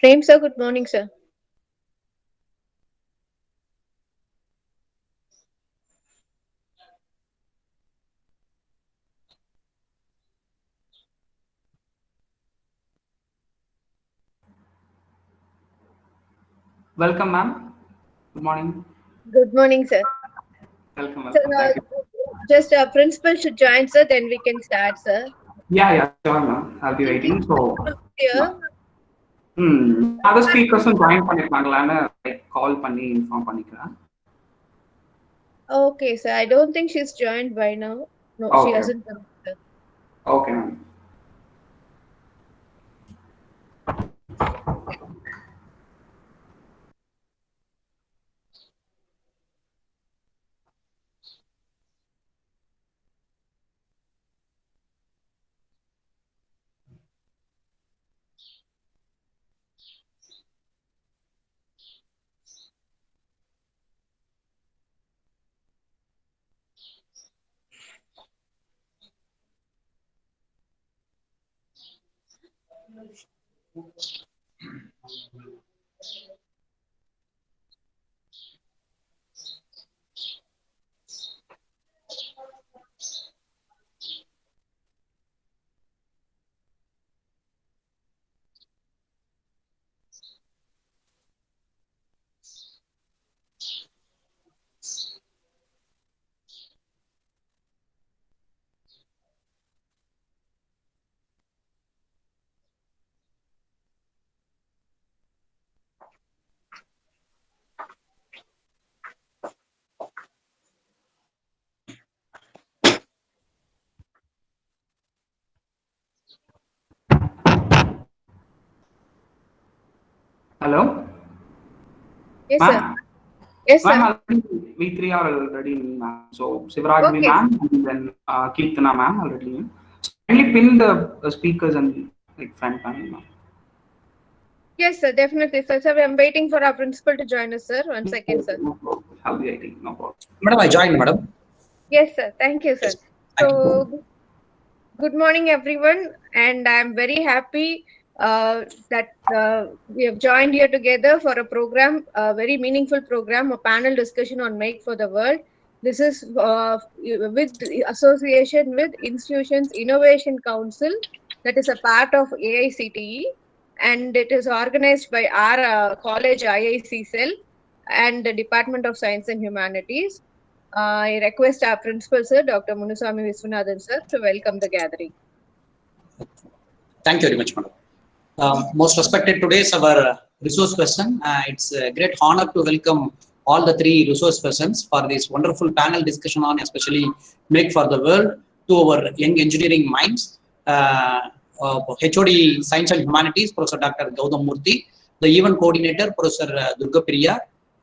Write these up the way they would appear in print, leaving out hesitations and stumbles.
Prem sir, good morning, sir. Welcome, ma'am. Good morning. Good morning, sir. Welcome, Sir, welcome. Thank you. just principal should join, sir. Then we can start, sir. Yeah, yeah, sure, ma'am. I'll be He's waiting. So, not here. other speakers join பண்ணிருக்காங்களான்னு like call பண்ணி inform பண்ணிக்கிறேன். Okay, sir. I don't think she's joined by now. No, she Okay, hasn't come, sir. okay, ma'am. Hello, Yes, sir. ma'am. Yes, Ma'am, sir. already we three are already in, ma'am. So, Sivaragvi Okay. ma'am and then Kirtana ma'am already in. So, kindly pin the speakers and like front panel, ma'am. Yes, sir. Definitely, sir. Sir, I'm waiting for our principal to join us, sir. One second, sir. No problem. I'll be waiting. No problem. Madam, I joined, madam. Yes, sir. Thank you, sir. Yes. Thank you. So, good morning, everyone, and I'm very happy that we have joined here together for a program, a very meaningful program, a panel discussion on Make for the World. This is with the association with Institutions Innovation Council, that is a part of AICTE, and it is organized by our college IIC cell and the Department of Science and Humanities. I request our principal, sir, Dr. Munuswamy Viswanathan, sir, to welcome the gathering. Thank you very much, madam. Most respected, today's our resource person. It's a great honor to welcome all the three resource persons for this wonderful panel discussion on especially Make for the World to our young engineering minds. HOD Science and Humanities, Professor Dr. Gautam Murthy, the event coordinator, Professor Durga Priya,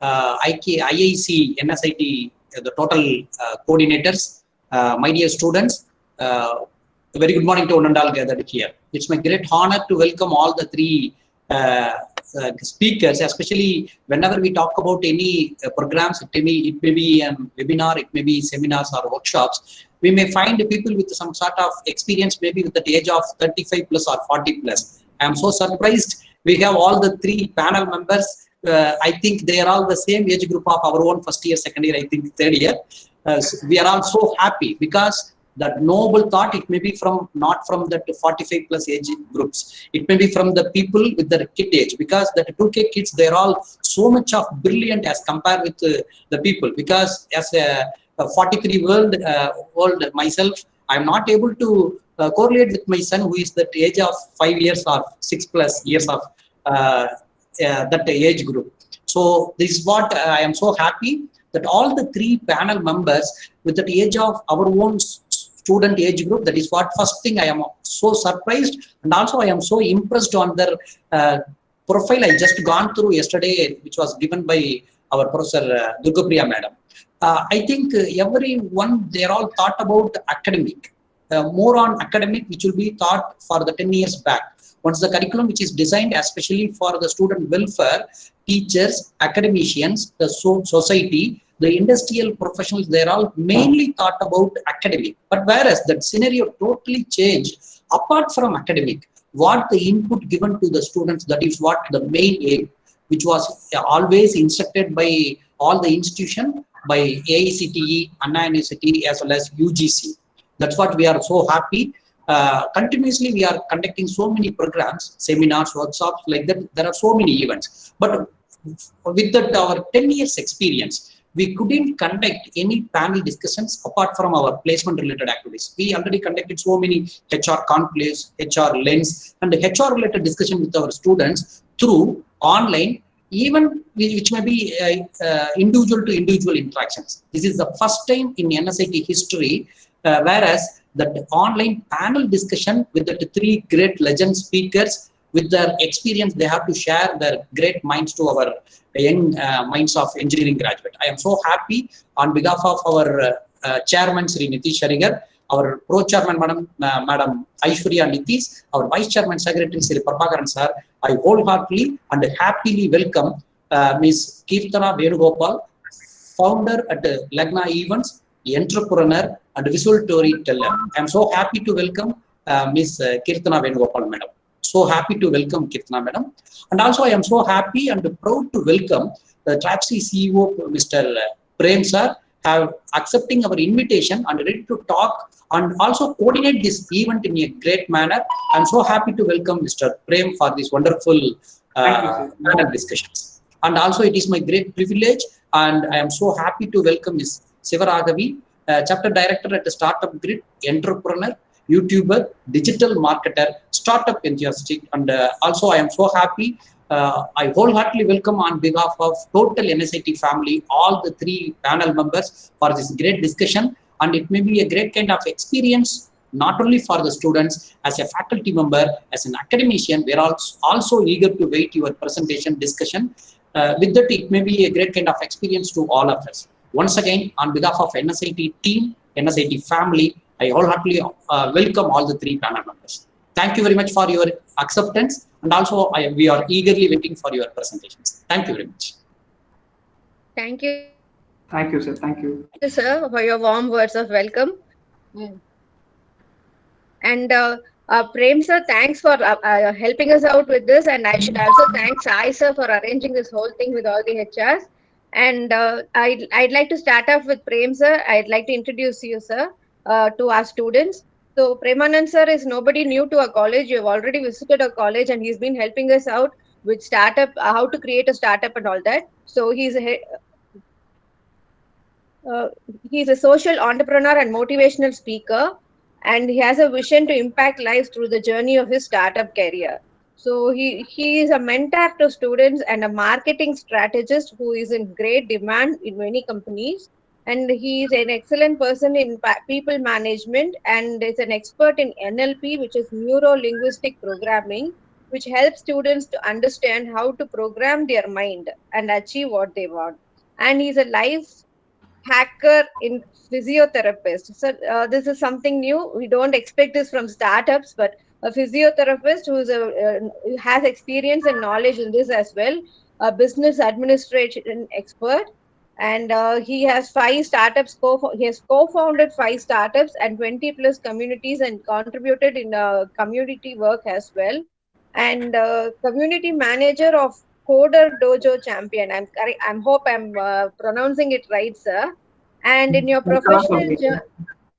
IIC, NSIT, the total coordinators, my dear students. A very good morning to one and all gathered here. It's my great honor to welcome all the three speakers, especially whenever we talk about any programs, it may be a webinar, it may be seminars or workshops. We may find people with some sort of experience, maybe with the age of 35 plus or 40 plus. I am so surprised we have all the three panel members. I think they are all the same age group of our own first year, second year, I think third year. So we are all so happy because that noble thought, it may be from not from the 45 plus age groups, it may be from the people with the kid age, because the 2K kids, they're all so much of brilliant as compared with the people, because as a 43 old myself, I'm not able to correlate with my son who is the age of 5 years or 6 plus years of that age group. So this is what I am so happy that all the three panel members with the age of our own student age group, that is what first thing I am so surprised, and also I am so impressed on their profile I just gone through yesterday, which was given by our Professor Durga Priya madam. I think everyone, they are all thought about academic, more on academic, which will be taught for the 10 years back. Once the curriculum which is designed especially for the student welfare, teachers, academicians, the society, the industrial professionals, they're all mainly thought about academic. But whereas that scenario totally changed apart from academic, what the input given to the students, that is what the main aim, which was always instructed by all the institution, by AICTE, Anna University, as well as UGC. That's what we are so happy. Continuously, we are conducting so many programs, seminars, workshops, like that. There are so many events. But with that, our 10 years experience, we couldn't conduct any panel discussions apart from our placement related activities. We already conducted so many HR conclaves, HR lens, and HR related discussion with our students through online, even which may be individual to individual interactions. This is the first time in NSIT history, whereas that online panel discussion with the three great legend speakers, with their experience, they have to share their great minds to our young minds of engineering graduate. I am so happy on behalf of our chairman, Sri Nitish Sharigar, our pro-chairman, Madam Aishwarya Nitish, our vice-chairman secretary, Sri Prabhakaran sir. I wholeheartedly and happily welcome Ms. Kirtana Venugopal, founder at Lagna Events, entrepreneur and visual storyteller. I am so happy to welcome Ms. Kirtana Venugopal, madam. So happy to welcome Kirtana, madam. And also I am so happy and proud to welcome the Trapsi CEO, Mr. Prem sir, have accepting our invitation and ready to talk and also coordinate this event in a great manner. I am so happy to welcome Mr. Prem for this wonderful panel discussions. And also it is my great privilege, and I am so happy to welcome Ms. Sivaragavi, chapter director at the Startup Grid, entrepreneur, YouTuber, digital marketer, startup enthusiast, and also I am so happy. I wholeheartedly welcome on behalf of total NSIT family, all the three panel members for this great discussion, and it may be a great kind of experience, not only for the students, as a faculty member, as an academician. We are also eager to wait your presentation discussion. With that, it may be a great kind of experience to all of us. Once again, on behalf of NSIT team, NSIT family, I wholeheartedly welcome all the three panel members. Thank you very much for your acceptance, and also we are eagerly waiting for your presentations. Thank you very much. Thank you. Thank you, sir. Thank you. Thank you, sir, for your warm words of welcome. And Prem sir, thanks for helping us out with this. And I should also thank Sai sir for arranging this whole thing with all the HRs. And I'd like to start off with Prem sir. I'd like to introduce you, sir, to our students. So Premanand sir is nobody new to our college. You have already visited our college, and he's been helping us out with startup, how to create a startup and all that. So he's a social entrepreneur and motivational speaker, and he has a vision to impact lives through the journey of his startup career. So he is a mentor to students and a marketing strategist who is in great demand in many companies. And he is an excellent person in people management, and is an expert in NLP, which is neuro-linguistic programming, which helps students to understand how to program their mind and achieve what they want. And he's a life hacker in physiotherapist. So this is something new. We don't expect this from startups, but a physiotherapist who has experience and knowledge in this as well, a business administration expert. And he has 5 startups. He has co-founded 5 startups and 20 plus communities, and contributed in community work as well. And community manager of Coder Dojo Champion. I hope I'm pronouncing it right, sir. And in your professional journey,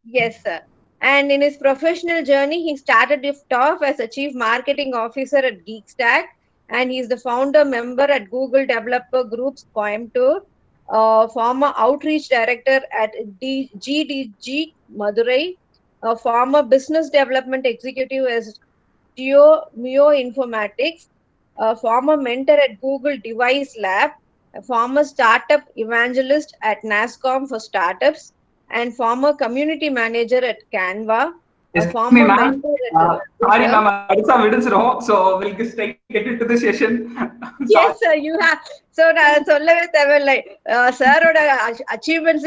yes, sir. And in his professional journey, he started off as a chief marketing officer at GeekStack, and he's the founder member at Google Developer Groups Coimbatore, former outreach director at GDG Madurai, a former business development executive as Mio Informatics, a former mentor at Google Device Lab, a former startup evangelist at NASCOM for startups, and former community manager at Canva. Sorry, ma'am. So we'll just get into the session. Yes, sir, you have. So like sir achievements,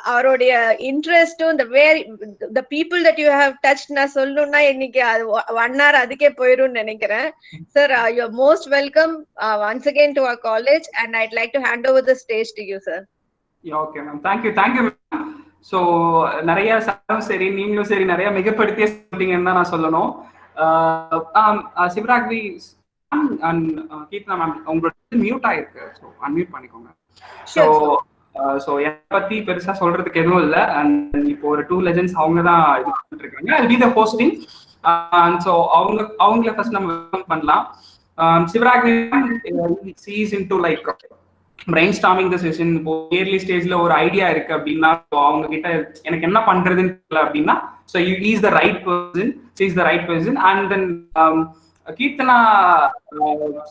our interest, the people that you have touched, na solluna innike 1 hour adike poirum nenikiren. Sir, you are most welcome once again to our college, and I'd like to hand over the stage to you, sir. Yeah, okay, ma'am. Thank you, ma'am. So நிறைய சாரும் சரி நீங்களும் சரி நிறைய மிகப்படுத்திய சொல்லிங்கன்னு தான் நான் சொல்லணும். சிவராகவி and Keerthana ma'am உங்களோட மியூட் ஆயிருக்கு, ஸோ அன்மியூட் பண்ணிக்கோங்க. ஸோ என்னை பத்தி பெருசா சொல்றதுக்கு எதுவும் இல்லை. அண்ட் இப்போ ஒரு 2 legends அவங்க தான் இது பண்ணிட்டு இருக்காங்க. I'll be the hosting. So அவங்கள ஃபர்ஸ்ட் நம்ம வெல்கம் பண்ணலாம். Sivaragavi she's into like brainstorming the session. இப்போ இயர்லி ஸ்டேஜ்ல ஒரு ஐடியா இருக்கு அப்படின்னா அவங்க கிட்ட எனக்கு என்ன பண்றதுன்னு தெரியல அப்படின்னா, so is the right person, is the right person. And then Keerthana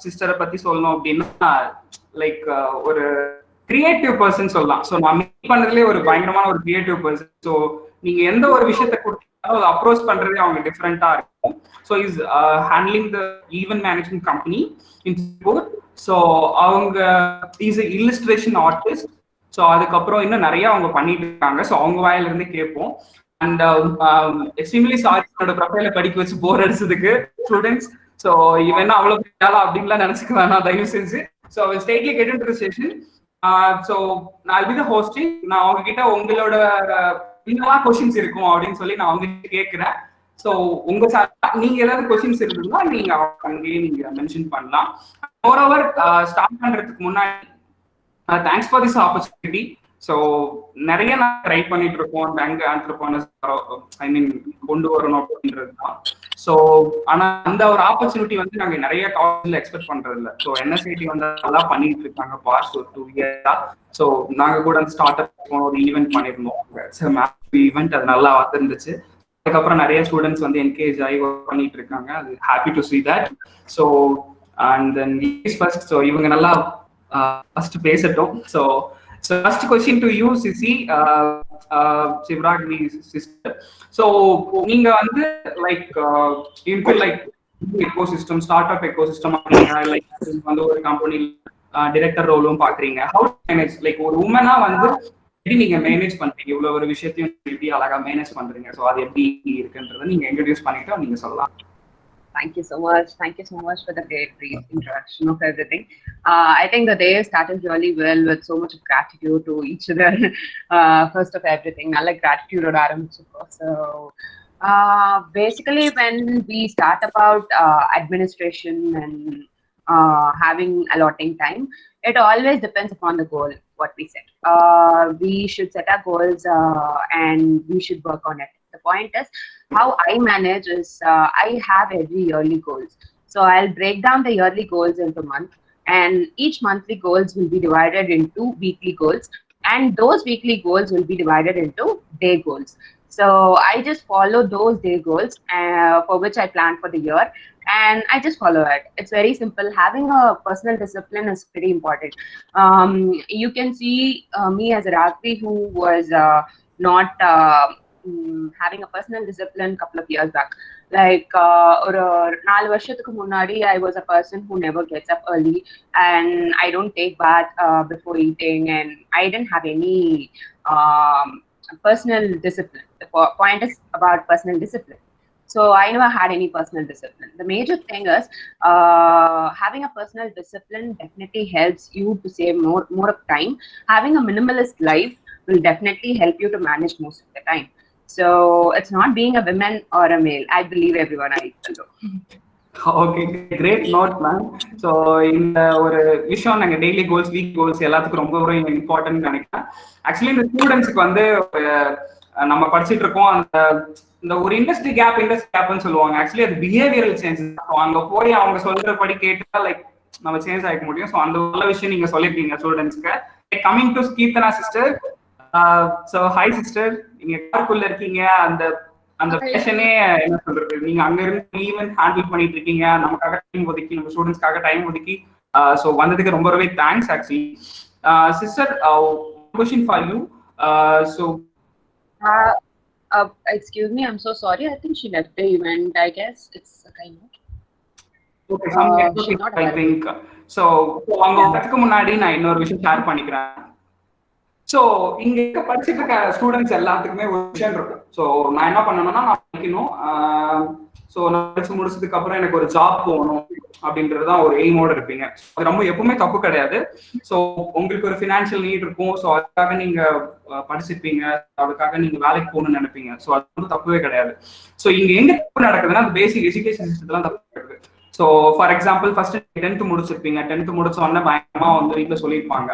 சிஸ்டரை பத்தி சொல்லணும் அப்படின்னா லைக் ஒரு கிரியேட்டிவ் பர்சன் சொல்லலாம். ஸோ நான் மீட் பண்ணதுலேயே ஒரு பயங்கரமான ஒரு கிரியேட்டிவ் பர்சன். ஸோ நீங்க எந்த ஒரு விஷயத்த கொடுத்தாலும் அப்ரோச் பண்றதே அவங்க டிஃப்ரெண்டா இருக்கும். So is handling the event management company in Singapore. So அவங்க இஸ் இல்லஸ்ட்ரேஷன் ஆர்டிஸ்ட். ஸோ அதுக்கப்புறம் இன்னும் நிறைய அவங்க பண்ணிட்டு இருக்காங்க. ஸோ அவங்க வாயில இருந்து கேட்போம். அண்ட் எக்ஸ்ட்ரீம்லி சாரி என்னோட ப்ரொஃபைல படிக்க வச்சு போர் அடிச்சதுக்கு ஸ்டூடெண்ட்ஸ். ஸோ இவன் அவ்வளவு பெரியாளா அப்படின்லாம் நினைச்சுக்க வேணாம் தயவு செஞ்சு. So straightly get into the session. So நான் பி த ஹோஸ்டிங். நான் அவங்க கிட்ட உங்களோட என்னெல்லாம் கொஸ்டின்ஸ் இருக்கும் அப்படின்னு சொல்லி நான் அவங்க கேட்கிறேன். ஸோ உங்க நீங்க ஏதாவது கொஸ்டின்ஸ் இருக்குன்னா நீங்க அங்கேயே நீங்க மென்ஷன் பண்ணலாம். மோரோவர் ஸ்டார்ட் பண்றதுக்கு முன்னாடி thanks for this opportunity. So நிறைய நான் ட்ரை பண்ணிட்டு இருக்கோம் பேங்க் ஆண்டர்பிரனர்ஸ் ஐ மீன் கொண்டு வரணும் அப்படின்றது தான். ஸோ ஆனா அந்த ஒரு ஆப்பர்ச்சுனிட்டி வந்து நாங்க நிறைய காலேஜ்ல எக்ஸ்பெக்ட் பண்றது இல்லை. ஸோ என்எஸ்ஐடி வந்து நல்லா பண்ணிட்டு இருக்காங்க பாஸ்ட் ஒரு 2 years. ஸோ நாங்க கூட அந்த ஸ்டார்ட் அப் ஒரு ஈவெண்ட் பண்ணிருந்தோம், ஈவெண்ட் அது நல்லா வந்துருந்துச்சு. அதுக்கப்புறம் நிறைய ஸ்டூடெண்ட்ஸ் வந்து என்கேஜ் ஆகி பண்ணிட்டு இருக்காங்க. அது happy to see that. So and then first so இவங்க நல்லா ஃபர்ஸ்ட் பேசட்டும். So first question to you, Sisi, Sivragvi sister. So நீங்க வந்து like into like ecosystem, startup ecosystem like வந்து ஒரு கம்பெனி டைரக்டர் ரோலும் பாக்குறீங்க. how to manage like ஒரு உமனா வந்து எப்படி நீங்க மேனேஜ் பண்றீங்க, இவ்வளவு ஒரு விஷயத்தையும் எப்படி அழகா மேனேஜ் பண்றீங்க? ஸோ அது எப்படி இருக்குன்றதை நீங்க இன்ட்ரோடியூஸ் பண்ணிட்டு நீங்க சொல்லலாம். Thank you so much. Thank you so much for the great brief introduction of everything. I think the day started really well with so much of gratitude to each other. First of everything, I like gratitude or so basically when we start about administration and having allotting time, it always depends upon the goal what we set. We should set our goals and we should work on it. The point is how I manage is I have every yearly goals. So I'll break down the yearly goals into month, and each monthly goals will be divided into weekly goals, and those weekly goals will be divided into day goals. So I just follow those day goals for which I plan for the year, and I just follow it. It's very simple. Having a personal discipline is pretty important. You can see me as a Ragvi who was not having a personal discipline couple of years back. Like ஒரு 4 வருஷத்துக்கு முன்னாடி I was a person who never gets up early and I don't take bath before eating, and I didn't have any personal discipline. The point is about personal discipline. So I never had any personal discipline. The major thing is having a personal discipline definitely helps you to save more of time. Having a minimalist life will definitely help you to manage most of the time. So it's not being a woman or a male. I believe everyone are equal. Okay, great note ma'am. So இந்த ஒரு விஷயம் நாங்கள் daily goals, week goals எல்லாத்துக்கும் ரொம்ப ரொம்ப important நினைக்கிறேன். Actually இந்த ஸ்டூடெண்ட்ஸுக்கு வந்து நம்ம படிச்சுட்டு இருக்கோம், இந்த ஒரு இண்டஸ்ட்ரி கேப்னு சொல்லுவாங்க. ஆக்சுவலி அது பிஹேவியரல் சேஞ்ச். அங்கே போய் அவங்க சொல்றபடி கேட்டா லைக் நம்ம சேஞ்ச் ஆகிக்க முடியும். ஸோ அந்த நல்ல விஷயம் நீங்க சொல்லிருக்கீங்க ஸ்டூடெண்ட்ஸ்க்கு. Coming to Keerthana sister. So hi sister, நீங்க யாருக்குள்ள இருக்கீங்க? அந்த பேஷனே என்ன சொல்றது, நீங்க அங்க இருந்து ஈவென்ட் ஹேண்டில் பண்ணிட்டு இருக்கீங்க, நமக்காக டைம் ஒதுக்கி, நம்ம ஸ்டூடெண்ட்ஸ்க்காக டைம் ஒதுக்கி ஸோ வந்ததுக்கு ரொம்பவே thanks. Actually sister, question for you. So excuse me, I'm so sorry. I think she left the event. I guess it's a kind of okay, I think so. அவங்க வரதுக்கு முன்னாடி நான் இன்னொரு விஷயம் ஷேர் பண்ணிக்கிறேன். ஸோ இங்க இருக்க படிச்சுட்டு இருக்க ஸ்டூடெண்ட்ஸ் எல்லாத்துக்குமே ஒரு விஷயம் இருக்கும். ஸோ நான் என்ன பண்ணணும்னா நான் படிக்கணும். ஸோ நான் படிச்சு முடிச்சதுக்கு அப்புறம் எனக்கு ஒரு ஜாப் போகணும் அப்படின்றதுதான் ஒரு எய்மோட இருப்பீங்க. அது ரொம்ப எப்பவுமே தப்பு கிடையாது. ஸோ உங்களுக்கு ஒரு ஃபினான்ஷியல் நீட் இருக்கும். ஸோ அதுக்காக நீங்க படிச்சிருப்பீங்க, அதுக்காக நீங்க வேலைக்கு போகணும்னு நினைப்பீங்க. ஸோ அது வந்து தப்புவே கிடையாது. ஸோ இங்க எங்க தப்பு நடக்குதுன்னா அந்த பேசிக் எஜுகேஷன் சிஸ்டத்துல தப்பு நடக்குது. So for example first 10th முடிச்சிருப்பீங்க. 10th முடிச்ச உடனே பயங்கரமா வந்து வீட்டுல சொல்லியிருப்பாங்க,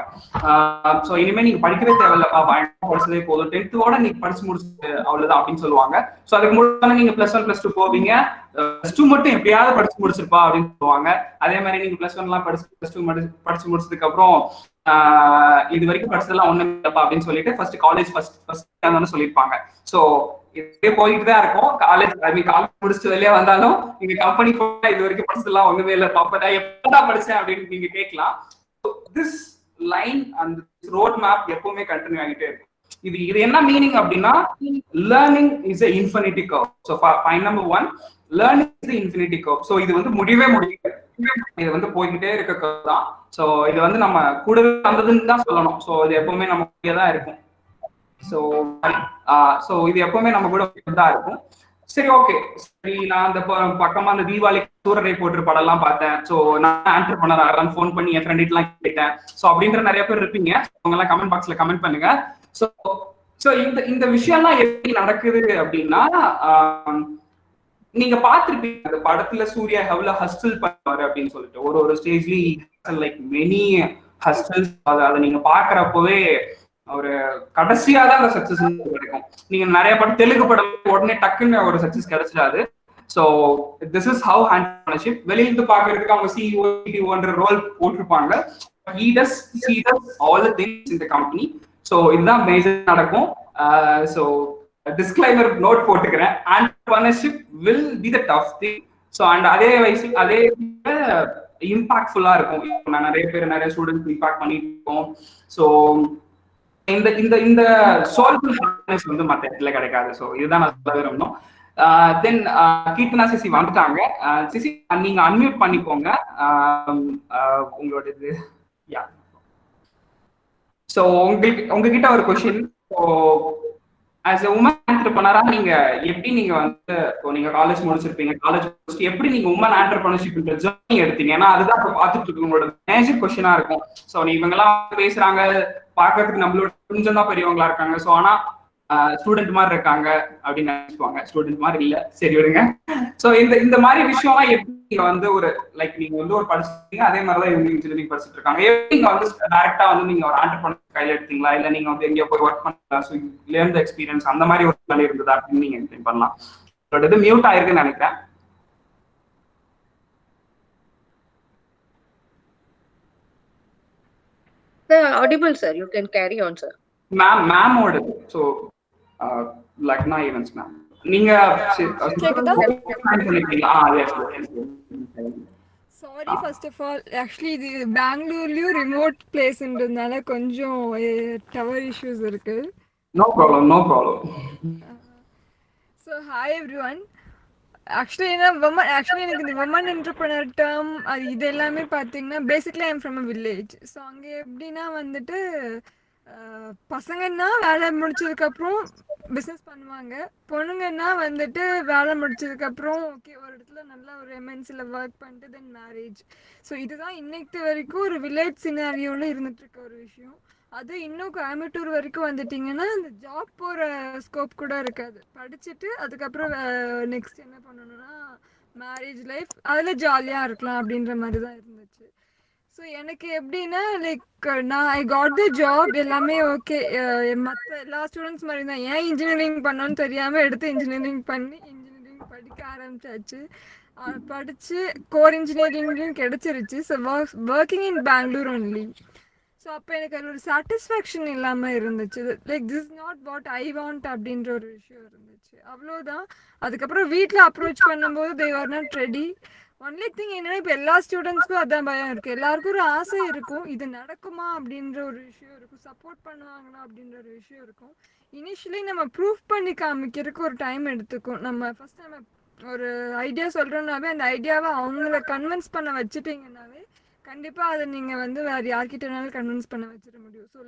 ஸோ இனிமே நீங்க படிக்கவே தேவையில்லப்பா, பயங்கரமா படிச்சதே போதும், 10th நீங்க படிச்சு முடிச்சு அவ்வளவுதான் அப்படின்னு சொல்லுவாங்க. ஸோ அதுக்கு முன்னாடி நீங்க +1 +2 போவீங்க, +2 மட்டும் எப்படியாவது படிச்சு முடிச்சிருப்பா அப்படின்னு சொல்லுவாங்க. அதே மாதிரி நீங்க +1 எல்லாம் படிச்சு +2 படிச்சு முடிச்சதுக்கு அப்புறம் இது வரைக்கும் படிச்சதெல்லாம் ஒண்ணுமே இல்லப்பா அப்படின்னு சொல்லிட்டு ஃபர்ஸ்ட் காலேஜ் ஃபர்ஸ்ட் சொல்லியிருப்பாங்க. ஸோ இதே போயிட்டு தான் இருக்கும். காலேஜ் முடிச்சுட்டு வெளியே வந்தாலும் நீங்க கம்பெனி போய் இது வரைக்கும் படிச்சதெல்லாம் ஒண்ணுமே இல்லை பாப்பா எப்பதான் படிச்சேன் அப்படின்னு நீங்க கேட்கலாம். திஸ் லைன் அந்த ரோட் மேப் எப்பவுமே கண்டினியூ ஆகிட்டே இருக்கும். இது என்ன மீனிங் அப்படின்னா, learning is a infinity curve. So point number 1, learning is the infinity curve. So இது வந்து முடியவே முடியாது, இது வந்து போய்கிட்டே இருக்க curve தான். ஸோ இது வந்து நம்ம கூடவே வந்ததுன்னு தான் சொல்லணும். ஸோ இது எப்பவுமே நம்ம கூடயே தான் இருக்கும். ஸோ இது எப்பவுமே நம்ம கூட தான் இருக்கும். சரி, ஓகே, சரி. நான் அந்த பக்கமா அந்த தீபாவளி சூரரை போட்டு படம் எல்லாம் பார்த்தேன். ஸோ நான் ஆண்டர்பிரனர் ஆகலாம் ஃபோன் பண்ணி என் ஃப்ரெண்ட் எல்லாம் கேட்டேன். ஸோ அப்படின்ற நிறைய பேர் இருப்பீங்க. அவங்க எல்லாம் கமெண்ட் பாக்ஸ்ல கமெண்ட் பண்ணுங்க. ஸோ இந்த விஷயம்லாம் எப்படி நடக்குது அப்படின்னா, நீங்க பார்த்திருப்பீங்க அந்த படத்துல சூர்யா எவ்வளவு ஹஸ்டல் பண்ணுவாரு அப்படின்னு சொல்லிட்டு. ஒரு ஸ்டேஜ்லயும் லைக் மெனி ஹஸ்டல்ஸ். அதை நீங்க பாக்குறப்பவே ஒரு கடைசியா தான் அந்த சக்சஸ் கிடைக்கும். நீங்க நிறைய படம் தெலுங்கு படம் உடனே டக்குன்னு ஒரு சக்சஸ் கிடைச்சிடாது. So this is how entrepreneurship. வெளியிட்டு பாக்குறதுக்கு அவங்க சிஇஓன்ற ரோல் போட்டிருப்பாங்க. he does all the things in the company. So இதுதான் மேஜர் நடக்கும். ஸோ டிஸ்க்ளைமர் நோட் போட்டுக்கிறேன். entrepreneurship will be the tough thing. So and அதே வயசு அதே இம்பாக்ட்ஃபுல்லா இருக்கும். நான் நிறைய ஸ்டூடெண்ட்ஸ் இம்பாக்ட் பண்ணிட்டு இருக்கோம். ஸோ இந்த சோல்ஃபுல் ஹாப்பினஸ் வந்து மற்ற இடத்துல கிடைக்காது. ஸோ இதுதான் நான் சொல்ல விரும்பணும். தென் கீர்த்தனா சிசி வந்துட்டாங்க. சிசி நீங்க அன்மியூட் பண்ணிக்கோங்க உங்களோட இது. யா, ஸோ உங்ககிட்ட ஒரு question. So as a woman ஆண்டர்பிரனரா நீங்க எப்படி நீங்க வந்து நீங்க காலேஜ் முடிச்சிருப்பீங்க, காலேஜ் முடிச்சுட்டு எப்படி நீங்க உமன் ஆண்டர்பிரனர்ஷிப் ஜர்னி எடுத்தீங்க? ஏன்னா அதுதான் இப்போ பார்த்துட்டு இருக்கு உங்களோட மேஜர் கொஸ்டினா இருக்கும். ஸோ இவங்க எல்லாம் பேசுறாங்க, பாக்குறதுக்கு நம்மளோட கொஞ்சம் தான் பெரியவங்களா இருக்காங்க. ஸோ ஆனா ஸ்டூடெண்ட் மாதிரி இருக்காங்க அப்படின்னு நினைச்சுவாங்க. ஸ்டூடெண்ட் மாதிரி இல்ல, சரி விடுங்க. ஸோ இந்த மாதிரி விஷயம்லாம் எப்படி நீங்க வந்து ஒரு லைக் நீங்க வந்து ஒரு படிச்சிருக்கீங்க, அதே மாதிரிதான் இவங்க இன்ஜினியரிங் படிச்சுட்டு இருக்காங்க. எப்படி நீங்க வந்து டைரக்டா வந்து நீங்க ஒரு ஆண்டர்பிரனர் கையில எடுத்தீங்களா, இல்ல நீங்க வந்து எங்கேயோ போய் ஒர்க் பண்ணீங்களா? ஸோ லேர்ன் எக்ஸ்பீரியன்ஸ் அந்த மாதிரி ஒரு வேலை இருந்ததா அப்படின்னு நீங்க எக்ஸ்பிளைன் பண்ணலாம். இது மியூட் ஆயிருக்குன்னு நினைக்கிறேன். Audible, sir. You can carry on, sir. Ma'am ஓட ஸோ லக்னா ஈவென்ட்ஸ் மேம் நீங்க sorry, first of all actually இது பெங்களூர்லயும் ரிமோட் பிளேஸ்ன்றதுனால கொஞ்சம் டவர் இஷ்யூஸ் இருக்கு. No problem. So hi everyone. Actually எனக்கு இந்த விமன் என்டர்பிரனர் டேர்ம் அது இது எல்லாமே பார்த்தீங்கன்னா basically I'm from a village. So அங்கே எப்படின்னா வந்துட்டு பசங்கன்னா வேலை முடிச்சதுக்கப்புறம் பிஸ்னஸ் பண்ணுவாங்க, பொண்ணுங்கன்னா வந்துட்டு வேலை முடிச்சதுக்கப்புறம் ஓகே ஒரு இடத்துல நல்லா ஒரு எம்என்சியில் ஒர்க் பண்ணிட்டு தென் மேரேஜ். ஸோ இதுதான் இன்னைக்கு வரைக்கும் ஒரு வில்லேஜ் சினாரியோவில் இருந்துகிட்ருக்க ஒரு விஷயம். அது இன்னும் கோயம்புத்தூர் வரைக்கும் வந்துட்டிங்கன்னா அந்த ஜாப் போகிற ஸ்கோப் கூட இருக்காது. படிச்சுட்டு அதுக்கப்புறம் நெக்ஸ்ட் என்ன பண்ணணும்னா மேரேஜ் லைஃப், அதில் ஜாலியாக இருக்கலாம் அப்படின்ற மாதிரி தான் இருந்துச்சு. ஸோ எனக்கு எப்படின்னா லைக் நான் ஐ காட் த ஜாப் எல்லாமே ஓகே. மற்ற எல்லா ஸ்டூடெண்ட்ஸ் மாதிரி தான் ஏன் இன்ஜினியரிங் பண்ணோன்னு தெரியாமல் எடுத்து இன்ஜினியரிங் பண்ணி இன்ஜினியரிங் படிக்க ஆரம்பிச்சாச்சு. படித்து கோர் இன்ஜினியரிங்லையும் கிடச்சிருச்சு. So working in Bangalore only. So அப்போ எனக்கு அது ஒரு சாட்டிஸ்ஃபேக்ஷன் இல்லாமல் இருந்துச்சு. Like this not what I want அப்படின்ற ஒரு விஷயம் இருந்துச்சு, அவ்வளோதான். அதுக்கப்புறம் வீட்டில் அப்ரோச் பண்ணும்போது they are not ready. Only thing என்னன்னா இப்போ எல்லா ஸ்டூடெண்ட்ஸ்க்கும் அதான் பயம் இருக்குது. எல்லாருக்கும் ஒரு ஆசை இருக்கும், இது நடக்குமா அப்படின்ற ஒரு விஷயம் இருக்கும், சப்போர்ட் பண்ணுவாங்களா அப்படின்ற ஒரு விஷயம் இருக்கும். இனிஷியலி நம்ம ப்ரூஃப் பண்ணி காமிக்கிறதுக்கு ஒரு டைம் எடுத்துக்கும். நம்ம ஃபர்ஸ்ட் நம்ம ஒரு ஐடியா சொல்கிறோன்னாவே அந்த ஐடியாவை அவங்கள கன்வின்ஸ் பண்ண வச்சுட்டிங்கன்னாவே கண்டிப்பாக அதை நீங்கள் வந்து வேறு யார்கிட்டனாலும் கன்வின்ஸ் பண்ண வச்சிட முடியும். ஸோ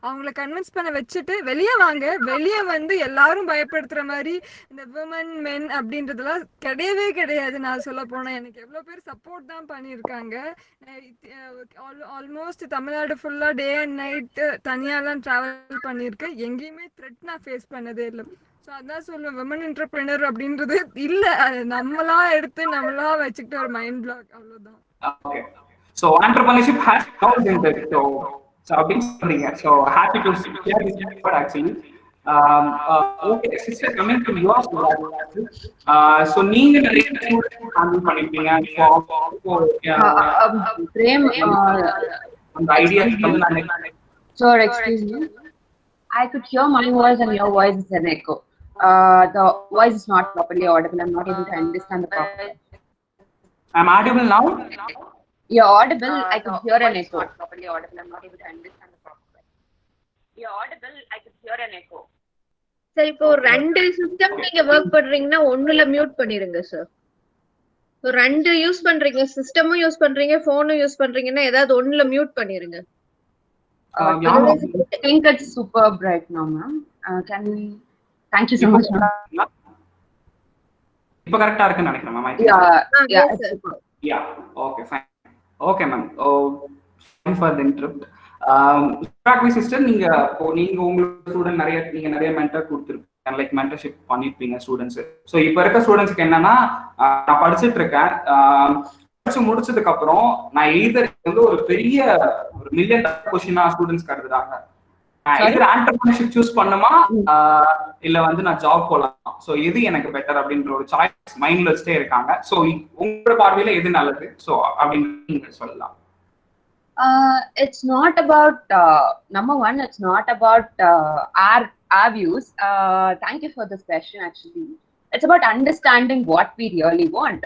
அவங்கள கன்வின்ஸ் பண்ண வச்சுட்டு வெளியே வாங்க, வெளியே வந்து எல்லாரும் பயப்படுத்துற மாதிரி இந்த விமன் மென் அப்படின்றதுலாம் கிடையவே கிடையாது. நான் சொல்ல போனேன், எனக்கு எவ்வளோ பேர் சப்போர்ட் தான் பண்ணியிருக்காங்க. ஆல்மோஸ்ட் தமிழ்நாடு ஃபுல்லாக டே அண்ட் நைட்டு தனியாலாம் ட்ராவல் பண்ணியிருக்கேன். எங்கேயுமே த்ரெட் நான் ஃபேஸ் பண்ணதே இல்லை. ஸோ அதான் சொல்லுவேன், விமன் என்டர்பிரினர் அப்படின்றது இல்லை, அது நம்மளா எடுத்து நம்மளா வச்சுக்கிட்டு ஒரு மைண்ட் பிளாக், அவ்வளோதான். Okay. So entrepreneurship has comes in that. So அப்படின்னு சொல்றீங்க. So happy to share this part actually. Okay, sister, coming to your story. So நீங்க நிறைய ஹேண்டில் பண்ணிருப்பீங்க. பிரேம், அந்த ஐடியா வந்து நான் sorry, excuse me. I could hear my voice and your voice is an echo. The voice is not properly audible. I'm not able to understand the problem. I'm audible now? You're audible. I could hear an echo. Properly audible. I'm not able to understand the problem. You're audible. I could hear an echo. Sir, இப்போ ரெண்டு system நீங்க work பண்றீங்கன்னா ஒண்ணுல mute பண்ணிருங்க sir. So ரெண்டு use பண்றீங்க, சிஸ்டமும் use பண்றீங்க, போனும் யூஸ் பண்றீங்கன்னா ஏதாவது ஒண்ணுல மியூட் பண்ணிருங்க. I think it's super bright now, ma'am. Can we? Thank you so much, ma'am. இப்போ கரெக்ட்டா இருக்குன்னு நினைக்கிறேன் ma'am. Yeah. Yeah. Okay, fine. Okay, ma'am. Sorry for the interrupt. Sister, நீங்க உங்களோட ஸ்டூடெண்ட் நீங்க நிறைய மென்டர் கொடுத்துருப்பீங்க, லைக் மென்டர்ஷிப் பண்ணிருப்பீங்க ஸ்டூடெண்ட்ஸ். ஸோ இப்போ இருக்க ஸ்டூடெண்ட்ஸ்க்கு என்னன்னா, நான் படிச்சுட்டு இருக்கேன், படிச்சு முடிச்சதுக்கு அப்புறம் நான் எய்தர் வந்து ஒரு பெரிய ஒரு மில்லியன் கொஸ்டினா ஸ்டூடெண்ட்ஸ் கருதுறாங்க. எய்தர் ஆண்டர்பிரினர்ஷிப் சூஸ் பண்ணுமா இல்ல வந்து நான் ஜாப் போலாம், சோ எது எனக்கு பெட்டர் அப்படின்ற ஒரு சாய்ஸ் மைண்ட்ல வச்சுட்டே இருக்காங்க. சோ உங்களோட பார்வையில எது நல்லது சோ அப்படின்னு நீங்க சொல்லலாம். It's not about number one, it's not about our views. Thank you for this question. Actually, it's about understanding what we really want.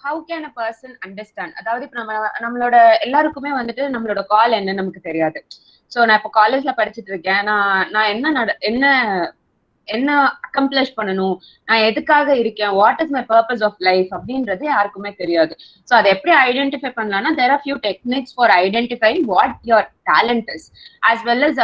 How can a person understand? அதாவது இப்ப நம்மளோட எல்லாருக்குமே வந்துட்டு நம்மளோட கால் என்ன நமக்கு தெரியாது. ஸோ நான் இப்போ காலேஜ்ல படிச்சுட்டு இருக்கேன், நான் என்ன அக்கம்ப்ளிஷ் பண்ணணும், நான் எதுக்காக இருக்கேன், what is my purpose of life அப்படின்றது யாருக்குமே தெரியாது. ஸோ அதை எப்படி ஐடென்டிஃபை பண்ணலாம்னா, there are few techniques for identifying what your talent is, as well as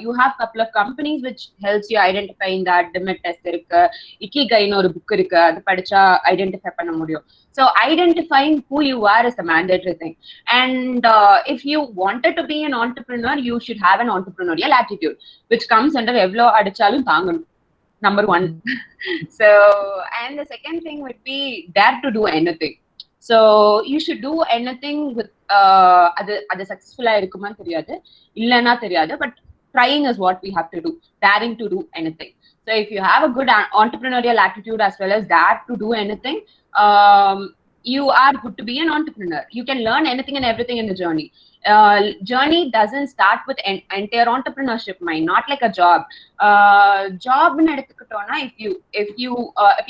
you have couple of companies which helps you identifying that. DMET test இருக்கு, இக்கிகைன்னு ஒரு book இருக்கு, அது படிச்சா ஐடென்டிஃபை பண்ண முடியும். So identifying who you are is a mandatory thing. And if you wanted to be an entrepreneur, you should have an entrepreneurial attitude, which comes under evlo adichalu thanganum. Number one. So, and the second thing would be dare to do anything. So you should do anything with அது சக்சஸ்ஃபுல்லா இருக்குமா தெரியாது, இல்லைன்னா தெரியாது, but trying is what we have to do, daring to do anything. So if you have a good entrepreneurial attitude as well as dare to do anything, you are good to be an entrepreneur. You can learn anything and everything in the journey. Journey doesn't start with entire entrepreneurship mind, not like a job. Job nu eduthukitona, if you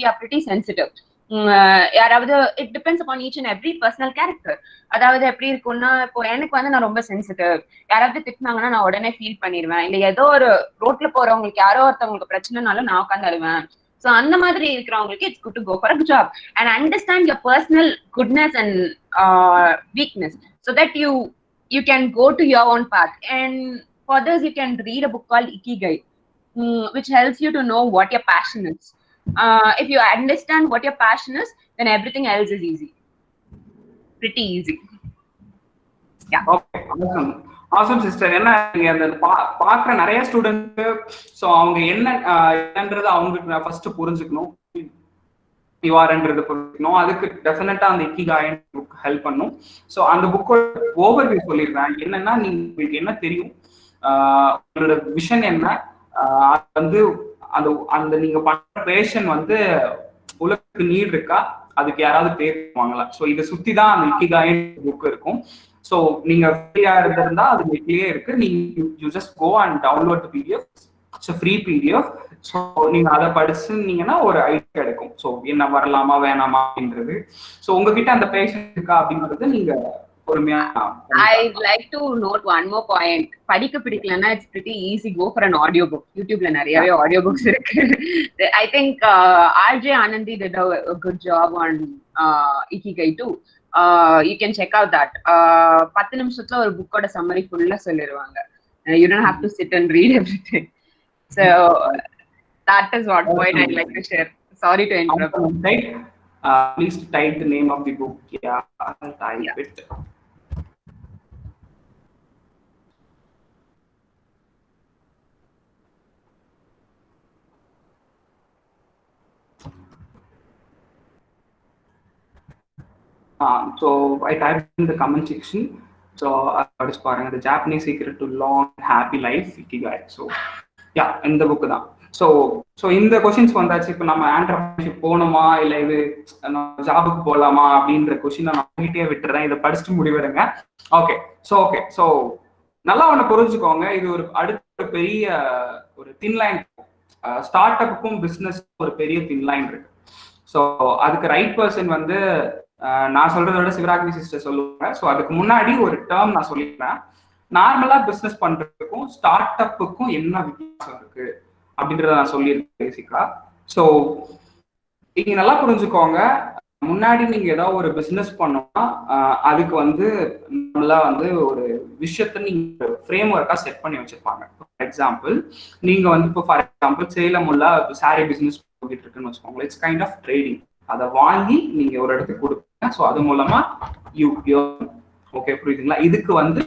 are pretty sensitive, யாராவது it depends upon each and every personal character. அதாவது எப்படி இருக்கும்னா, இப்போ எனக்கு வந்து நான் ரொம்ப sensitive, யாராவது திட்டினாங்கன்னா நான் உடனே ஃபீல் பண்ணிடுவேன், இல்லை ஏதோ ஒரு ரோட்ல போறவங்களுக்கு யாரோ ஒருத்தவங்களுக்கு பிரச்சனைனாலும் நான் உட்காந்து அழுவேன். ஸோ அந்த மாதிரி இருக்கிறவங்களுக்கு it's good to go for a job and understand your personal goodness and weakness, so that you can go to your own path. And for this you can read a book called Ikigai, which helps you to know what your passion is. If you understand what your passion is, then everything else is easy, pretty easy. Yeah. Okay, awesome sister. என்ன நீங்க அந்த பாக்குற நிறைய student, so அவங்க என்னன்றது அவங்களுக்கு first புரிஞ்சுக்கணும், யூஆர்ன்றது புரிஞ்சுக்கணும். அதுக்கு டெஃபினட்டா அந்த இக்கிகாய் புக் ஹெல்ப் பண்ணும். ஸோ அந்த புக்கோட ஓவர்வியூ சொல்லிடுறேன். என்னன்னா, உங்களுக்கு என்ன தெரியும், உங்களோட விஷன் என்ன, அது வந்து அந்த நீங்க பண்ற பேஷன் வந்து உலகத்துக்கு நீட் இருக்கா, அதுக்கு யாராவது பேர் வாங்கலாம். ஸோ இதை சுத்தி தான் அந்த இக்கிகாய் புக் இருக்கும். ஸோ நீங்க ஃப்ரீயா இருந்தா அது நெட்லயே இருக்கு, நீங்க you just go and download PDF. So free PDF. So நீங்க அதை படிச்சுனீங்கன்னா ஒரு ஐடியா கிடைக்கும், ஸோ என்ன வரலாமா வேணாமா அப்படின்றது. ஸோ உங்ககிட்ட அந்த பேஷன் இருக்கா அப்படின்றது நீங்க பொறுமையா. I'd like to note one more point. படிக்க பிடிக்கலன்னா it's pretty easy, go for an audio book. YouTubeல நிறையவே audio books இருக்கு. I think RJ Anandi did a good job on Ikigai too. You can check out that. 10 நிமிஷத்துல ஒரு புக்கோட summary ஃபுல்லா சொல்லிடுவாங்க. You don't have to sit and read everything. So that is what point I'd like to share. Sorry to interrupt. Please type the name of the book. Yeah, I'll type it. So I typed in the comment section. So the Japanese Secret to Long Happy Life, Ikigai. So yeah, in the book தான். So இந்த questions வந்தாச்சு. இப்போ நம்ம entrepreneurship போகணுமா இல்லை இது ஜாபுக்கு போகலாமா அப்படின்ற கொஸ்டினை நான் கிட்டே விட்டுறேன். இதை படிச்சுட்டு முடிவெடுங்க. ஸோ நல்லா ஒன்று புரிஞ்சுக்கோங்க. இது ஒரு அடுத்த பெரிய ஒரு தின்லைன். ஸ்டார்ட் அப்புக்கும் பிஸ்னஸ் ஒரு பெரிய தின்லைன் இருக்கு. ஸோ அதுக்கு ரைட் பர்சன் வந்து நான் சொல்றதை விட சிவராகினி சிஸ்டர் சொல்லுவாங்க. ஸோ அதுக்கு முன்னாடி ஒரு டேர்ம் நான் சொல்லிடுறேன். நார்மலா பிஸ்னஸ் பண்றதுக்கும் ஸ்டார்ட் அப்புக்கும் என்ன வித்தியாசம் இருக்கு அப்படின்றத நான் சொல்லியிருக்கேன் பேசிக்கா. ஸோ இங்க நல்லா புரிஞ்சுக்கோங்க. முன்னாடி நீங்க ஏதாவது ஒரு பிசினஸ் பண்ணோம்னா அதுக்கு வந்து நல்லா வந்து ஒரு விஷயத்த நீங்க ஃப்ரேம் ஒர்க்கா செட் பண்ணி வச்சிருப்பாங்க. ஃபார் எக்ஸாம்பிள் நீங்க வந்து இப்போ ஃபார் எக்ஸாம்பிள் சேலம் உள்ள சாரி பிசினஸ் போயிட்டு இருக்குன்னு வச்சுக்கோங்களேன். It's kind of trading. அதை வாங்கி நீங்க ஒரு இடத்துக்கு கொடுப்பீங்க. ஸோ அது மூலமா ஓகே புரியுதுங்களா? இதுக்கு வந்து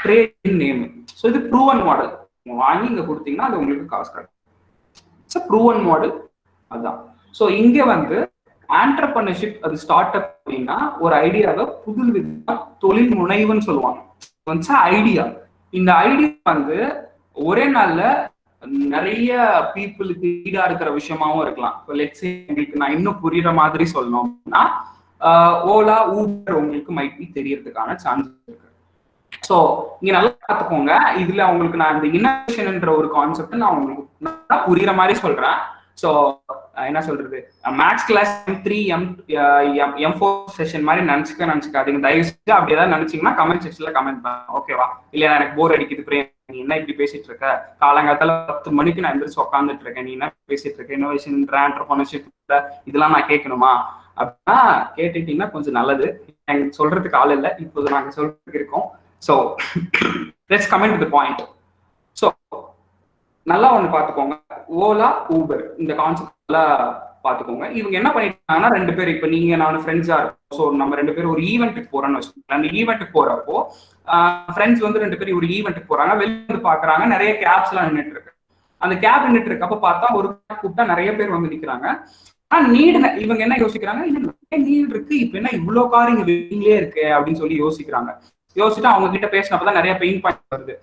ட்ரேடிங் நேம். ஸோ இது ப்ரூவன் மாடல். வாங்கி இங்க கொடுத்தீங்கன்னா அது உங்களுக்கு காசு கிடைக்கும். இட்ஸ் ப்ரூவன் மாடல் அதுதான். ஸோ இங்க வந்து ஆண்டர்பிரினர்ஷிப் அது ஸ்டார்ட் அப் அப்படின்னா ஒரு ஐடியாவை புது விதமா தொழில் முனைவுன்னு சொல்லுவாங்க. ஐடியா. இந்த ஐடியா வந்து ஒரே நாள்ல நிறைய பீப்புளுக்கு ஈடா இருக்கிற விஷயமாவும் இருக்கலாம். இப்போ லெட்ஸ் சே உங்களுக்கு நான் இன்னும் புரியுற மாதிரி சொல்லணும்னா ஓலா ஊபர் உங்களுக்கு மைட் பி தெரியறதுக்கான சான்ஸ் இருக்கு. ஸோ இங்க நல்லா பார்த்துக்கோங்க. இதுல உங்களுக்கு நான் இந்த இன்னோவேஷன்ன்ற ஒரு கான்செப்ட் நான் உங்களுக்கு நல்லா புரியுற மாதிரி சொல்றேன். ஸோ என்ன சொல்றது, maths class M3 M4 session மாதிரி நினைச்சுக்காதீங்க தயவு செஞ்சு. அப்படி ஏதாவது நினைச்சீங்கன்னா கமெண்ட் செக்ஷன்ல கமெண்ட் பண்ணுங்க, ஓகேவா? இல்ல எனக்கு போர் அடிக்குது பிரேம், நீ என்ன இப்படி பேசிட்டு இருக்க, காலங்காலத்துல 10 மணிக்கு நான் எந்திரிச்சு உட்காந்துட்டு இருக்கேன், நீ என்ன பேசிட்டு இருக்க, இன்னோவேஷன் ஆண்டர்பிரினர்ஷிப் இதெல்லாம் நான் கேட்கணுமா அப்படின்னா கேட்டுட்டீங்கன்னா கொஞ்சம் நல்லது. எனக்கு சொல்றதுக்கு ஆள் இல்லை, இப்போது நாங்க சொல்றதுக்கு இருக்கோம். So let's come to the point. So நல்லா ஒண்ணு பாத்துக்கோங்க. ஓலா ஊபர் இந்த கான்செப்ட்ல பாத்துக்கோங்க. இவங்க என்ன பண்ணிட்டாங்கன்னா 2 பேர், இப்ப நீங்க நான் ஃப்ரெண்ட்ஸா இருக்கும். ஸோ நம்ம 2 பேரும் ஒரு ஈவெண்ட்டுக்கு போறோம்னு வச்சுக்கோங்க. அந்த ஈவெண்ட்டுக்கு போறப்போ ஃப்ரெண்ட்ஸ் வந்து 2 பேரும் ஒரு ஈவெண்ட்டுக்கு போறாங்க. வெளியே வந்து பாக்குறாங்க நிறைய கேப்ஸ் எல்லாம் நின்றுட்டு இருக்கு. அந்த கேப் நின்றுட்டு இருக்கப்ப பார்த்தா ஒரு கூப்பிட்டா நிறைய பேர் வந்து நிக்கிறாங்க. ஆனா நீடு இவங்க என்ன யோசிக்கிறாங்க, நீடு இருக்கு, இப்ப என்ன இவ்வளவு கார் இங்க வெளியிலே இருக்கு அப்படின்னு சொல்லி யோசிக்கிறாங்க. யோசிச்சுட்டு அவங்க கிட்ட பேசினப்பதான் நிறைய பெயின் பாயிண்ட் வருது.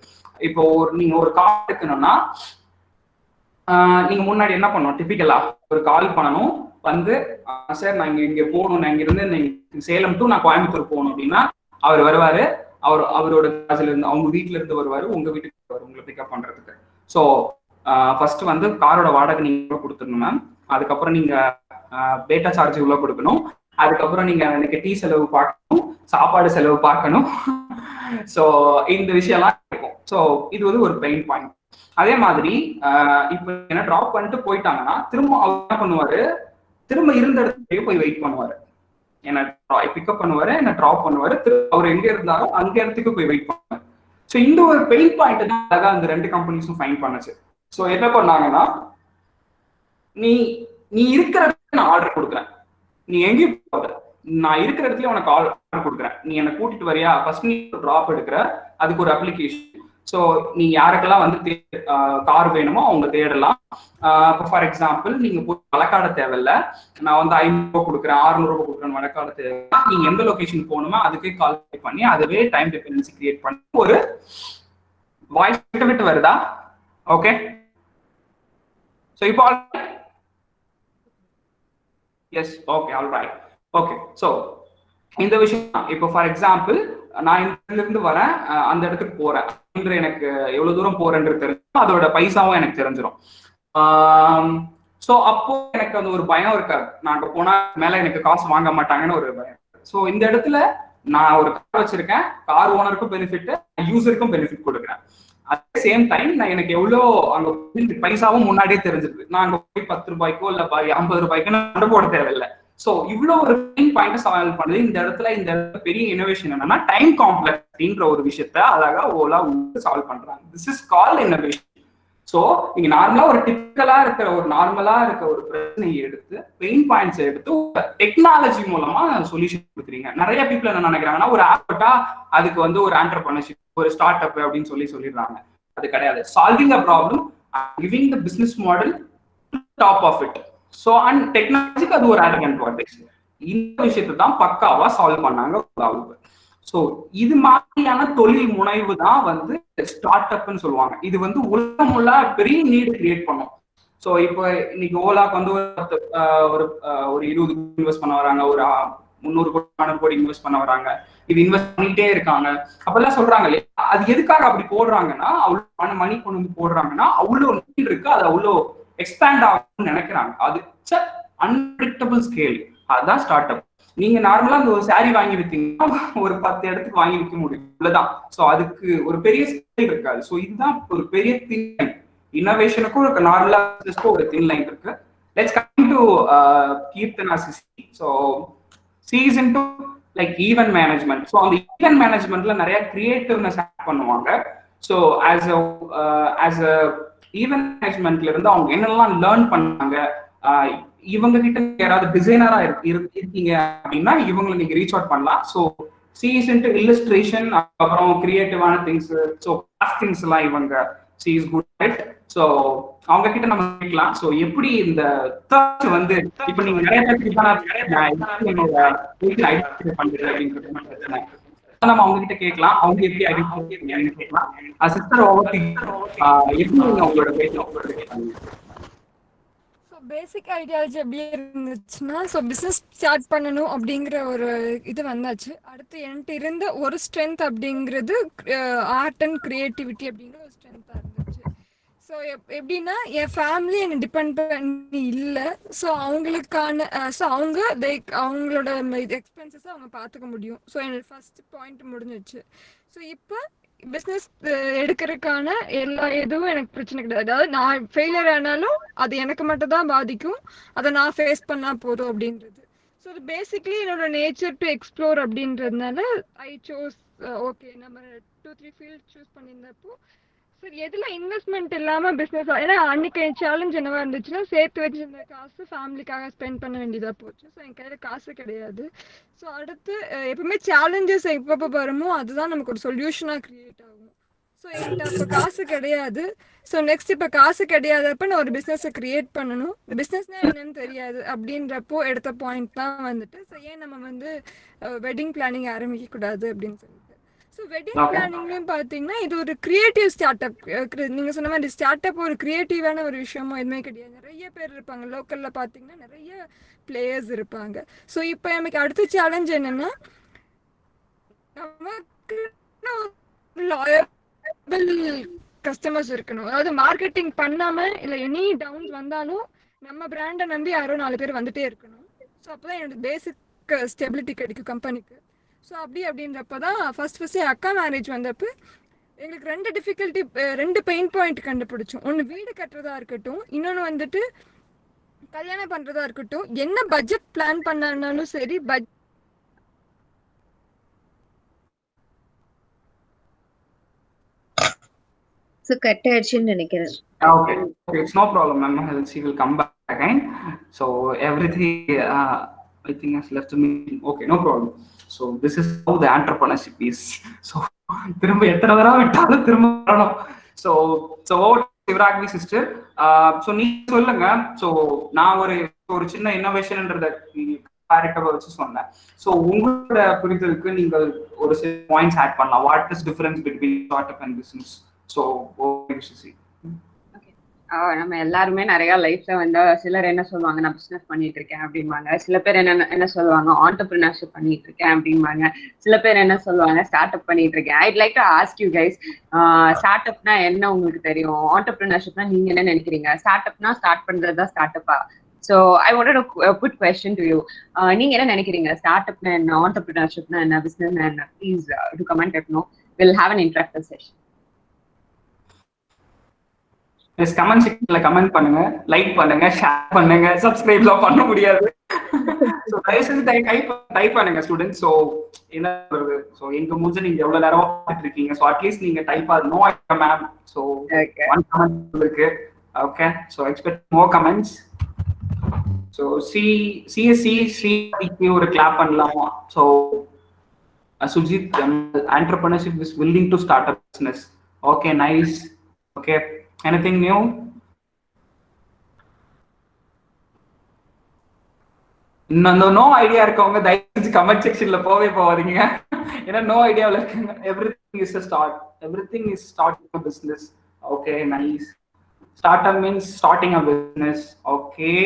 இப்போ நீங்க ஒரு கால் எடுக்கணும்னா நீங்க முன்னாடி என்ன பண்ணணும், டிபிக்கலா ஒரு கால் பண்ணணும். வந்து சார் நான் இங்க போகணும், நான் இங்க இருந்து சேலம் டு நான் கோயம்புத்தூர் போகணும் அப்படின்னா அவர் வருவாரு. அவரோட காசுல இருந்து அவங்க வீட்டுல இருந்து வருவாரு, உங்க வீட்டுக்கு வருவாரு உங்களை பிக்கப் பண்றதுக்கு. ஸோ ஃபர்ஸ்ட் வந்து காரோட வாடகை நீங்க கொடுத்துடணும் மேம். அதுக்கப்புறம் நீங்க டேட்டா சார்ஜ் இவ்வளோ கொடுக்கணும். அதுக்கப்புறம் நீங்க எனக்கு டீ செலவு பார்க்கணும், சாப்பாடு செலவு பார்க்கணும். ஸோ இந்த விஷயம்லாம் இருக்கும். ஸோ இது வந்து ஒரு பெயின் பாயிண்ட். அதே மாதிரி இப்போ என்ன ட்ராப் பண்ணிட்டு போயிட்டாங்கன்னா திரும்ப அவர் என்ன பண்ணுவாரு, திரும்ப இருந்த இடத்துலயே போய் வெயிட் பண்ணுவாரு. என்ன பிக்கப் பண்ணுவாரு, என்ன ட்ராப் பண்ணுவாரு, திரும்ப அவர் எங்க இருந்தாரோ அந்த இடத்துக்கு போய் வெயிட் பண்ணுவாரு. ஸோ இந்த ஒரு பெயின் பாயிண்ட் தான் அழகா அந்த 2 கம்பெனிஸும் ஃபைன் பண்ணுச்சு. ஸோ என்ன பண்ணாங்கன்னா, நீ இருக்கிற இடத்துல நான் ஆர்டர் கொடுக்குறேன், நீ எங்கேயும் போகாத, நான் இருக்கிற இடத்துல உனக்கு ஆர்டர் கொடுக்குறேன், நீ என்னை கூட்டிட்டு வரியா, ஃபர்ஸ்ட் நீ ட்ராப் எடுக்கிற, அதுக்கு ஒரு அப்ளிகேஷன். ஸோ நீ யாருக்கெல்லாம் வந்து கார் வேணுமோ அவங்க தேடலாம். இப்போ ஃபார் எக்ஸாம்பிள் நீங்க போய் வழக்காட தேவையில்ல, நான் வந்து 500 ரூபாய் கொடுக்குறேன் 600 ரூபாய் கொடுக்குறேன் வழக்காட தேவை. நீங்க எந்த லொகேஷன் போகணுமோ அதுக்கே கால் பண்ணி அதுவே டைம் டிபெண்டன்சி கிரியேட் பண்ணி ஒரு வாய்ஸ் விட்டு வருதா? ஓகே. ஸோ இப்போ S okay all right okay. So இந்த விஷயம் இப்போ ஃபார் எக்ஸாம்பிள் நான் இந்த இருந்து வரேன், அந்த இடத்துக்கு போறேன், எனக்கு எவ்வளவு தூரம் போறேன்றது தெரிஞ்சிடும், அதோட பைசாவும் எனக்கு தெரிஞ்சிடும். ஸோ அப்போ எனக்கு அந்த ஒரு பயம் இருக்காது, நான் அங்கே போனா மேல எனக்கு காசு வாங்க மாட்டாங்கன்னு ஒரு பயம். ஸோ இந்த இடத்துல நான் ஒரு கார் வச்சிருக்கேன், கார் ஓனருக்கும் பெனிஃபிட், யூசருக்கும் பெனிஃபிட் கொடுக்குறேன். அட் சேம் டைம் நான் எனக்கு எவ்வளோ அங்க பைசாவும் முன்னாடியே தெரிஞ்சிருக்கு. நான் அங்க போய் 10 ரூபாய்க்கோ இல்ல 50 ரூபாய்க்கோ நான் போட தேவையில்லை. ஸோ இவ்வளோ ஒரு பெயின் பாயிண்ட் சால்வ் பண்ணுது. இந்த இடத்துல பெரிய இனோவேஷன் என்னன்னா டைம் காம்ப்ளெக்ஸிட்டின்ற ஒரு விஷயத்த அழகா ஓலா சால்வ் பண்றாங்க. This is called innovation. So நீங்க நார்மலா ஒரு டிப்பிக்கலா இருக்கிற ஒரு பிரச்சனையை எடுத்து பெயின் பாயிண்ட்ஸ் எடுத்து டெக்னாலஜி மூலமா சொல்யூஷன் கொடுக்குறீங்க. நிறைய பீப்புள் என்ன நினைக்கிறாங்கன்னா ஒரு ஆப் போட்டா அதுக்கு வந்து ஒரு ஆண்டர்பிரினர்ஷிப், ஒரு ஸ்டார்ட் அப் அப்படின்னு சொல்லிடுறாங்க. அது கிடையாது. Solving a problem, giving the business model top of it. So and டெக்னாலஜிக்கு அது ஒரு ஆட் அட்வான்டேஜ். இந்த விஷயத்தை தான் பக்காவா சால்வ் பண்ணாங்க. ஸோ இது மாதிரியான தொழில் முனைவு தான் வந்து ஸ்டார்ட் அப்னு சொல்லுவாங்க. இது வந்து உலகம் உள்ள பெரிய நீடு கிரியேட் பண்ணும். ஸோ இப்போ இன்னைக்கு ஓலாக்கு வந்து ஒரு 20 இன்வெஸ்ட் பண்ண வராங்க, ஒரு 300 கோடி 400 கோடி இன்வெஸ்ட் பண்ண வராங்க. இது இன்வெஸ்ட் பண்ணிட்டே இருக்காங்க. அப்பெல்லாம் சொல்றாங்க இல்லையா, அது எதுக்காக அப்படி போடுறாங்கன்னா, அவ்வளோ மணி கொண்டு வந்து போடுறாங்கன்னா அவ்வளோ நீட் இருக்கு, அது அவ்வளோ எக்ஸ்பேண்ட் ஆகும்னு நினைக்கிறாங்க. அது அன்பிரடிக்டபிள் ஸ்கேல். அதுதான் ஸ்டார்ட் அப். நீங்க நார்மலா அந்த ஒரு சாரி வாங்கி வித்தீங்கன்னா ஒரு 10 இடத்துக்கு வாங்கி விற்க முடியும், இவ்வளவுதான். ஸோ அதுக்கு ஒரு பெரிய ஸ்கேல் இருக்காது. ஸோ இதுதான் ஒரு பெரிய தின் லைன். இன்னோவேஷனுக்கும் ஒரு நார்மலா ஒரு தின் லைன் இருக்கு. லெட்ஸ் கம் டு கீர்த்தனா சிசி. So she's into like event management. So அந்த ஈவென்ட் மேனேஜ்மெண்ட்ல நிறைய கிரியேட்டிவ்னஸ் ஆட் பண்ணுவாங்க. ஸோ ஆஸ் அ ஈவென்ட் மேனேஜ்மெண்ட்ல இருந்து அவங்க என்னெல்லாம் லேர்ன் பண்ணாங்க, இவங்க கிட்ட யாராவது டிசைனரா இருக்கீங்க அப்படின்னா இவங்களை நீங்க ரீச் அவுட் பண்ணலாம். ஸோ சீஸ் இன்டு இல்லஸ்ட்ரேஷன், அப்புறம் கிரியேட்டிவான திங்ஸ், ஸோ காஸ்டிங்ஸ் எல்லாம் இவங்க சீஸ் குட் அட். ஸோ அவங்க கிட்ட நம்ம கேட்கலாம். ஸோ எப்படி இந்த சர்ச் வந்து இப்போ நீங்க நிறைய பேருக்கு பண்றது அப்படின்றது நம்ம அவங்க கிட்ட கேட்கலாம். அவங்க எப்படி ஐடென்டிஃபை கேட்கலாம். சிஸ்டர் ஓவர் எப்படி நீங்க அவங்களோட பேசலாம். பேசிக் ஐடியாலஜி எப்படி இருந்துச்சுன்னா, ஸோ பிஸ்னஸ் ஸ்டார்ட் பண்ணணும் அப்படிங்கிற ஒரு இது வந்தாச்சு. அடுத்து என்கிட்ட இருந்த ஒரு ஸ்ட்ரென்த் அப்படிங்கிறது ஆர்ட் அண்ட் கிரியேட்டிவிட்டி அப்படிங்கிற ஒரு ஸ்ட்ரென்த்தாக இருந்துச்சு. ஸோ எப்படின்னா என் ஃபேமிலி என்னை டிபெண்ட் பண்ணி இல்லை. ஸோ அவங்களுக்கான அவங்க அவங்களோட எக்ஸ்பென்சஸை அவங்க பார்த்துக்க முடியும். ஸோ என்னோட ஃபர்ஸ்ட் பாயிண்ட் முடிஞ்சிச்சு. ஸோ இப்போ பிஸ்னஸ் எடுக்கிறதுக்கான எல்லா எதுவும் எனக்கு பிரச்சனை கிடையாது. அதாவது நான் ஃபெயிலியர் ஆனாலும் அது எனக்கு மட்டும் தான் பாதிக்கும், அதை நான் ஃபேஸ் பண்ணா போதும் அப்படின்றது. ஸோ அது பேசிக்லி என்னோட நேச்சர் டு எக்ஸ்ப்ளோர் அப்படின்றதுனால ஐ சோஸ் ஓகே. நம்ம 2-3 ஃபீல்ட் சூஸ் பண்ணியிருந்தப்போ சரி எதுல இன்வெஸ்ட்மெண்ட் இல்லாமல் பிஸ்னஸ், ஏன்னா அன்னைக்கு சேலஞ்ச் என்னவா இருந்துச்சுன்னா சேர்த்து வச்சிருந்த காசு ஃபேமிலிக்காக ஸ்பெண்ட் பண்ண வேண்டியதாக போச்சு. ஸோ என் கையில் காசு கிடையாது. ஸோ அடுத்து எப்பவுமே சேலஞ்சஸ் எப்பப்போ வருமோ அதுதான் நமக்கு ஒரு சொல்யூஷனாக கிரியேட் ஆகும். ஸோ என்கிட்ட அப்போ காசு கிடையாது. ஸோ நெக்ஸ்ட் இப்போ காசு கிடையாதப்ப நான் ஒரு பிஸ்னஸை கிரியேட் பண்ணணும். பிஸ்னஸ்னா என்னன்னு தெரியாது அப்படின்றப்போ எடுத்த பாயிண்ட் தான் வந்துட்டு ஸோ ஏன் நம்ம வந்து வெட்டிங் பிளானிங் ஆரம்பிக்கக்கூடாது அப்படின்னு சொல்லிட்டு. ஸோ வெட்டிங் பிளானிங்லையும் பார்த்தீங்கன்னா இது ஒரு கிரியேட்டிவ் ஸ்டார்ட் அப். நீங்கள் சொன்ன மாதிரி ஸ்டார்ட் அப் ஒரு கிரியேட்டிவான ஒரு விஷயமோ எதுவுமே கிடையாது. நிறைய பேர் இருப்பாங்க லோக்கலில் பார்த்தீங்கன்னா, நிறைய பிளேயர்ஸ் இருப்பாங்க. ஸோ இப்போ எனக்கு அடுத்த சேலஞ்ச் என்னன்னா, நமக்கு லாயபிள் கஸ்டமர்ஸ் இருக்கணும். அதாவது மார்க்கெட்டிங் பண்ணாமல் இல்லை எனி டவுன்ஸ் வந்தாலும் நம்ம பிராண்டை நம்பி யாரோ 4 பேர் வந்துட்டே இருக்கணும். ஸோ அப்போ தான் என்னோட பேசிக் ஸ்டெபிலிட்டி கிடைக்கும் கம்பெனிக்கு. ஸோ அப்படின்றப்ப தான் ஃபர்ஸ்ட் அக்கா மேரேஜ் வந்தப்போ எங்களுக்கு 2 டிஃபிகல்ட்டி 2 பெயின் பாயிண்ட் கண்டுபிடிச்சோம். ஒன்று வீடு கட்டுறதா இருக்கட்டும், இன்னொன்று வந்துட்டு கல்யாணம் பண்ணுறதா இருக்கட்டும். என்ன பட்ஜெட் பிளான் பண்ணாலும் சரி So கட் ஆயிடுச்சுன்னு நினைக்கிறேன். Okay, it's no problem, ma'am. She will come back again. So everything I think has left me. Okay, no problem. So this is how the entrepreneurship is. So திரும்ப எத்தனை தடவை விட்டாலும் திரும்ப வரணும். So சிவராக்னி சிஸ்டர், ஸோ நீங்க சொல்லுங்க. So நான் ஒரு சின்ன இன்னோவேஷன்ன்றத கேரக்டரை வச்சு சொன்னேன். ஸோ உங்களோட புரிதலுக்கு நீங்கள் ஒரு சில பாயிண்ட்ஸ் ஆட் பண்ணலாம். What is difference between start up and business? So நம்ம எல்லாருமே நிறைய லைஃப்ல வந்து சிலர் என்ன சொல்லுவாங்க, நான் பிசினஸ் பண்ணிட்டு இருக்கேன் அப்படின்பாங்க. சில பேர் என்ன சொல்லுவாங்க, ஆண்டர்பிரினர்ஷிப் பண்ணிட்டு இருக்கேன் அப்படின்பாங்க. சில பேர் என்ன சொல்லுவாங்க, ஸ்டார்ட் அப் பண்ணிட்டு இருக்கேன். I'd like to ask you guys, start அப்னா என்ன உங்களுக்கு தெரியும்? ஆண்டர்பிரினர்ஷிப்னா நீங்க என்ன நினைக்கிறீங்க? ஸ்டார்ட் அப்னா ஸ்டார்ட் பண்றதுதான் ஸ்டார்ட் அப்பா? So I wanted to put question to you. நீங்க என்ன நினைக்கிறீங்க? ஸ்டார்ட் அப்னா என்ன, ஆண்டர்பிரினர்ஷிப்னா என்ன, பிசினஸ்னா என்ன? Please do comment if no. We'll have an interactive session. Comment செக்ஷன்ல கமெண்ட் பண்ணுங்க, லைக் பண்ணுங்க, ஷேர் பண்ணுங்க. சப்ஸ்கிரைப்லாம் பண்ண முடியாது. ஸோ தயவு செஞ்சு டைப் பண்ணுங்க ஸ்டூடெண்ட். ஸோ என்ன சொல்றது, ஸோ எங்க முடிஞ்ச நீங்க எவ்வளவு நேரம் பார்த்துட்டு இருக்கீங்க, ஸோ அட்லீஸ்ட் நீங்க type no idea ma'am. So one comment இருக்கு. Okay, so expect more comments. So CSC ஒரு கிளாப் பண்ணலாமா? So Sujit, entrepreneurship is willing to start a business. Okay, nice. Okay, anything new? No idea இருக்கவங்க தயவுசெய்து comment செக்ஷன்ல போவாதீங்க. ஏன்னா no ஐடியாவில் இருக்காங்க. Everything is a start. Everything is starting a business. Okay, nice. Startup means starting a business. Okay.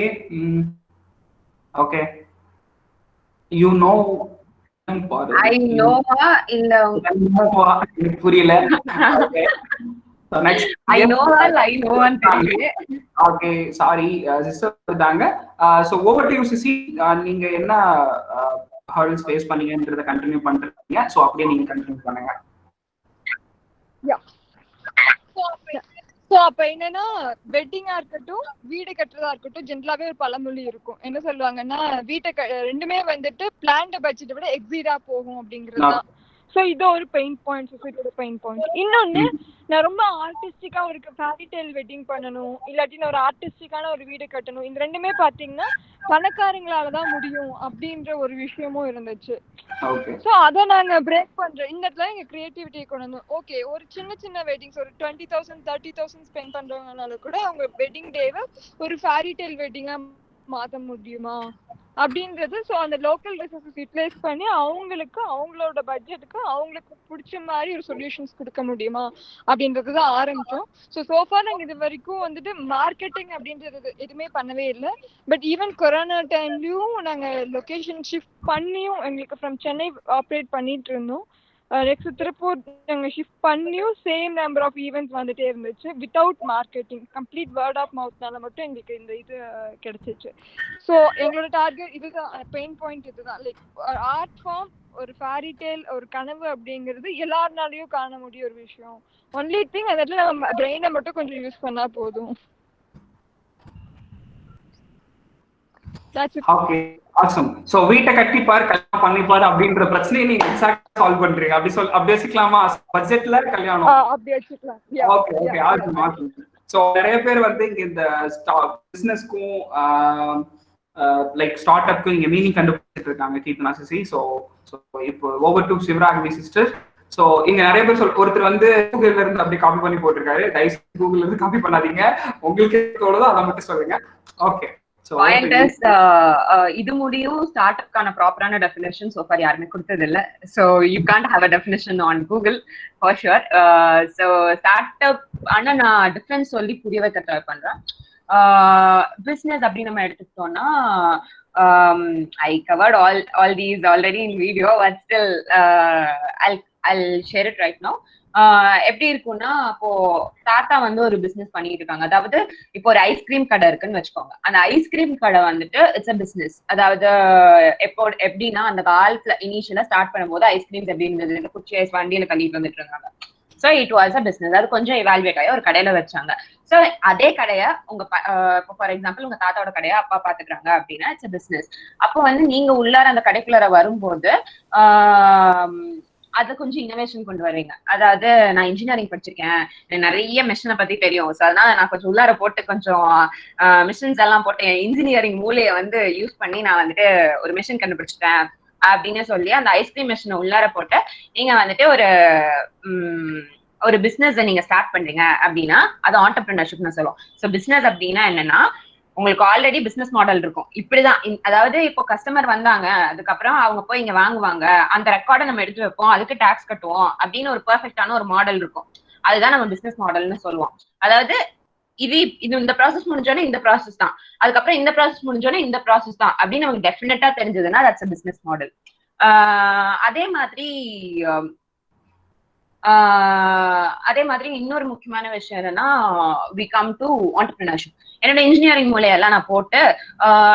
Okay. You know. I know her in the புரியல. Next, I know her, I know one. Okay, sorry, sister இருந்தாங்க. So over to you, Sisi. நீங்க என்ன hurdles face பண்ணீங்கன்றத continue பண்றீங்க. So அப்படியே நீங்க continue பண்ணுங்க. So அப்ப என்னன்னா வெட்டிங்கா இருக்கட்டும் வீடு கட்டுறதா இருக்கட்டும் ஜென்ரலாவே ஒரு பழமொழி இருக்கும். என்ன சொல்லுவாங்கன்னா ரெண்டுமே வந்துட்டு பிளான்ட் பட்ஜெட்டை விட எக்ஸீடா போகும் அப்படிங்கறதுதான். ஸோ இது ஒரு பெயின் பாயிண்ட், சொசைட்டியோட பெயின் பாயிண்ட். இன்னொன்னு, நான் ரொம்ப ஆர்டிஸ்டிக்கா ஒரு ஃபேரி டெய்ல் வெட்டிங் பண்ணணும், இல்லாட்டி நான் ஒரு ஆர்டிஸ்டிக்கான ஒரு வீடு கட்டணும், இந்த ரெண்டுமே பாத்தீங்கன்னா பணக்காரங்களாலதான் முடியும் அப்படின்ற ஒரு விஷயமும் இருந்துச்சு. ஸோ அதை நாங்க பிரேக் பண்றோம். இந்த இடத்துல எங்க கிரியேட்டிவிட்டியை கொண்டு வந்து ஓகே ஒரு சின்ன வெட்டிங்ஸ் ஒரு 20,000 30,000 ஸ்பெண்ட் பண்றவங்கனால கூட அவங்க வெட்டிங் டேவை ஒரு ஃபேரி டெய்ல் வெட்டிங்கா மாத்த முடியுமா அப்படின்றது. ஸோ அந்த லோக்கல் ரிசோர்ஸஸ் யூட்டிலைஸ் பண்ணி அவங்களுக்கு அவங்களோட பட்ஜெட்டுக்கு அவங்களுக்கு பிடிச்ச மாதிரி ஒரு சொல்யூஷன்ஸ் கொடுக்க முடியுமா அப்படின்றது தான் ஆரம்பிச்சோம். ஸோ சோஃபா நாங்கள் இது வரைக்கும் வந்துட்டு மார்க்கெட்டிங் அப்படின்றது எதுவுமே பண்ணவே இல்லை. பட் ஈவன் கொரோனா டைம்லயும் நாங்கள் லொக்கேஷன் ஷிஃப்ட் பண்ணியும் எங்களுக்கு ஃப்ரம் சென்னை ஆப்ரேட் பண்ணிட்டு இருந்தோம். நெக்ஸ்ட் திருப்பூர் நாங்கள் ஷிஃப்ட் பண்ணியும் சேம் நம்பர் ஆஃப் ஈவெண்ட்ஸ் வந்துட்டே இருந்துச்சு without marketing. Complete word of மவுத்னால மட்டும் எங்களுக்கு இந்த இது கிடைச்சிச்சு. ஸோ எங்களோட டார்கெட் இதுதான், பெயின் பாயிண்ட் இதுதான். லைக் ஆர்ட் ஃபார்ம் ஒரு ஃபேரி டெய்ல் ஒரு கனவு அப்படிங்கிறது எல்லாருனாலையும் காண முடியும் ஒரு விஷயம். ஒன்லி திங் அந்த இடத்துல நம்ம பிரெயினை மட்டும் கொஞ்சம் யூஸ் பண்ணா போதும். Okay, awesome. சோ வீட்டை கட்டிப்பார் கல்யாணம் பண்ணிப்பார் அப்படின்ற பிரச்சனையை நீங்க எக்ஸாக்ட்டா சால்வ் பண்றீங்க. அப்படி வச்சுக்கலாமா? பட்ஜெட்ல கல்யாணம் அப்படி வச்சுக்கலாம். Okay okay, awesome. சோ நிறைய பேர் வந்து இங்க இந்த பிசினஸ்க்கும் லைக் ஸ்டார்ட் அப்க்கும் இங்க மீனிங் கண்டுபிடிச்சிட்டு இருக்காங்க கீர்த்தனா சிசி. சோ இப்போ over to Sivaragavi sister. So இங்க நிறைய பேர் ஒருத்தர் வந்து கூகுள்ல இருந்து அப்படி காப்பி பண்ணி போட்டிருக்காரு. தயவுசெய்து கூகுள்ல இருந்து காப்பி பண்ணாதீங்க, உங்களுக்கு தோணுதோ அதை மட்டும் சொல்லுங்க. ஓகே, இது முடியும் ஸ்டார்ட் அப்கான ப்ராப்பரான டெஃபினேஷன் சோ ஃபார் யாருமே கொடுத்தது இல்ல. So you can't have a definition on Google for sure. So start up ஆனா நான் டிஃபரன்ஸ் சொல்லி புரிய வைக்க ட்ரை பண்றேன். பிசினஸ் அப்படின்னு நம்ம எடுத்துக்கிட்டோம்னா I covered all these already in video, but still I'll share it right now. எப்படி இருக்கும்னா, இப்போ தாத்தா வந்து ஒரு பிசினஸ் பண்ணிட்டு இருக்காங்க. அதாவது இப்போ ஒரு ஐஸ்கிரீம் கடை இருக்குன்னு வச்சுக்கோங்க. அந்த ஐஸ்கிரீம் கடை வந்துட்டு இட்ஸ் அ பிசினஸ். அதாவது எப்படின்னா அந்த காலத்துல இனிஷியலா ஸ்டார்ட் பண்ணும்போது ஐஸ்கிரீம்ஸ் எப்படி இருந்தது, குச்சி ஐஸ் வண்டியில கட்டிட்டு வந்துட்டு இருந்தாங்க. So it was a business. அது கொஞ்சம் எவால்வேட் ஆகி ஒரு கடையில வச்சாங்க. ஸோ அதே கடையை உங்க இப்போ ஃபார் எக்ஸாம்பிள் உங்க தாத்தாவோட கடையை அப்பா பாத்துக்கிறாங்க அப்படின்னா இட்ஸ் அ பிசினஸ். அப்போ வந்து நீங்க உள்ளார அந்த கடைக்குள்ளார வரும்போது அதை கொஞ்சம் இனோவேஷன் கொண்டு வருவீங்க. அதாவது நான் இன்ஜினியரிங் படிச்சிருக்கேன், எனக்கு நிறைய மிஷினை பத்தி தெரியும், ஸோ அதனால நான் கொஞ்சம் உள்ளார போட்டு கொஞ்சம் மிஷின்ஸ் எல்லாம் போட்டு இன்ஜினியரிங் மூலையை வந்து யூஸ் பண்ணி நான் வந்துட்டு ஒரு மிஷின் கண்டுபிடிச்சிட்டேன் அப்படின்னு சொல்லி அந்த ஐஸ்கிரீம் மிஷினை உள்ளார போட்டு நீங்க வந்துட்டு ஒரு பிசினஸ் நீங்க ஸ்டார்ட் பண்றீங்க அப்படின்னா அது ஆண்டர்பிரினர்ஷிப்னு சொல்லுவோம். ஸோ பிசினஸ் அப்படின்னா என்னன்னா, உங்களுக்கு ஆல்ரெடி பிசினஸ் மாடல் இருக்கும். இப்படிதான், அதாவது இப்போ கஸ்டமர் வந்தாங்க, அதுக்கப்புறம் அவங்க போய் இங்க வாங்குவாங்க, அந்த ரெக்கார்டை நம்ம எடுத்து வைப்போம், அதுக்கு டாக்ஸ் கட்டுவோம் அப்படின்னு ஒரு பெர்ஃபெக்டான ஒரு மாடல் இருக்கும். அதுதான் நம்ம பிசினஸ் மாடல்னு சொல்லுவோம். அதாவது இது இந்த ப்ராசஸ் முடிஞ்சோடனே இந்த ப்ராசஸ் தான், அதுக்கப்புறம் இந்த ப்ராசஸ் முடிஞ்சோடனே இந்த ப்ராசஸ் தான் அப்படின்னு நமக்கு டெஃபினட்டா தெரிஞ்சதுன்னா தட்ஸ் அ பிசினஸ் மாடல். அதே மாதிரி இன்னொரு முக்கியமான விஷயம் என்னன்னா, வி கம் டு ஆண்டர்பிரினர்ஷிப். என்னோட இன்ஜினியரிங் மூலையெல்லாம் நான் போட்டு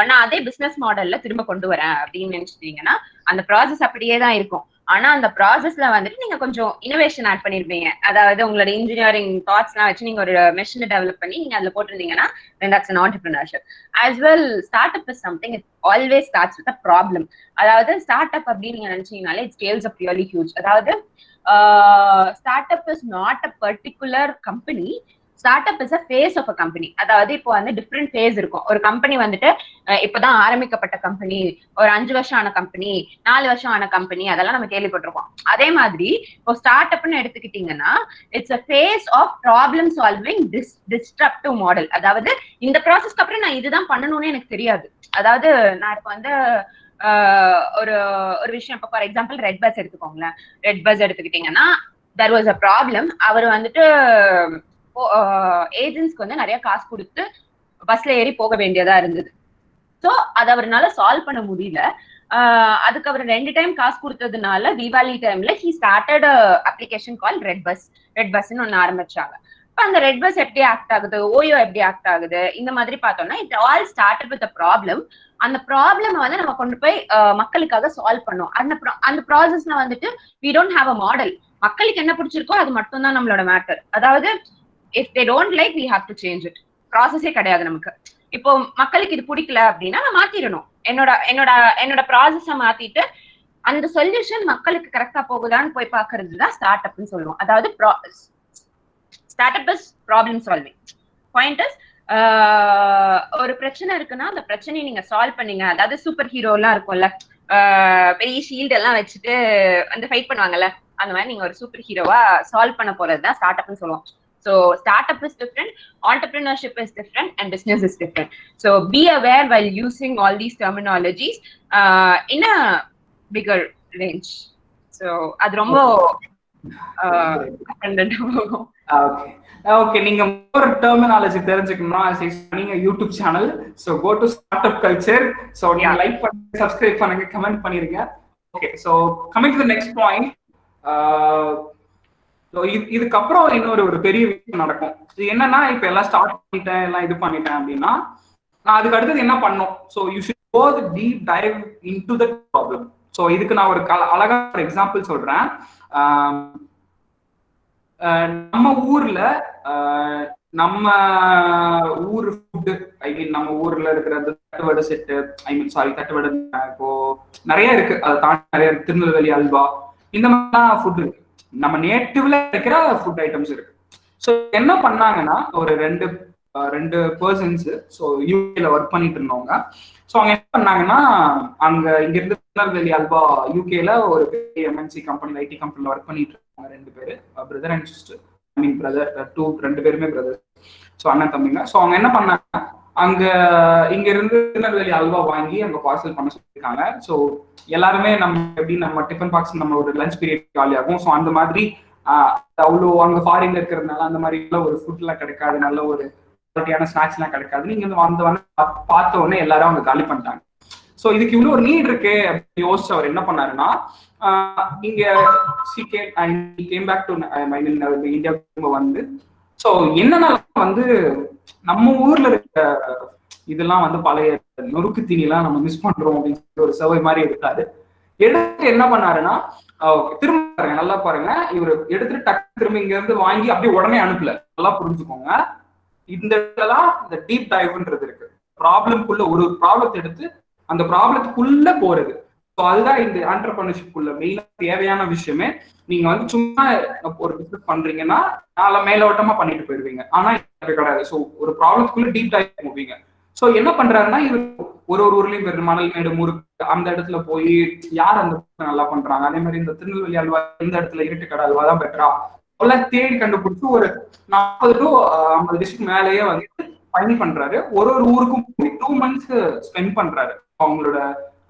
நான் அதே பிசினஸ் மாடல்ல திரும்ப கொண்டு வரேன் அப்படின்னு நினைச்சிட்டீங்கன்னா அந்த ப்ராசஸ் அப்படியே தான் இருக்கும். ஆனா அந்த ப்ராசஸ்ல வந்துட்டு நீங்க கொஞ்சம் இனோவேஷன் ஆட் பண்ணிருப்பீங்க. அதாவது உங்களோட இன்ஜினியரிங் தாட்ஸ் எல்லாம் வச்சு நீங்க ஒரு மெஷினை டெவலப் பண்ணி நீங்க அதுல போட்டிருந்தீங்கன்னா then that's an entrepreneurship. As well, startup is something it always starts with a problem. அதாவது startup அப்படின்னு நீங்க நினைச்சீங்கனாலே it scales up really huge. அதாவது startup is not a particular company. Startup is a phase of a company. அதாவது இப்போ வந்து different face இருக்கும். ஒரு company வந்துட்டு இப்பதான் ஆரம்பிக்கப்பட்ட கம்பெனி, ஒரு 5 வருஷம் ஆன கம்பெனி, 4 வருஷம் ஆன கம்பெனி, அதெல்லாம் நம்ம கேள்விப்பட்டிருக்கோம். அதே மாதிரி இப்போ ஸ்டார்ட் அப்னு எடுத்துக்கிட்டீங்கன்னா it's a phase of problem solving disruptive model. அதாவது இந்த ப்ராசஸ்க்கு அப்புறம் நான் இதுதான் பண்ணணும்னு எனக்கு தெரியாது. அதாவது நான் இப்போ வந்து ஒரு ஒரு விஷயம் இப்போ ஃபார் எக்ஸாம்பிள் ரெட் பஸ் எடுத்துக்கோங்களேன். ரெட் பஸ் எடுத்துக்கிட்டீங்கன்னா there was a problem. அவர் வந்துட்டு ஏஜென்ட்ஸ்க்கு வந்து நிறைய காசு கொடுத்து பஸ்ல ஏறி போக வேண்டியதா இருந்தது. சோ அதை அவரால் சால்வ் பண்ண முடியல. அதுக்கு அவர் 2 டைம் காசு கொடுத்ததுனால தீபாவளி டைம்ல he started application call red பஸ்ன்னு ஒன்னு ஆரம்பிச்சாங்க. இப்ப அந்த ரெட் பஸ் எப்படி ஆக்ட் ஆகுது, ஓயோ எப்படி ஆக்ட் ஆகுது, இந்த மாதிரி பார்த்தோம்னா it all started with problem. அந்த ப்ராப்ளம் வந்து நம்ம கொண்டு போய் மக்களுக்காக சால்வ் பண்ணோம். அந்த ப்ராசஸ்ல வந்துட்டு we don't have a model. மக்களுக்கு என்ன பிடிச்சிருக்கோ அது மட்டும் தான் நம்மளோட மேட்டர். அதாவது if they don't like we have to change it. ப்ராசஸே கிடையாது நமக்கு. இப்போ மக்களுக்கு இது பிடிக்கல அப்படின்னா நான் மாத்திரணும். என்னோட ப்ராசஸ மாத்திட்டு அந்த சொல்யூஷன் மக்களுக்கு கரெக்டா போகுதான்னு போய் பாக்குறது தான் ஸ்டார்ட் அப்னு சொல்லுவோம். அதாவது start up is problem solving. Point is ஒரு பிரச்சனை இருக்குன்னா அந்த பிரச்சனையை நீங்க சால்வ் பண்ணீங்க. அதாவது சூப்பர் ஹீரோ எல்லாம் இருக்கும்ல, பெரிய ஷீல்டு எல்லாம் வச்சுட்டு வந்து ஃபைட் பண்ணுவாங்கல்ல, அந்த மாதிரி நீங்க ஒரு சூப்பர் ஹீரோவா சால்வ் பண்ண போறதுதான் ஸ்டார்ட் அப்னு சொல்லுவோம். So startup is different, entrepreneurship is different, and business is different. So be aware while using all these terminologies in a bigger range. So அது ரொம்ப ஓகே. நீங்க more terminology தெரிஞ்சுக்கணும்னா நீங்க YouTube channel, so go to startup culture. So நீங்க like பண்ணுங்க, subscribe பண்ணுங்க, comment பண்ணிருங்க. Okay, so coming to the next point. இதுக்கப்புறம் இன்னொரு பெரிய விஷயம் நடக்கும். இது என்னன்னா, இப்ப எல்லாம் ஸ்டார்ட் பண்ணிட்டேன், எல்லாம் இது பண்ணிட்டேன் அப்படின்னா நான் அதுக்கு அடுத்தது என்ன பண்ணும்? So you should go the deep dive into the problem. So இதுக்கு நான் ஒரு அழகான ஒரு எக்ஸாம்பிள் சொல்றேன். நம்ம ஊர்ல நம்ம ஊர் ஃபுட்டு, ஐ மீன் நம்ம ஊர்ல இருக்கிற தட்டுவடை செட்டு, தட்டுவடை இப்போ நிறைய இருக்கு, அதை தாண்டி நிறைய திருநெல்வேலி அல்வா, இந்த மாதிரிலாம் ஃபுட் இருக்கு. நம்ம நேட்டிவ்ல இருக்கிற ஃபுட் ஐட்டம்ஸ் இருக்கு. ஸோ என்ன பண்ணாங்கன்னா, ஒரு ரெண்டு பர்சன்ஸ் ஸோ யூகேல ஒர்க் பண்ணிட்டு இருந்தவங்க. ஸோ அவங்க என்ன பண்ணாங்கன்னா, இங்க இருந்து திருநெல்வேலி அல்வா யூகேல ஒரு பெரிய எம்என்சி கம்பெனி, ஐடி கம்பெனில ஒர்க் பண்ணிட்டு இருக்காங்க 2 பேரு, brother and sister. I mean brother 2 பேருமே பிரதர், ஸோ அண்ணன் தம்பிங்க. ஸோ அவங்க என்ன பண்ணாங்க, இங்க இருந்து திருநெல்வேலி அல்வா வாங்கி அங்க பார்சல் பண்ண சொல்லியிருக்காங்க. ஸோ எல்லாருமே நம்ம டிஃபன் பாக்ஸ் நம்ம ஒரு லஞ்ச் பீரியட் காலி ஆகும். ஸோ அந்த மாதிரி அவ்வளோ அங்க ஃபாரின்ல இருக்கிறதுனால அந்த மாதிரி ஒரு ஃபுட் எல்லாம் கிடைக்காது, நல்ல ஒரு குவாலிட்டியான ஸ்நாக்ஸ் எல்லாம் கிடைக்காது. நீங்க பார்த்த உடனே எல்லாரும் அவங்க காலி பண்ணிட்டாங்க. ஸோ இதுக்கு இவ்வளவு ஒரு நீட் இருக்கு அப்படின்னு யோசிச்சு அவர் என்ன பண்ணாருன்னா, இங்க கேம் பேக் டு இந்தியாவுக்கு வந்து ஸோ என்னன்னா வந்து நம்ம ஊர்ல இருக்க இதெல்லாம் வந்து பழைய நொறுக்கு தீனிலாம் நம்ம மிஸ் பண்றோம் அப்படின்னு சொல்லி ஒரு சர்வே மாதிரி எடுத்தாரு. எடுத்து என்ன பண்ணாருன்னா, திரும்ப பாருங்க, நல்லா பாருங்க, இவர் எடுத்துட்டு டக்கு திரும்ப இங்க இருந்து வாங்கி அப்படியே உடனே அனுப்பல. நல்லா புரிஞ்சுக்கோங்க, இந்த இடத்துலதான் இந்த டீப் டைவ்ன்றது இருக்கு. ப்ராப்ளம்குள்ள ஒரு ப்ராப்ளத்தை எடுத்து அந்த ப்ராப்ளத்துக்குள்ள போறது. ஸோ அதுதான் இந்த ஆண்டர்பிரினர்ஷிப் குள்ள மெயினா தேவையான விஷயமே. நீங்க வந்து சும்மா ஒரு பிசினஸ் பண்றீங்கன்னா மேலோட்டமா பண்ணிட்டு போயிருவீங்க, ஆனா இது கிடையாது. ஸோ ஒரு ப்ராப்ளத்துக்குள்ள டீப் டைவ் போவீங்க. ஸோ என்ன பண்றாருன்னா, இவர் ஒரு ஊர்லயும் போயிரு, மணல் மேடு முறுக்கு அந்த இடத்துல போய் யார் அந்த நல்லா பண்றாங்க, அதே மாதிரி இந்த திருநெல்வேலி அல்வா இந்த இடத்துல இருட்டு கடை அல்வா தான் பெட்டரா எல்லாம் தேடி கண்டுபிடிச்சு ஒரு 40 to 50 டிஸ்ட்ரிக்ட் மேலேயே வந்து பயணி பண்றாரு. ஒரு ஊருக்கும் 2 months ஸ்பெண்ட் பண்றாரு அவங்களோட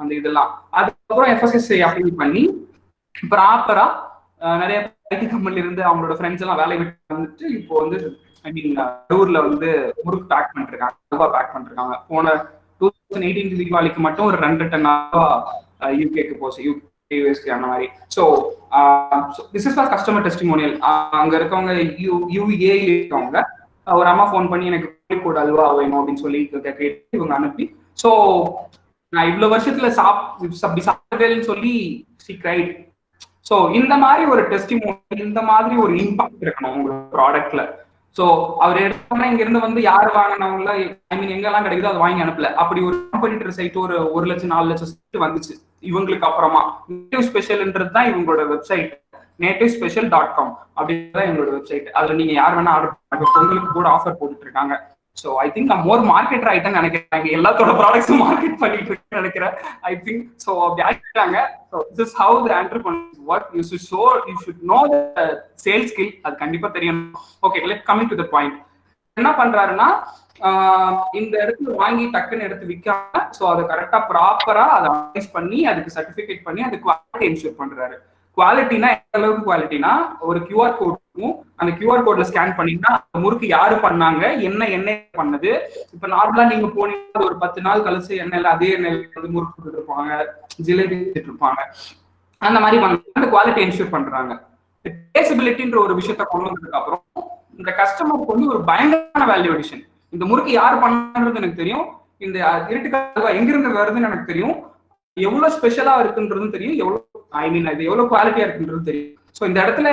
அந்த இதெல்லாம். அதுக்கப்புறம் FSSAI அப்ளை பண்ணி ப்ராப்பரா நிறைய ஐடி கம்பெனில இருந்து அவங்களோட ஃப்ரெண்ட்ஸ் எல்லாம் வேலை விட்டு வந்துட்டு இப்போ வந்து ஐ மீன் ஊர்ல வந்து முறுக்கு பேக் பண்ணிருக்காங்க, அல்வா பேக் பண்ணிருக்காங்க. போன 2018 தீபாவளிக்கு மட்டும் ஒரு 2 டன் அல்வா யூகேக்கு போச்சு, யூஎஸ்க்கு அந்த மாதிரி. So this is for customer testimonial. அங்க இருக்கவங்க யூஏ இருக்கவங்க ஒரு அம்மா ஃபோன் பண்ணி எனக்கு கோழிக்கோடு அல்வா வேணும் அப்படின்னு சொல்லி கேட்டு இவங்க அனுப்பி, ஸோ நான் இவ்வளவு வருஷத்துல அப்படி சாப்பிட்டேன்னு சொல்லி சி கிரைட். ஸோ இந்த மாதிரி ஒரு டெஸ்டிமோனியல், இந்த மாதிரி ஒரு இம்பாக்ட் இருக்கணும் உங்களோட ப்ராடக்ட்ல. ஸோ அவர் எடுத்தோம்னா இங்க இருந்து வந்து யார் வாங்கினவங்கள ஐ மீன் எங்கெல்லாம் கிடைக்குதோ அதை வாங்கி அனுப்பல. அப்படி ஒரு காம்படிட்டர் சைட் ஒரு 1 லட்சம் 4 லட்சம் சைட் வந்துச்சு இவங்களுக்கு அப்புறமா. நேட்டிவ் ஸ்பெஷல்ன்றது தான் இவங்களோட வெப்சைட், nativespecial.com அப்படின்றதான் எங்களோட வெப்சைட். அதுல நீங்க யார் வேணா ஆர்டர் பண்ணுங்க, உங்களுக்கு கூட ஆஃபர் போட்டுட்டு இருக்காங்க. ஸோ ஐ திங்க் நான் மோர் மார்க்கெட் ஆயிட்டேன்னு நினைக்கிறேன், எல்லாத்தோட ப்ராடக்ட்ஸும் மார்க்கெட் பண்ணிட்டு இருக்கேன்னு நினைக்கிறேன் ஐ திங்க். ஸோ அப்படி ஆகிட்டாங்க. So this is how the entrepreneur work. You should know the sales skill, அது கண்டிப்பா தெரியணும். Okay, let coming to the point. என்ன பண்றாருன்னா இந்த இடத்துல வாங்கி டக்குன்னு எடுத்து விற்காம ஸோ அதை கரெக்டா ப்ராப்பரா அதை அனலைஸ் பண்ணி அதுக்கு சர்டிஃபிகேட் பண்ணி அது குவாலிட்டி என்ஷூர் பண்றாரு. குவாலிட்டினா எந்த அளவுக்கு குவாலிட்டினா, ஒரு கியூஆர் கோட் இருக்கும், அந்த கியூஆர் கோட்ல ஸ்கேன் பண்ணீங்கன்னா அந்த முறுக்கு யாரு பண்ணாங்க, என்ன எண்ணெய் பண்ணது. இப்ப நார்மலா நீங்க போனீங்கன்னா ஒரு 10 நாள் கழிச்சு எண்ணெயில அதே எண்ணெயில வந்து முறுக்கு இருப்பாங்க, ஜிலேபி இருப்பாங்க. அந்த மாதிரி அந்த குவாலிட்டி என்ஷூர் பண்றாங்க. ட்ரேசபிலிட்டின்ற ஒரு விஷயத்த கொண்டு வந்ததுக்கு அப்புறம் இந்த கஸ்டமருக்கு வந்து ஒரு பயங்கரமான வேல்யூ அடிஷன். இந்த முறுக்கு யாரு பண்ணான்றது எனக்கு தெரியும், இந்த இருட்டுக்காக எங்கிருந்து வருதுன்னு எனக்கு தெரியும், எவ்வளவு ஸ்பெஷலா இருக்குன்றதும் தெரியும், எவ்வளவு ஐ மீன் அது எவ்வளவு குவாலிட்டியா இருக்குன்றது தெரியும். ஸோ இந்த இடத்துல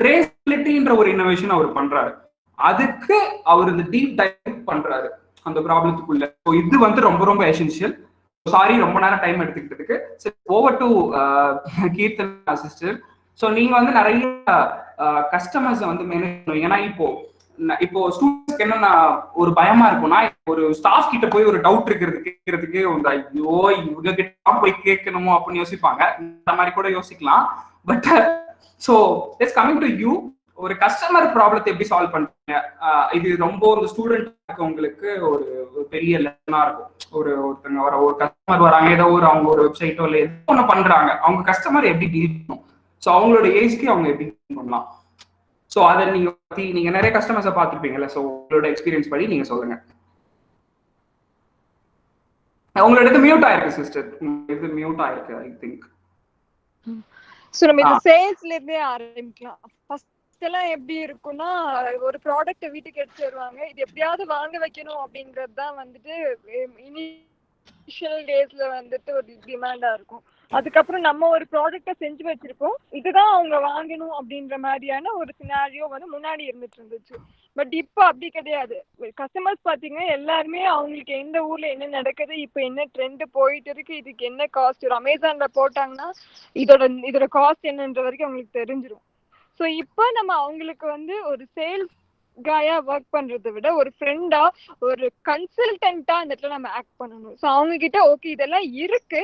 ட்ரேசபிலிட்டின்ற ஒரு இன்னோவேஷன் அவர் பண்றாரு. அதுக்கு அவர் இந்த டீப் டைவ் பண்றாரு அந்த ப்ராப்ளத்துக்குள்ள. ஸோ இது வந்து ரொம்ப ரொம்ப எசென்ஷியல். சாரி ரொம்ப நேரம் டைம் எடுத்துக்கிட்டதுக்கு. Over to Keerthana sister. So நீங்க வந்து நிறைய கஸ்டமர்ஸ் வந்து மேனேஜ் பண்ணுவீங்க. ஏன்னா இப்போ ஸ்டூடெண்ட்ஸ்க்கு என்னன்னா ஒரு பயமா இருக்கும்னா, ஒரு ஸ்டாஃப் கிட்ட போய் ஒரு டவுட் கேட்கறதுக்கு ஐயோ இவங்க கிட்ட போய் கேட்கணுமோ அப்படின்னு யோசிப்பாங்க. இந்த மாதிரி கூட யோசிக்கலாம். But so it's coming to you, ஒரு கஸ்டமர் ப்ராப்ளத்தை எப்படி சால்வ் பண்றீங்க? இது ரொம்ப ஒரு ஸ்டூடெண்ட் உங்களுக்கு ஒரு பெரிய லெசனா இருக்கும். ஒருத்தங்க ஒரு கஸ்டமர் வராங்க, ஏதோ அவங்க ஒரு வெப்சைட்டோ இல்லை ஏதோ ஒன்று பண்றாங்க, அவங்க கஸ்டமர் எப்படி டீல் பண்ணணும், ஸோ அவங்களோட ஏஜ்க்கு அவங்க எப்படி டீல் பண்ணலாம். ஸோ அதை நீங்க நிறைய கஸ்டமர்ஸை பார்த்துருப்பீங்கல்ல, ஸோ உங்களோட எக்ஸ்பீரியன்ஸ் படி நீங்க சொல்லுங்க. உங்களோட இது மியூட் ஆயிருக்கு சிஸ்டர், இது மியூட் ஆயிருக்கு ஐ திங்க். சோ நம்ம இந்த சேல்ஸ்ல இருந்தே ஆரம்பிக்கலாம். ஃபர்ஸ்ட் எல்லாம் எப்படி இருக்கும்னா, ஒரு ப்ராடக்ட் வீட்டுக்கு எடுத்து வருவாங்க, இது எப்படியாவது வாங்க வைக்கணும் அப்படின்றது தான் வந்துட்டு இனிஷியல் டேஸ்ல வந்துட்டு ஒரு டிமாண்டா இருக்கும். அதுக்கப்புறம் நம்ம ஒரு ப்ராடக்ட செஞ்சு வச்சிருப்போம், இதுதான் அவங்க வாங்கணும் அப்படின்ற மாதிரியான ஒரு சினாரியோ வந்து முன்னாடி இருந்துட்டு இருந்துச்சு. பட் இப்போ அப்படி கிடையாது. கஸ்டமர்ஸ் பாத்தீங்கன்னா எல்லாருமே அவங்களுக்கு எந்த ஊர்ல என்ன நடக்குது, இப்போ என்ன ட்ரெண்ட் போயிட்டு இருக்கு, இதுக்கு என்ன காஸ்ட், ஒரு அமேசான்ல போட்டாங்கன்னா இதோட காஸ்ட் என்னன்ற வரைக்கும் அவங்களுக்கு தெரிஞ்சிடும். ஸோ இப்போ நம்ம அவங்களுக்கு வந்து ஒரு சேல்ஸ் காயா ஒர்க் பண்றதை விட ஒரு ஃப்ரெண்டா, ஒரு கன்சல்டன்டா அந்த இடத்துல நம்ம ஆக்ட் பண்ணணும். ஸோ அவங்க கிட்ட ஓகே இதெல்லாம் இருக்கு,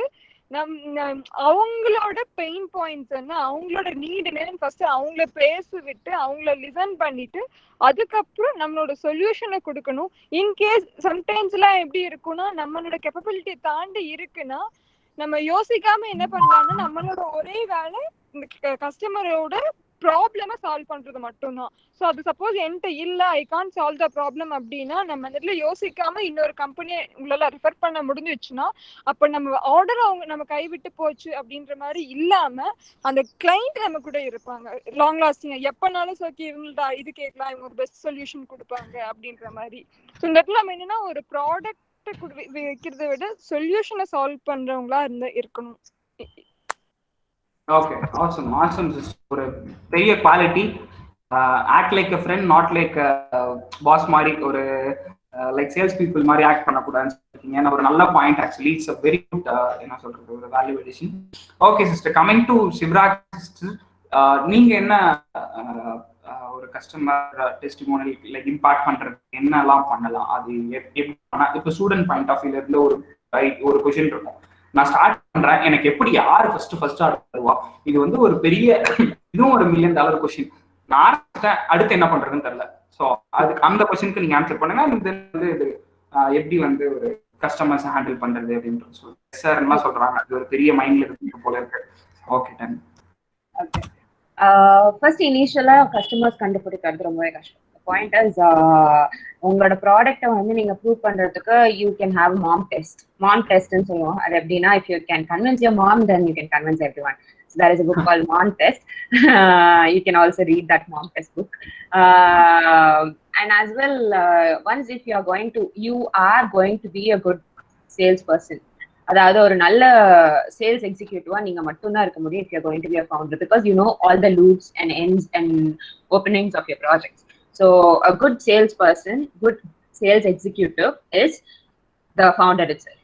அவங்களோட பெயின் பாயிண்ட்ஸ் என்ன, அவங்களோட நீட் என்னன்னு ஃபர்ஸ்ட் அவங்கள பேச விட்டு அவங்கள லிசன் பண்ணிட்டு அதுக்கப்புறம் நம்மளோட சொல்யூஷனை கொடுக்கணும். இன்கேஸ் சம்டைம்ஸ் எல்லாம் எப்படி இருக்கும்னா, நம்மளோட கேப்பபிலிட்டி தாண்டி இருக்குன்னா நம்ம யோசிக்காம என்ன பண்ணலாம்னா, நம்மளோட ஒரே வேலை இந்த கஸ்டமரோட ப்ராப்ளம சால்வ் பண்றது மட்டும்தான். ஸோ அது சப்போஸ் என்கிட்ட இல்ல, I can't solve the problem அப்படின்னா நம்ம அந்த இடத்துல யோசிக்காம இன்னொரு கம்பெனியை உங்களால ரெஃபர் பண்ண முடிஞ்சிச்சுன்னா அப்ப நம்ம ஆர்டர் அவங்க நம்ம கைவிட்டு போச்சு அப்படின்ற மாதிரி இல்லாம அந்த கிளைண்ட் நம்ம கூட இருப்பாங்க லாங் லாஸ்டிங். எப்பனாலும் சோக்கி இவங்கள்ட்ட இது கேட்கலாம், இவங்க ஒரு பெஸ்ட் சொல்யூஷன் கொடுப்பாங்க அப்படின்ற மாதிரி. ஸோ இந்த இடத்துல நம்ம என்னன்னா ஒரு ப்ராடக்ட் வைக்கிறத விட சொல்யூஷனை சால்வ் பண்றவங்களா இருக்கணும். Okay, awesome awesome sister. ஒரு பெரிய quality, act like a friend not like a boss மாதிரி, ஒரு லைக் சேல்ஸ் பீப்புள் மாதிரி ஆக்ட் பண்ணக்கூடாதுன்னு ஏன்னா ஒரு நல்ல point. Actually it's a very good என்ன சொல்றது ஒரு value addition. Okay sister, coming to Sivaraj sister, நீங்க என்ன ஒரு கஸ்டமர் டெஸ்டிமோனியல் லைக் இம்பாக்ட் பண்றது என்னெல்லாம் பண்ணலாம், அது எப்படி இப்போ ஸ்டூடெண்ட் பாயிண்ட் ஆஃப் வியூல இருந்து ஒரு கொஸ்டின் இருக்கும். நான் ஸ்டார்ட் பண்றேன், எனக்கு எப்படி யாரு ஃபர்ஸ்ட் ஆர்டர் தருவா, இது வந்து ஒரு பெரிய இதுவும் ஒரு $1 million கொஸ்டின். நான் அடுத்து என்ன பண்றதுன்னு தெரியல. ஸோ அதுக்கு அந்த கொஸ்டினுக்கு நீங்க ஆன்சர் பண்ணுங்க. இது எப்படி வந்து ஒரு கஸ்டமர்ஸ் ஹேண்டில் பண்றது அப்படின்றது சொல்லுங்க சார். என்ன சொல்றாங்க, அது ஒரு பெரிய மைண்ட்ல இருக்கு போல இருக்கு. Okay done. ஓகே, ஃபர்ஸ்ட் இனிஷியலா கஸ்டமர்ஸ் கண்டுபிடிக்கிறது ரொம்பவே கஷ்டம். பாயிண்ட் இஸ் உங்களோட ப்ராடக்ட்டை வந்து நீங்க ப்ரூவ் பண்றதுக்கு யூ கேன் ஹேவ் மாம் டெஸ்ட்னு சொல்லுவோம். அது எப்படின்னா, if you can convince your mom then you can convince everyone. So there is a book called Mom Test. You can also read that Mom Test book. And as well, once if you are going to be a good salesperson, அதாவது ஒரு நல்ல sales எக்ஸிக்யூட்டிவா நீங்க மட்டும் தான் இருக்க முடியும் if you're going to be a founder, because you know all the loops and ends and openings of your projects. So a good salesperson, good sales executive is the founder itself.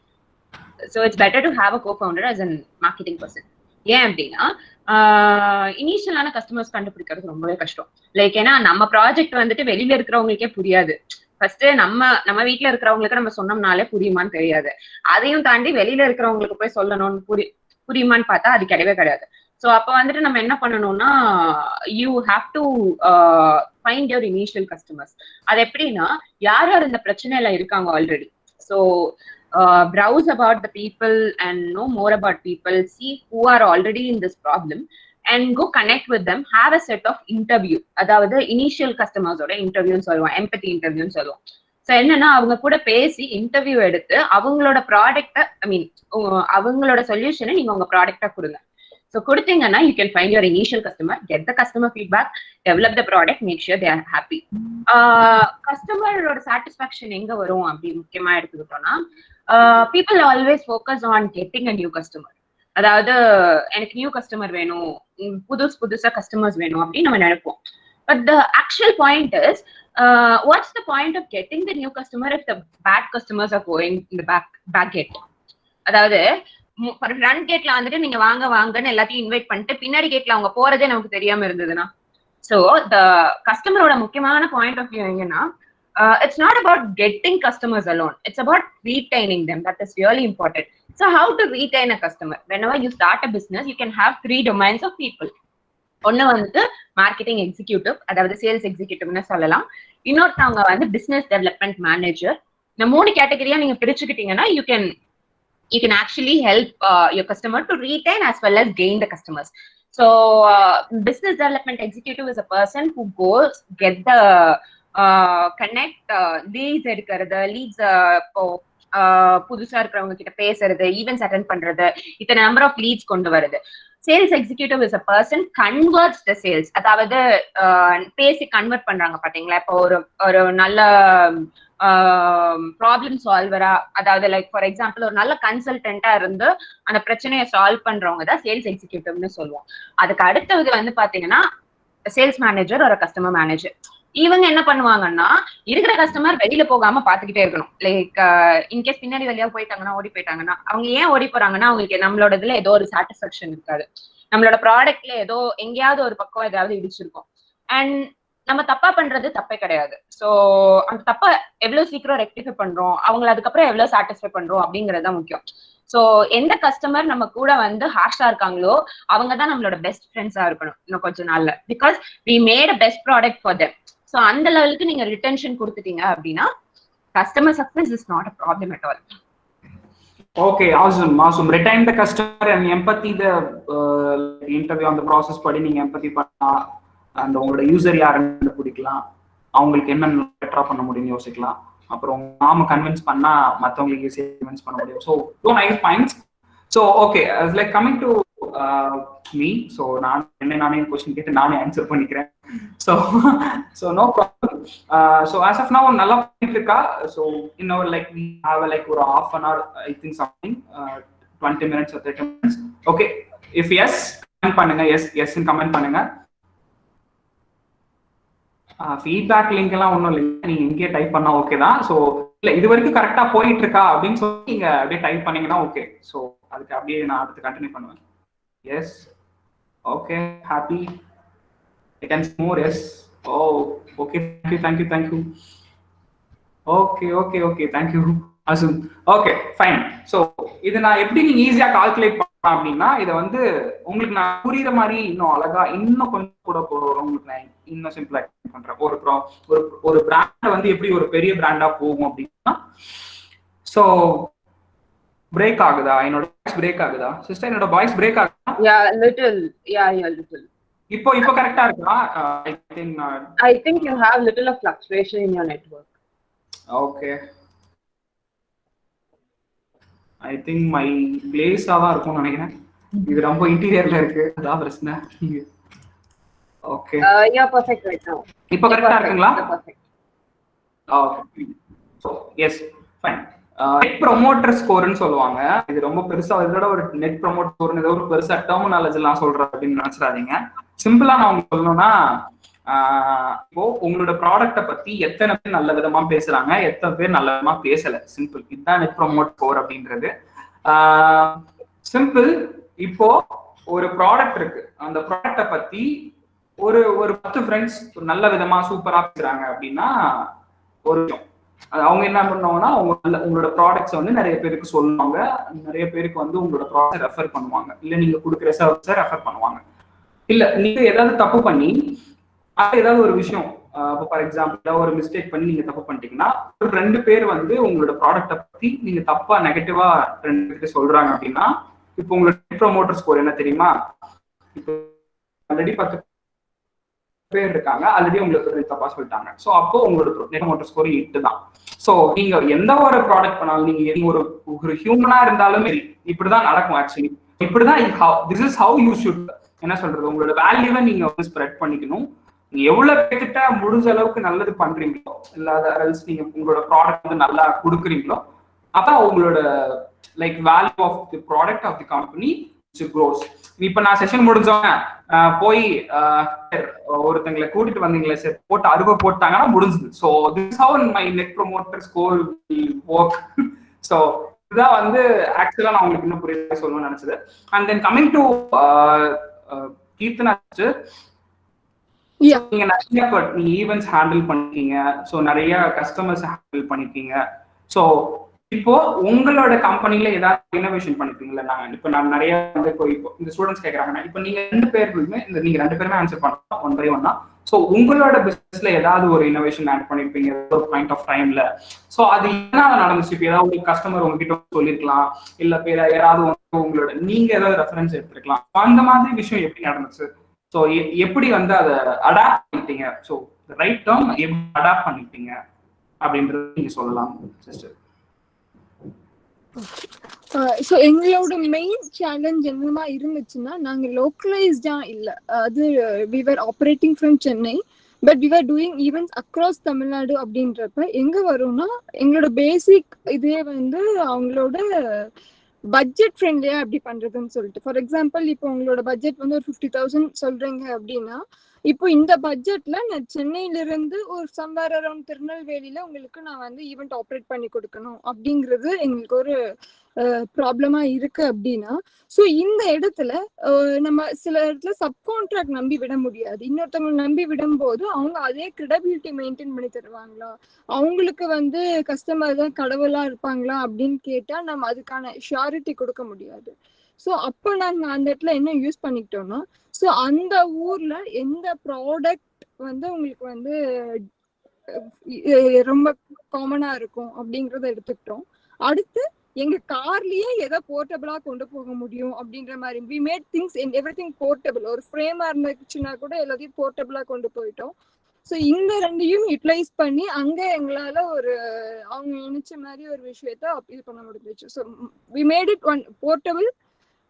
So it's better to have a co-founder as a marketing person. ஏன் அப்படின்னா இனிஷியலான customers கண்டுபிடிக்கிறது ரொம்பவே கஷ்டம். Like ஏன்னா நம்ம project வந்துட்டு வெளியில இருக்கிறவங்களுக்கே புரியாது. ஃபர்ஸ்ட் நம்ம வீட்டுல இருக்கிறவங்களுக்கு நம்ம சொன்னோம்னாலே புரியுமான்னு தெரியாது. அதையும் தாண்டி வெளியில இருக்கிறவங்களுக்கு போய் சொல்லணும்னு புரியுமான்னு பார்த்தா அது கிடையாது. ஸோ அப்போ வந்துட்டு நம்ம என்ன பண்ணணும்னா you have to find your initial customers. அது எப்படின்னா யார் யார் இந்த பிரச்சனையில இருக்காங்க already. So browse about the people and know more about people, see who are already in this problem and go connect with them, have a set of interview. அதாவது initial customers ஓட இன்டர்வியூன்னு சொல்லுவோம், எம்பத்தி இன்டர்வியூன்னு சொல்லுவோம். ஸோ என்னன்னா அவங்க கூட பேசி interview எடுத்து அவங்களோட ப்ராடக்டை அவங்களோட சொல்யூஷனை நீங்க உங்க ப்ராடக்டா கொடுங்க. ஸோ கொடுத்தீங்கன்னா you can find your initial customer, get the customer feedback, develop the product, make sure they are happy. கஸ்டமரோட சாட்டிஸ்ஃபேக்ஷன் எங்க வரும் அப்படி முக்கியமா எடுத்துக்கிட்டோம்னா people always focus on getting a new customer. அதாவது எனக்கு நியூ கஸ்டமர் வேணும், புதுசா கஸ்டமர்ஸ் வேணும் அப்படின்னு நம்ம நினைப்போம். But the actual point is what's the point of getting the new customer if the bad customers are going in the back gate. அதாவது front கேட்ல வந்துட்டு நீங்க வாங்கன்னு எல்லாத்தையும் இன்வைட் பண்ணிட்டு பின்னாடி கேட்ல அவங்க போறதே நமக்கு தெரியாம இருந்ததுன்னா, ஸோ த கஸ்டமரோட முக்கியமான பாயிண்ட் ஆஃப் வியூ எங்கன்னா it's not about getting customers alone, it's about retaining them. That is really important. So how to retain a customer? Whenever you start a business, you can have 3 domains of people. ஒன்னு வந்து marketing executive, அதாவது sales எக்ஸிக்யூட்டிவ்னு சொல்லலாம். இன்னொருத்தவங்க வந்து business development manager. இந்த 3 கேட்டகரியா நீங்க பிரிச்சுக்கிட்டீங்கன்னா you can actually help your customer to retain as well as gain the customers. So business development executive is a person who goes get the connect leads எடுக்கிறது, leads இப்போ புதுசா இருக்கிறவங்க கிட்ட பேசுறது, events attend பண்றது, இத்தனை நம்பர் ஆஃப் லீட்ஸ் கொண்டு வருது. Sales executive is a person converts the sales, அதாவது பேசி கன்வெர்ட் பண்றாங்க பாத்தீங்களா. இப்போ ஒரு நல்ல ப்ராப்ளம் சால்வரா, அதாவது லைக் ஃபார் எக்ஸாம்பிள் ஒரு நல்ல கன்சல்டன்டா இருந்து அந்த பிரச்சனையை சால்வ் பண்றவங்க தான் சேல்ஸ் எக்ஸிக்யூட்டிவ்னு சொல்லுவோம். அதுக்கு அடுத்தது வந்து பாத்தீங்கன்னா சேல்ஸ் மேனேஜர் ஒரு கஸ்டமர் மேனேஜர். இவங்க என்ன பண்ணுவாங்கன்னா இருக்கிற கஸ்டமர் வெளியில போகாம பாத்துக்கிட்டே இருக்கணும். லைக் இன்கேஸ் பின்னாடி வெளியா போயிட்டாங்கன்னா ஓடி போயிட்டாங்கன்னா, அவங்க ஏன் ஓடி போறாங்கன்னா அவங்களுக்கு நம்மளோட இதுல ஏதோ ஒரு சாட்டிஸ்பாக்சன் இருக்காது, நம்மளோட ப்ராடக்ட்ல ஏதோ எங்கேயாவது ஒரு பக்கம் ஏதாவது இடிச்சிருக்கும். அண்ட் நம்ம தப்பா பண்றது தப்பே கிடையாது. ஸோ அந்த தப்பை எவ்வளவு சீக்கிரம் ரெக்டிஃபை பண்றோம், அவங்களை அதுக்கப்புறம் எவ்வளவு சாட்டிஸ்ஃபை பண்றோம் அப்படிங்கறது தான் முக்கியம். ஸோ எந்த கஸ்டமர் நம்ம கூட வந்து ஹார்ஷா இருக்காங்களோ அவங்க தான் நம்மளோட பெஸ்ட் ஃப்ரெண்ட்ஸா இருக்கணும் இன்னும் கொஞ்ச நாள்ல, because we made a best product for them. So அந்த லெவலுக்கு நீங்க ரிட்டென்ஷன் கொடுத்துட்டீங்க அப்படின்னா customer success is not a problem at all. Okay, awesome. Retain the customer and empathy the interview on the process படி நீங்க empathy பண்ணா அந்த உங்களோட யூசர் யாருன்னு பிடிக்கலாம், அவங்களுக்கு என்ன பெட்டரா பண்ண முடியும்னு யோசிக்கலாம். அப்புறம் நாம கன்வின்ஸ் பண்ணா மற்றவங்களுக்கு ஈஸியா கன்வின்ஸ் பண்ண முடியும். So nice points. So okay, like coming to me. So நானே கொஸ்டின் கேட்டு நானே ஆன்சர் பண்ணிக்கிறேன். So no problem. So as of now நல்லா பண்ணிட்டு இருக்கா. ஸோ இன்னொரு லைக் வி ஹாவ் லைக் ஒரு half an hour, I think something 20 minutes or 30 minutes. Okay, if yes comment பண்ணுங்க, எஸ் கமெண்ட் பண்ணுங்க. ஃபீட்பேக் லிங்க் எல்லாம் ஒன்றும் இல்லை, நீங்க இங்கே டைப் பண்ணா ஓகே தான். ஸோ இல்லை இது வரைக்கும் கரெக்டா போயிட்டு இருக்கா அப்படின்னு சொல்லி நீங்க அப்படியே டைப் பண்ணீங்கன்னா ஓகே. ஸோ அதுக்கு அப்படியே நான் அடுத்து கண்டினியூ பண்ணுவேன். Yes, okay, happy, I can see more. Yes, oh okay, thank you. Okay, thank you. அசுன், ஓகே, ஃபைன். ஸோ இது நான் எப்படி நீங்க ஈஸியா கால்குலேட் பண்ணலாம் அப்படின்னா, இதை வந்து உங்களுக்கு நான் புரியுற மாதிரி இன்னும் அழகா இன்னும் கொஞ்சம் கூட உங்களுக்கு நான் இன்னும் சிம்பிளா பண்றேன். ஒரு பிராண்ட் வந்து எப்படி ஒரு பெரிய பிராண்டா போகும் அப்படின்னா, ஸோ பிரேக் ஆகுதா? என்னோட வாய்ஸ் பிரேக் ஆகுதா சிஸ்டர்? என்னோட வாய்ஸ் பிரேக் ஆகுதா? லிட்டில். இப்போ கரெக்ட்டா இருக்கா? I think you have little of fluctuation in your network. Okay. I think my place ஆவா இருக்கும்னு நினைக்கிறேன். இது ரொம்ப இன்டீரியர்ல இருக்கு, அதான் பிரச்சனை. Okay, you're perfect right now. இப்போ கரெக்ட்டா இருக்குங்களா? Perfect. Okay. So yes, fine. Net promoter ஸ்கோர்னு சொல்லுவாங்க. இது ரொம்ப பெருசா இதோட ஒரு நெட் ப்ரொமோட் ஸ்கோர்னு ஏதோ ஒரு பெருசா டெர்மினாலஜி எல்லாம் சொல்றேன் அப்படின்னு நினைச்சிடாதீங்க. சிம்பிளா நான் உங்களுக்கு சொல்லணும்னா, இப்போ உங்களோட ப்ராடக்ட பத்தி எத்தனை பேர் நல்ல விதமா பேசுறாங்க, எத்தனை பேர் நல்ல விதமா பேசல. சிம்பிள். இதுதான் நெட் ப்ரொமோட் ஸ்கோர் அப்படின்றது. சிம்பிள். இப்போ ஒரு ப்ராடக்ட் இருக்கு, அந்த ப்ராடக்ட பத்தி ஒரு 10 ஃப்ரெண்ட்ஸ் நல்ல விதமா சூப்பரா பேசுறாங்க அப்படின்னா ஒரு அவங்க என்ன பண்ணுவாங்கன்னா உங்களோட ப்ராடக்ட்ஸ் வந்து நிறைய பேருக்கு சொல்லுவாங்க, நிறைய பேருக்கு வந்து உங்களோட ப்ராடக்ட் ரெஃபர் பண்ணுவாங்க, இல்ல நீங்க கொடுக்குற சர்வீஸை ரெஃபர் பண்ணுவாங்க. இல்ல நீங்க ஏதாவது தப்பு பண்ணி ஏதாவது ஒரு விஷயம், ஃபார் எக்ஸாம்பிள் ஏதாவது ஒரு மிஸ்டேக் பண்ணி நீங்க தப்பு பண்ணிட்டீங்கன்னா ஒரு 2 பேர் வந்து உங்களோட ப்ராடக்ட்டை பத்தி நீங்க தப்பா நெகட்டிவா 2 பேருக்கு சொல்றாங்க அப்படின்னா, இப்போ உங்களோட நெட் ப்ரொமோட்டர் ஸ்கோர் என்ன தெரியுமா? இப்போ ஆல்ரெடி 10 பேர் இருக்காங்க, ஆல்ரெடி உங்களுக்கு தப்பா சொல்லிட்டாங்க. ஸோ அப்போ உங்களோட நெட் ப்ரொமோட்டர் ஸ்கோர் 8 தான். ஸோ நீங்க எந்த ஒரு ப்ராடக்ட் பண்ணாலும், நீங்க ஒரு ஹியூமனா இருந்தாலுமே இப்படிதான் நடக்கும். ஆக்சுவலி இப்படிதான் this is how you should என்ன சொல்றது, உங்களோட வேல்யூவை நீங்க வந்து ஸ்ப்ரெட் பண்ணிக்கணும். நீங்க எவ்வளவு பேர்கிட்ட முடிஞ்ச அளவுக்கு நல்லது பண்றீங்களோ, இல்லாத நீங்க உங்களோட ப்ராடக்ட் வந்து நல்லா கொடுக்குறீங்களோ, அப்ப உங்களோட like value of the product of the company grows. இப்ப நான் செஷன் முடிஞ்சோங்க போய் ஒருத்தங்களை கூட்டிட்டு வந்தீங்களே சார், போட்டு அருவா போட்டாங்கன்னா முடிஞ்சது. So this how my net promoter score work. So இதுதான் வந்து ஆக்சுவலா நான் உங்களுக்கு இன்னும் புரிய சொல்லணும்னு நினைச்சது. And then coming to Keerthana, நீங்க நிறைய ஈவென்ட்ஸ் ஹேண்டில் பண்ணிருக்கீங்க, ஸோ நிறைய கஸ்டமர்ஸ் ஹேண்டில் பண்ணிருக்கீங்க. ஸோ இப்போ உங்களோட கம்பெனில ஏதாவது இனோவேஷன் பண்ணிருக்கீங்களா? நான் நிறைய வந்து இப்போ இந்த ஸ்டூடெண்ட்ஸ் கேட்கறாங்கன்னா, இப்போ நீங்க 2 பேருமே நீங்க 2 பேருமே ஆன்சர் பண்ணலாம் ஒன் பை ஒன்னா. ஸோ உங்களோட பிசினஸ்ல ஏதாவது ஒரு இனோவேஷன் ஆட் பண்ணிருப்பீங்க ஒரு பாயிண்ட் ஆஃப் டைம்ல. ஸோ அது என்ன நடந்துச்சு? இப்போ ஏதாவது ஒரு கஸ்டமர் உங்ககிட்ட சொல்லிருக்கலாம், இல்ல யாராவது உங்களோட நீங்க ஏதாவது ரெஃபரன்ஸ் எடுத்துருக்கலாம். அந்த மாதிரி விஷயம் எப்படி நடந்துச்சு? ஸோ எப்படி வந்து அதை அடாப்ட் பண்ணிட்டீங்க? ஸோ ரைட் டேர்ம் எப்படி அடாப்ட் பண்ணிட்டீங்க அப்படின்றது நீங்க சொல்லலாம் சிஸ்டர். ஸோ எங்களோட மெயின் சேலஞ்ச் என்னமா இருந்துச்சுன்னா, நாங்கள் லோக்கலைஸ்டா இல்லை, அது we were operating from Chennai, but we were doing events across Tamil Nadu. அப்படின்றப்ப எங்க வரும்னா, எங்களோட பேசிக் இதே வந்து அவங்களோட பட்ஜெட் ஃப்ரெண்ட்லியா எப்படி பண்றதுன்னு சொல்லிட்டு. ஃபார் எக்ஸாம்பிள், இப்போ உங்களோட பட்ஜெட் வந்து ஒரு 50,000 சொல்றீங்க அப்படின்னா, இப்போ இந்த பட்ஜெட்ல நான் சென்னையில இருந்து ஒரு சம்வேர் அரௌண்ட் திருநெல்வேலியில உங்களுக்கு நான் வந்து ஈவெண்ட் ஆப்ரேட் பண்ணி கொடுக்கணும் அப்படிங்கிறது எங்களுக்கு ஒரு ப்ராப்ளமா இருக்கு அப்படின்னா, ஸோ இந்த இடத்துல நம்ம சில இடத்துல சப்கான்ட்ராக்ட் நம்பி விட முடியாது. இன்னொருத்தவங்களை நம்பி விடும்போது அவங்க அதே கிரெடிபிலிட்டி மெயின்டைன் பண்ணி தருவாங்களா, அவங்களுக்கு வந்து கஸ்டமர் தான் கடவுளா இருப்பாங்களா அப்படின்னு கேட்டா நம்ம அதுக்கான ஷூரிட்டி கொடுக்க முடியாது. ஸோ அப்போ நாங்கள் அந்த இடத்துல என்ன யூஸ் பண்ணிக்கிட்டோம்னா, ஸோ அந்த ஊர்ல எந்த ப்ராடக்ட் வந்து உங்களுக்கு வந்து ரொம்ப காமனா இருக்கும் அப்படிங்கறத எடுத்துக்கிட்டோம். அடுத்து எங்க கார்லயே எதை போர்ட்டபிளா கொண்டு போக முடியும் அப்படின்ற மாதிரி we made things in everything portable. ஒரு ஃப்ரேமா இருந்துச்சுன்னா கூட எல்லாத்தையும் போர்ட்டபிளா கொண்டு போயிட்டோம். ஸோ இந்த 2ஐயும் யூட்டிலைஸ் பண்ணி அங்க எங்களால ஒரு அவங்க நினைச்ச மாதிரி ஒரு விஷயத்த இது பண்ண முடிஞ்சிச்சு. So we made it one portable.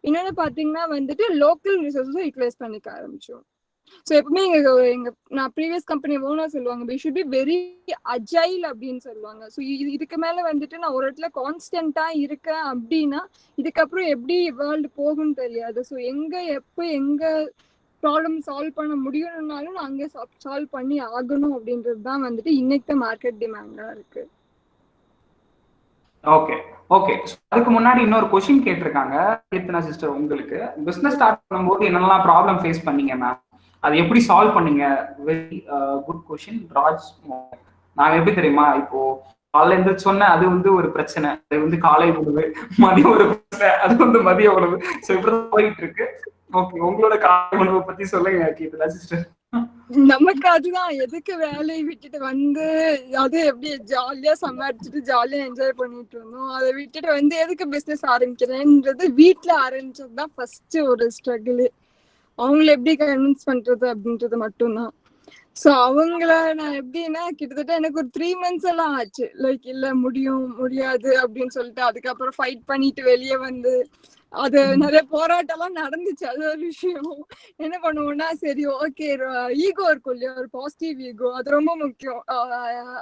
இன்னொன்னு பாத்தீங்கன்னா வந்துட்டு லோக்கல் ரிசோர்ஸஸும் யூட்டிலைஸ் பண்ணிக்க ஆரம்பிச்சோம். ஸோ எப்பவுமே நான் ப்ரீவியஸ் கம்பெனி ஓனர் சொல்லுவாங்க, we should be very agile அப்படின்னு சொல்லுவாங்க. ஸோ இதுக்கு மேல வந்துட்டு நான் ஒரு இடத்துல கான்ஸ்டன்டா இருக்கேன் அப்படின்னா இதுக்கப்புறம் எப்படி வேர்ல்டு போகும்னு தெரியாது. ஸோ எங்க ப்ராப்ளம் சால்வ் பண்ண முடியணும்னாலும் நான் அங்கே சால்வ் பண்ணி ஆகணும் அப்படின்றது தான் வந்துட்டு இன்னைக்கு மார்க்கெட் டிமாண்டா இருக்கு. Okay okay. அதுக்கு முன்னாடி இன்னொரு கொஸ்டின் கேட்டிருக்காங்க கீர்த்தனா சிஸ்டர், உங்களுக்கு பிசினஸ் ஸ்டார்ட் பண்ணும்போது என்னெல்லாம் ப்ராப்ளம் ஃபேஸ் பண்ணீங்க மேம், அதை எப்படி சால்வ் பண்ணீங்க? Very good question Raj. நாங்க எப்படி தெரியுமா, இப்போ காலைல இருந்து சொன்ன அது வந்து ஒரு பிரச்சனை, அது வந்து காலை உணவு, மதிய ஒரு பிரச்சனை, அது வந்து மதிய உணவு. ஸோ இப்படிதான் போயிட்டு இருக்கு. ஓகே, உங்களோட காலை உணவை பத்தி சொல்லுங்க கீர்த்தனா சிஸ்டர். நமக்கு அதுதான், எதுக்கு வேலையை விட்டுட்டு வந்து அது எப்படி ஜாலியா சம்பாதிச்சுட்டு ஜாலியா என்ஜாய் பண்ணிட்டு இருந்தோம், அதை விட்டுட்டு வந்து எதுக்கு பிசினஸ் ஆரம்பிக்கிறேன்றது வீட்டுல ஆரம்பிச்சதுதான் ஃபர்ஸ்ட் ஒரு ஸ்ட்ரகிள். அவங்கள எப்படி கன்வின்ஸ் பண்றது அப்படின்றது மட்டும்தான். ஸோ அவங்கள நான் எப்படின்னா கிட்டத்தட்ட எனக்கு ஒரு 3 months எல்லாம் ஆச்சு. லைக் இல்ல முடியாது அப்படின்னு சொல்லிட்டு அதுக்கப்புறம் ஃபைட் பண்ணிட்டு வெளியே வந்து அது நிறைய போராட்டம் எல்லாம் நடந்துச்சு. அது ஒரு விஷயம். என்ன பண்ணுவோம்னா, சரி ஓகே, ஈகோ இருக்கும் இல்லையா, ஒரு பாசிட்டிவ் ஈகோ, அது ரொம்ப முக்கியம்.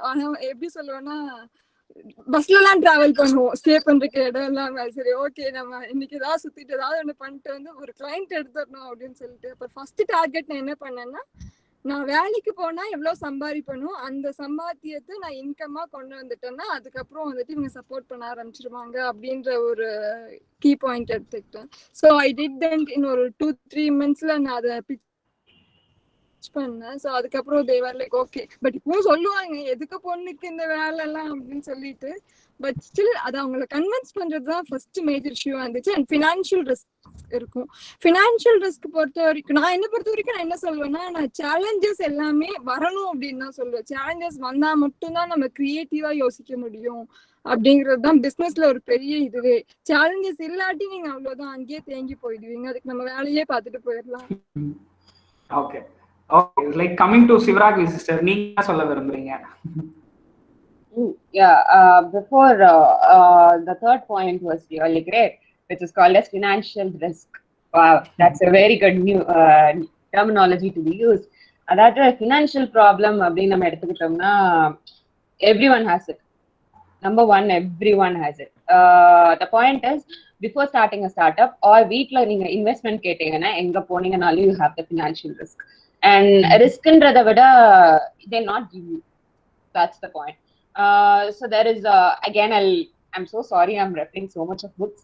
ஆனா எப்படி சொல்லுவேன்னா, பஸ்ல எல்லாம் டிராவல் பண்ணுவோம், ஸ்டே பண்றதுக்கு இடம் இல்லாம. சரி ஓகே நம்ம இன்னைக்கு ஏதாவது சுத்திட்டு ஏதாவது ஒண்ணு பண்ணிட்டு வந்து ஒரு கிளைண்ட் எடுத்துடணும் அப்படின்னு சொல்லிட்டு அப்ப ஃபர்ஸ்ட் டார்கெட் நான் என்ன பண்ணேன்னா, நான் வேலைக்கு போனா எவ்வளவு சம்பாதிப்பணும், அந்த சம்பாத்தியத்தை நான் இன்கமா கொண்டு வந்துட்டேன்னா அதுக்கப்புறம் வந்துட்டு இவங்க சப்போர்ட் பண்ண ஆரம்பிச்சிருவாங்க அப்படின்ற ஒரு கீ பாயிண்ட் எடுத்துக்கிட்டேன். So I did that in ஒரு 2-3 months நான் அதை பண்ணேன். ஸோ அதுக்கப்புறம் தேவர் லைக் ஓகே. பட் இப்பவும் சொல்லுவாங்க எதுக்கு பொண்ணுக்கு இந்த வேலை எல்லாம் அப்படின்னு சொல்லிட்டு. பட் ஸ்டில் அதை அவங்களை கன்வின்ஸ் பண்றதுதான் ஃபர்ஸ்ட் மேஜர் இஷ்யூவா இருந்துச்சு. அண்ட் ஃபினான்ஷியல் ரிஸ்க் இருக்கும். ஃபினான்ஷியல் ரிஸ்க் பொறுத்த வரைக்கும் நான் என்ன சொல்லுவேன்னா, நான் சேலஞ்சஸ் எல்லாமே வரணும் அப்படின்னு தான் சொல்லுவேன். சேலஞ்சஸ் வந்தா மட்டும்தான் நம்ம கிரியேட்டிவா யோசிக்க முடியும் அப்படிங்கிறது தான் பிசினஸ்ல ஒரு பெரிய இதுவே. சேலஞ்சஸ் இல்லாட்டி நீங்க அவ்வளவுதான் அங்கேயே தேங்கி போயிடுவீங்க. அதுக்கு நம்ம வேலையே பார்த்துட்டு போயிடலாம். Okay okay, like coming to Sivaragavi sister, நீங்க என்ன சொல்ல விரும்புறீங்க? Yeah, before the third point was really great, which is called as financial risk. Wow, that's a very good new terminology to be used. That financial problem அப்படின்னு நம்ம எடுத்துக்கிட்டோம்னா everyone has it. Number one, everyone has it. The point is, before starting a startup or வீட்ல நீங்க investment கேட்டீங்கன்னா எங்க போனீங்கனாலும் you have the financial risk. And riskன்றதை விட they not give you. That's the point. So there is again I'm so sorry I'm referring so much of books.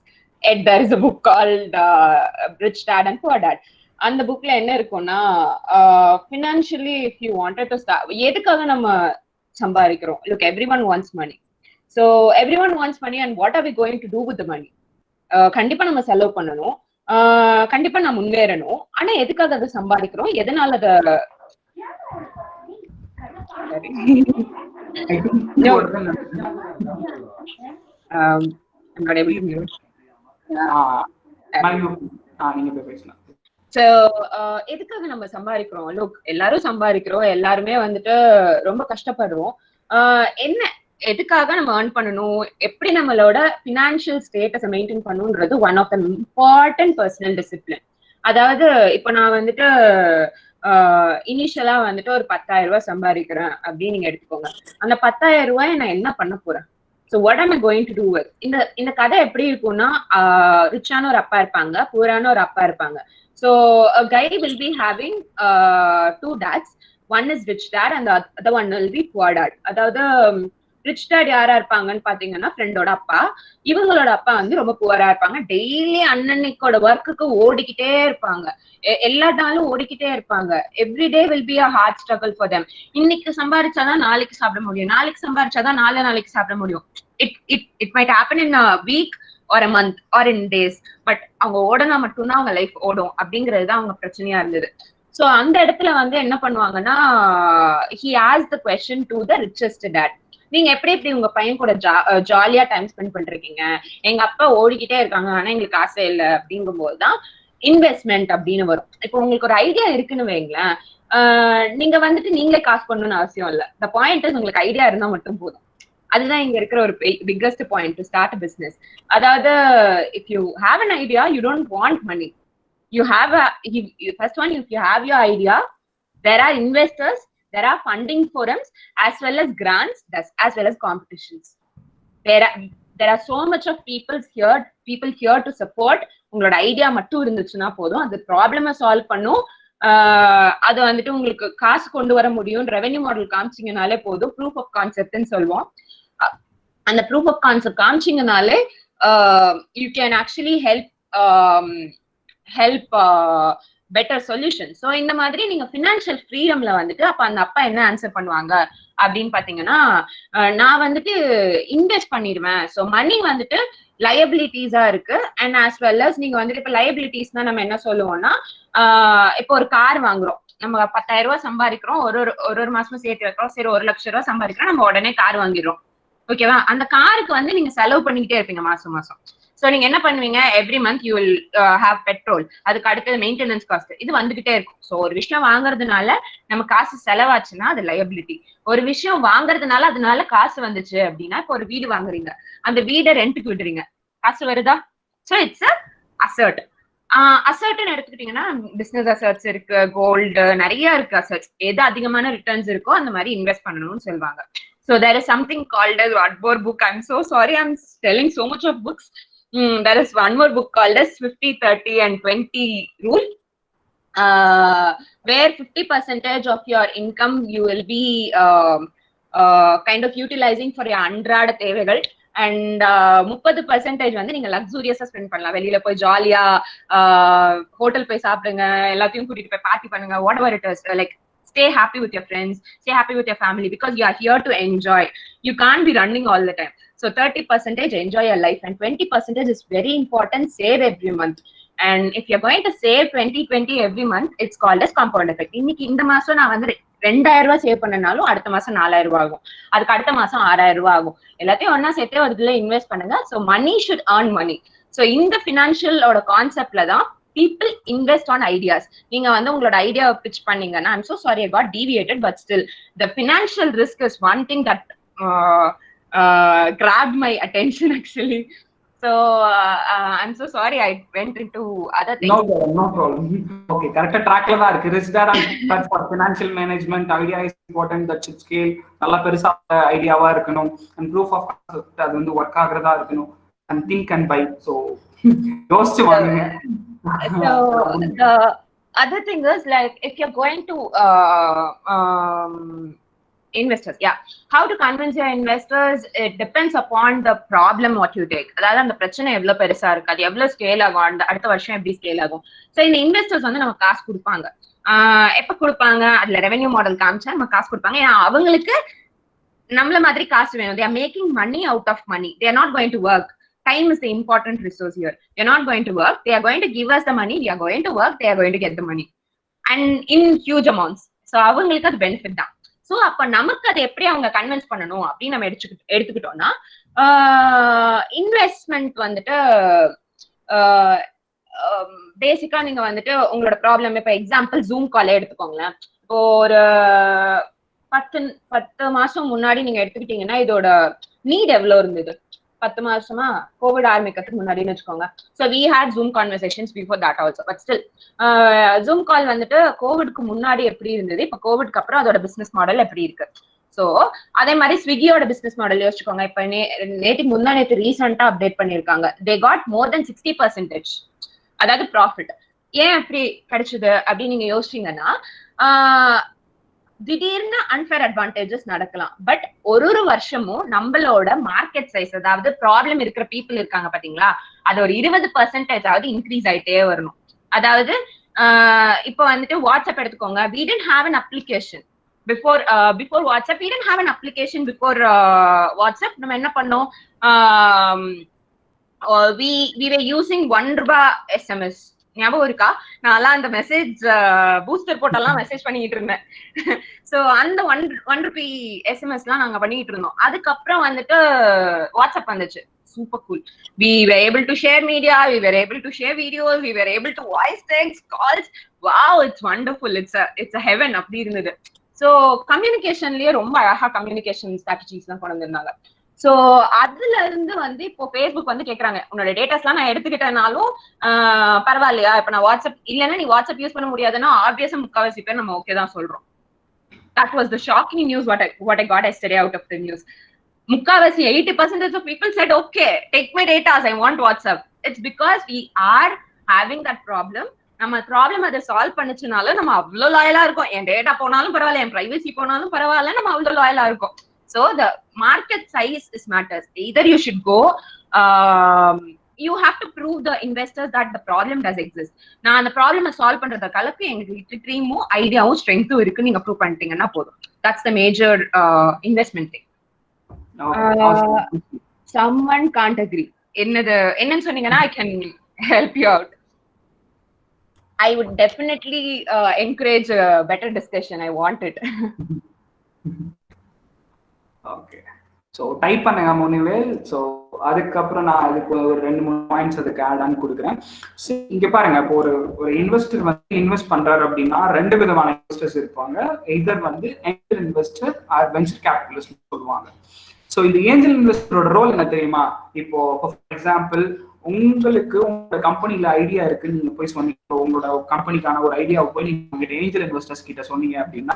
There is a book called Rich Dad and Poor Dad. அந்த புக்ல என்ன இருக்கும்னா, financially if you wanted to start, எதுக்காக நம்ம சம்பாதிக்கிறோம்? Look, everyone wants money. So everyone wants money, and what are we going to do with the money? கண்டிப்பா நம்ம செலவு பண்ணணும், கண்டிப்பா நான் முன்னேறணும். ஆனா எதுக்காக அதை சம்பாதிக்கிறோம், எதனால அதை எதுக்காக நம்ம சம்பாதிக்கிறோம்? லுக், எல்லாரும் சம்பாதிக்கிறோம், எல்லாருமே வந்துட்டு ரொம்ப கஷ்டப்படுறோம். என்ன எதுக்காக நம்ம ஏர்ன் பண்ணணும், எப்படி நம்மளோட பினான்சியல் ஸ்டேட்டஸை மெயின்டைன் பண்ணணும்ன்றது one of the important personal discipline. அதாவது இப்போ நான் வந்துட்டு இனிஷியலா வந்துட்டு ஒரு 10,000 ரூபாய் சம்பாதிக்கிறேன் அப்படின்னு நீங்க எடுத்துக்கோங்க. அந்த 10,000 ரூபாய் நான் என்ன பண்ண போறேன்? So what am I going to do with? இந்த கதை எப்படி இருக்கும்னா, ரிச்சான ஒரு அப்பா இருப்பாங்க, பூரான ஒரு அப்பா இருப்பாங்க. So a guy will be having 2 dads. One is rich dad and the other one will be poor dad. அதாவது ரிச் டேட் யாரா இருப்பாங்கன்னு பாத்தீங்கன்னா ஃப்ரெண்டோட அப்பா. இவங்களோட அப்பா வந்து ரொம்ப புவரா இருப்பாங்க. டெய்லி அன்னன்னைக்கோட ஒர்க்குக்கு ஓடிக்கிட்டே இருப்பாங்க, எல்லா நாளும் ஓடிக்கிட்டே இருப்பாங்க. Everyday will be a hard struggle for them. இன்னைக்கு சம்பாதிச்சாதான் நாளைக்கு சாப்பிட முடியும், நாளைக்கு சம்பாதிச்சாதான் நாளைக்கு சாப்பிட முடியும். It might happen in a week or a month or in days. But அவங்க ஓடனா மட்டும்தான் அவங்க லைஃப் ஓடும் அப்படிங்கிறது தான் அவங்க பிரச்சனையா இருந்தது. சோ அந்த இடத்துல வந்து என்ன பண்ணுவாங்கன்னா, he asked the question to the richest dad. நீங்க எப்படி உங்க பையன் கூட ஜாலியா டைம் ஸ்பெண்ட் பண்றீங்க? எங்க அப்பா ஓடிக்கிட்டே இருக்காங்க ஆனா எங்களுக்கு ஆசை இல்லை அப்படிங்கும் போதுதான் இன்வெஸ்ட்மெண்ட் அப்படின்னு வரும். இப்போ உங்களுக்கு ஒரு ஐடியா இருக்குன்னு வைங்களேன், நீங்க வந்துட்டு நீங்களே காசு பண்ணணும்னு அவசியம் இல்லை. த பாயிண்ட் இஸ் உங்களுக்கு ஐடியா இருந்தா மட்டும் போதும். அதுதான் இங்க இருக்கிற ஒரு biggest point to start a business. அதாவது if you have an idea, you don't want money. You have first one, if you have your idea, there are investors, there are funding forums, as well as grants, as well as competitions. There are so much of people here to support. உங்களோட idea மட்டும் இருந்துச்சுன்னா போதும், அது ப்ராப்ளமை solve பண்ணும். அது வந்துட்டு உங்களுக்கு காசு கொண்டு வர முடியும். ரெவென்யூ மாடல் காமிச்சிங்கனாலே போதும். ப்ரூஃப் ஆஃப் கான்செப்ட்னு சொல்லுவோம். அந்த ப்ரூஃப் ஆஃப் கான்செப்ட் காமிச்சிங்கனாலே you can actually help better solution. So இந்த மாதிரி நீங்க பினான்சியல் ஃப்ரீடம்ல வந்துட்டு அப்ப அந்த அப்பா என்ன ஆன்சர் பண்ணுவாங்க அப்படின்னு பாத்தீங்கன்னா, நான் வந்துட்டு இன்வெஸ்ட் பண்ணிடுவேன். ஸோ மணி வந்துட்டு லயபிலிட்டிஸா இருக்கு. அண்ட் ஆஸ் வெல் அஸ் நீங்க வந்துட்டு இப்ப லயபிலிட்டிஸ்னா நம்ம என்ன சொல்லுவோம்னா, இப்போ ஒரு கார் வாங்குறோம், நம்ம 10,000 ரூபாய் சம்பாதிக்கிறோம், ஒரு மாசமும் சேர்த்து வைக்கிறோம். சரி 1,00,000 ரூபாய் சம்பாதிக்கிறோம், நம்ம உடனே கார் வாங்கிடுறோம். ஓகேவா? அந்த காருக்கு வந்து நீங்க செலவு பண்ணிக்கிட்டே இருப்பீங்க மாசம். சோ நீங்க என்ன பண்ணுவீங்க, every month you will have petrol, அதுக்கு அடுத்தது மெயின்டெனன்ஸ் காஸ்ட், இது வந்துகிட்டே இருக்கும். சோ ஒரு விஷயம் வாங்குறதுனால நம்ம காசு செலவாச்சுன்னா அது லயபிலிட்டி. ஒரு விஷயம் வாங்குறதுனால அதனால காசு வந்துச்சு அப்படின்னா, இப்போ ஒரு வீடு வாங்குறீங்க, அந்த வீடை ரெண்ட்டுக்கு விடுறீங்க, காசு வருதா? So it's a asset. அசர்ட்னு எடுத்துக்கிட்டீங்கன்னா பிசினஸ் அசர்ட்ஸ் இருக்கு, கோல்டு, நிறைய இருக்கு அசர்ட்ஸ். எது அதிகமான ரிட்டர்ன்ஸ் இருக்கோ அந்த மாதிரி இன்வெஸ்ட் பண்ணணும்னு சொல்லுவாங்க. So there is something called as one more book. I'm so sorry, I'm telling so much of books. There is one more book called as 50, 30 and 20 rule, where 50% of your income you will be kind of utilizing for your அன்றாட தேவைகள், and 30% வந்து நீங்க லக்ஸூரியஸா spend பண்ணலாம். வெளியில போய் ஜாலியா hotel போய் சாப்பிடுங்க, எல்லாத்தையும் கூட்டிட்டு போய் பார்ட்டி பண்ணுங்க, what ever it is. Like stay happy with your friends, stay happy with your family, because you are here to enjoy. You can't be running all the time. So 30% enjoy your life, and 20% is very important, save every month. And if you're going to save 20 every month, it's called as compound effect. இன்னைக்கு இந்த மாசம் நான் வந்து 2000 ரூபாய் save பண்ணனாலும் அடுத்த மாசம் 4000 ரூபாய் ஆகும், அதுக்கு அடுத்த மாசம் 6000 ரூபாய் ஆகும். எல்லாத்தையும் ஒன்னா சேர்த்து அதுல இன்வெஸ்ட் பண்ணுங்க. So money should earn money. So இந்த ஃபினான்ஷியல் ஓட கான்செப்ட்ல தான் people invest on ideas. நீங்க வந்து உங்களோட ஐடியாவை பிட்ச் பண்ணீங்கன்னா, I'm so sorry I got deviated, but still the financial risk is one thing that grabbed my attention actually. So I'm so sorry I went into other things. No problem. Okay, correct trackல தான் இருக்கு. Risk that and for financial management, idea is important, that should scale. நல்ல பெருசா ஐடியாவா இருக்கணும், and proof of concept அது வந்து work ஆகுறதா இருக்கணும், and think and buy. So யோசிச்சு வாங்குங்க. So the other thing is, like, if you're going to investors, how to convince your investors, it depends upon the problem what you take. அதாவது அந்த பிரச்சனை எவ்வளவு பெருசா இருக்கு, அது எவ்வளவு ஸ்கேல் ஆகும், அந்த அடுத்த வருஷம் எப்படி ஸ்கேல் ஆகும். ஸோ இந்த இன்வெஸ்டர்ஸ் வந்து நம்ம காசு கொடுப்பாங்க. எப்ப கொடுப்பாங்க, அதுல ரெவென்யூ மாடல் காமிச்சா நம்ம காசு கொடுப்பாங்க. ஏன்னா அவங்களுக்கு நம்மள மாதிரி காசு வேணும். they are making money out of money. They are not going to work. Time is the important resource here. They're not going to work. They are going to give us the money. We are going to work. They are going to get the money, and in huge amounts. So அவங்களுக்கு அது benefit தான். So அப்ப நமக்கு அதை எப்படி அவங்க convince பண்ணணும் அப்படின்னு நம்ம எடுத்துக்கிட்டோம்னா, இன்வெஸ்ட்மெண்ட் வந்துட்டு பேசிக்கா நீங்க வந்துட்டு உங்களோட ப்ராப்ளம், இப்ப எக்ஸாம்பிள் ஜூம் காலே எடுத்துக்கோங்களேன். இப்போ ஒரு 10 மாசம் முன்னாடி நீங்க எடுத்துக்கிட்டீங்கன்னா இதோட நீட் எவ்வளவு இருந்தது? 10 மாசமா கோவிட் ஆரம்பிக்கிறதுக்கு முன்னாடின்னு வச்சுக்கோங்க. So we had zoom conversations before that also. But still zoom call வந்துட்டு கோவிட்க்கு முன்னாடி எப்படி இருந்தது, இப்போ கோவிட்க்கு அப்புறம் அதோட பிசினஸ் மாடல் எப்படி இருக்கு. ஸோ அதே மாதிரி ஸ்விக்கியோட பிசினஸ் மாடல் யோசிச்சுக்கோங்க. இப்போ நேற்று முந்தா நேற்று ரீசெண்டா அப்டேட் பண்ணியிருக்காங்க. தே காட் மோர் தென் 60%, அதாவது ப்ராஃபிட். ஏன் அப்படி கிடைச்சது அப்படின்னு நீங்க யோசிச்சீங்கன்னா, திடீர்னு அன்ஃபேர் அட்வான்டேஜஸ் நடக்கலாம். பட் ஒரு வருஷமும் நம்மளோட மார்க்கெட் சைஸ், அதாவது ப்ராப்ளம் இருக்கிற பீப்புள் இருக்காங்க பாத்தீங்களா, அது ஒரு 20% இன்க்ரீஸ் ஆயிட்டே வரணும். அதாவது இப்போ வந்துட்டு வாட்ஸ்அப் எடுத்துக்கோங்க. we didn't have an application before WhatsApp. we didn't have an application before WhatsApp. நம்ம என்ன பண்ணோம், we were using 1 ரூபாய் SMS. ஞாபகம் இருக்கா? நான் அந்த மெசேஜ் பூஸ்டர் போட்டெல்லாம் மெசேஜ் பண்ணிட்டு இருந்தேன். சோ அந்த 1 ரூபி SMS எல்லாம் நாங்க பண்ணிட்டு இருந்தோம். அதுக்கப்புறம் வந்துட்டு வாட்ஸ்அப் வந்துச்சு. Super cool. We were able to share media, we were able to share videos, we were able to voice text calls. Wow, it's wonderful. It's a heaven அப்படி இருந்தது. சோ கம்யூனிகேஷன்லயே ரொம்ப அழகா கம்யூனிகேஷன் ஸ்ட்ராட்டஜிஸ் எல்லாம் கொண்டு வந்திருந்தாங்க. So அதுல இருந்து வந்து இப்போ Facebook வந்து கேக்குறாங்க, உன்னோட டேட்டாஸ் எல்லாம் நான் எடுத்துக்கிட்டனாலும் பரவாயில்லையா, இப்ப நான் வாட்ஸ்அப் இல்லைன்னா நீ வாட்ஸ்அப் யூஸ் பண்ண முடியாதுன்னா ஆப்வியஸா முக்காவாசி பேர் நம்ம ஓகே தான் சொல்றோம். That was the shocking news what I got yesterday out of the news. முக்காவாசி 80% of people said, okay, take my data, I want WhatsApp. It's because we are having that problem. நம்ம problem அதை solve பண்ணுச்சுனால நம்ம அவ்வளவு லாயலா இருக்கும். என் data போனாலும் பரவாயில்ல, என் privacy போனாலும் பரவாயில்ல, நம்ம அவ்வளவு லாயலா இருக்கும். So the market size is matters. Either you should go, you have to prove the investors that the problem does exist. நான் அந்த ப்ராப்ளமை சால்வ் பண்றத கலக்கு எங்களுக்கு ட்ரீமும் ஐடியாவும் ஸ்ட்ரெங்த்தும் இருக்கு, நீங்க ப்ரூவ் பண்ணிட்டீங்கன்னா போதும். That's the major investment thing. Someone can't agree. என்னன்னு சொன்னீங்கன்னா I can help you out. I would definitely encourage a better discussion. I want it. Okay, so type பண்ணுங்க முனிவேல். ஸோ அதுக்கப்புறம் நான் அதுக்கு ஒரு 2-3 பாயிண்ட்ஸ் அதுக்கு ஆட் ஆன் கொடுக்குறேன். இங்க பாருங்க, இப்போ ஒரு இன்வெஸ்டர் வந்து இன்வெஸ்ட் பண்றாரு அப்படின்னா 2 விதமான இன்வெஸ்டர்ஸ் இருப்பாங்க. எய்தர் வந்து angel investor or venture capitalist சொல்லுவாங்க. ஸோ இந்த ஏஞ்சல் இன்வெஸ்டரோட ரோல் என்ன தெரியுமா? இப்போ ஃபார் எக்ஸாம்பிள் உங்களுக்கு உங்களோட கம்பெனில ஐடியா இருக்குன்னு நீங்க போய் சொன்னீங்க, உங்களோட கம்பெனிக்கான ஒரு ஐடியாவை போய் நீங்க ஏஞ்சல் இன்வெஸ்டர்ஸ் கிட்ட சொன்னீங்க அப்படின்னா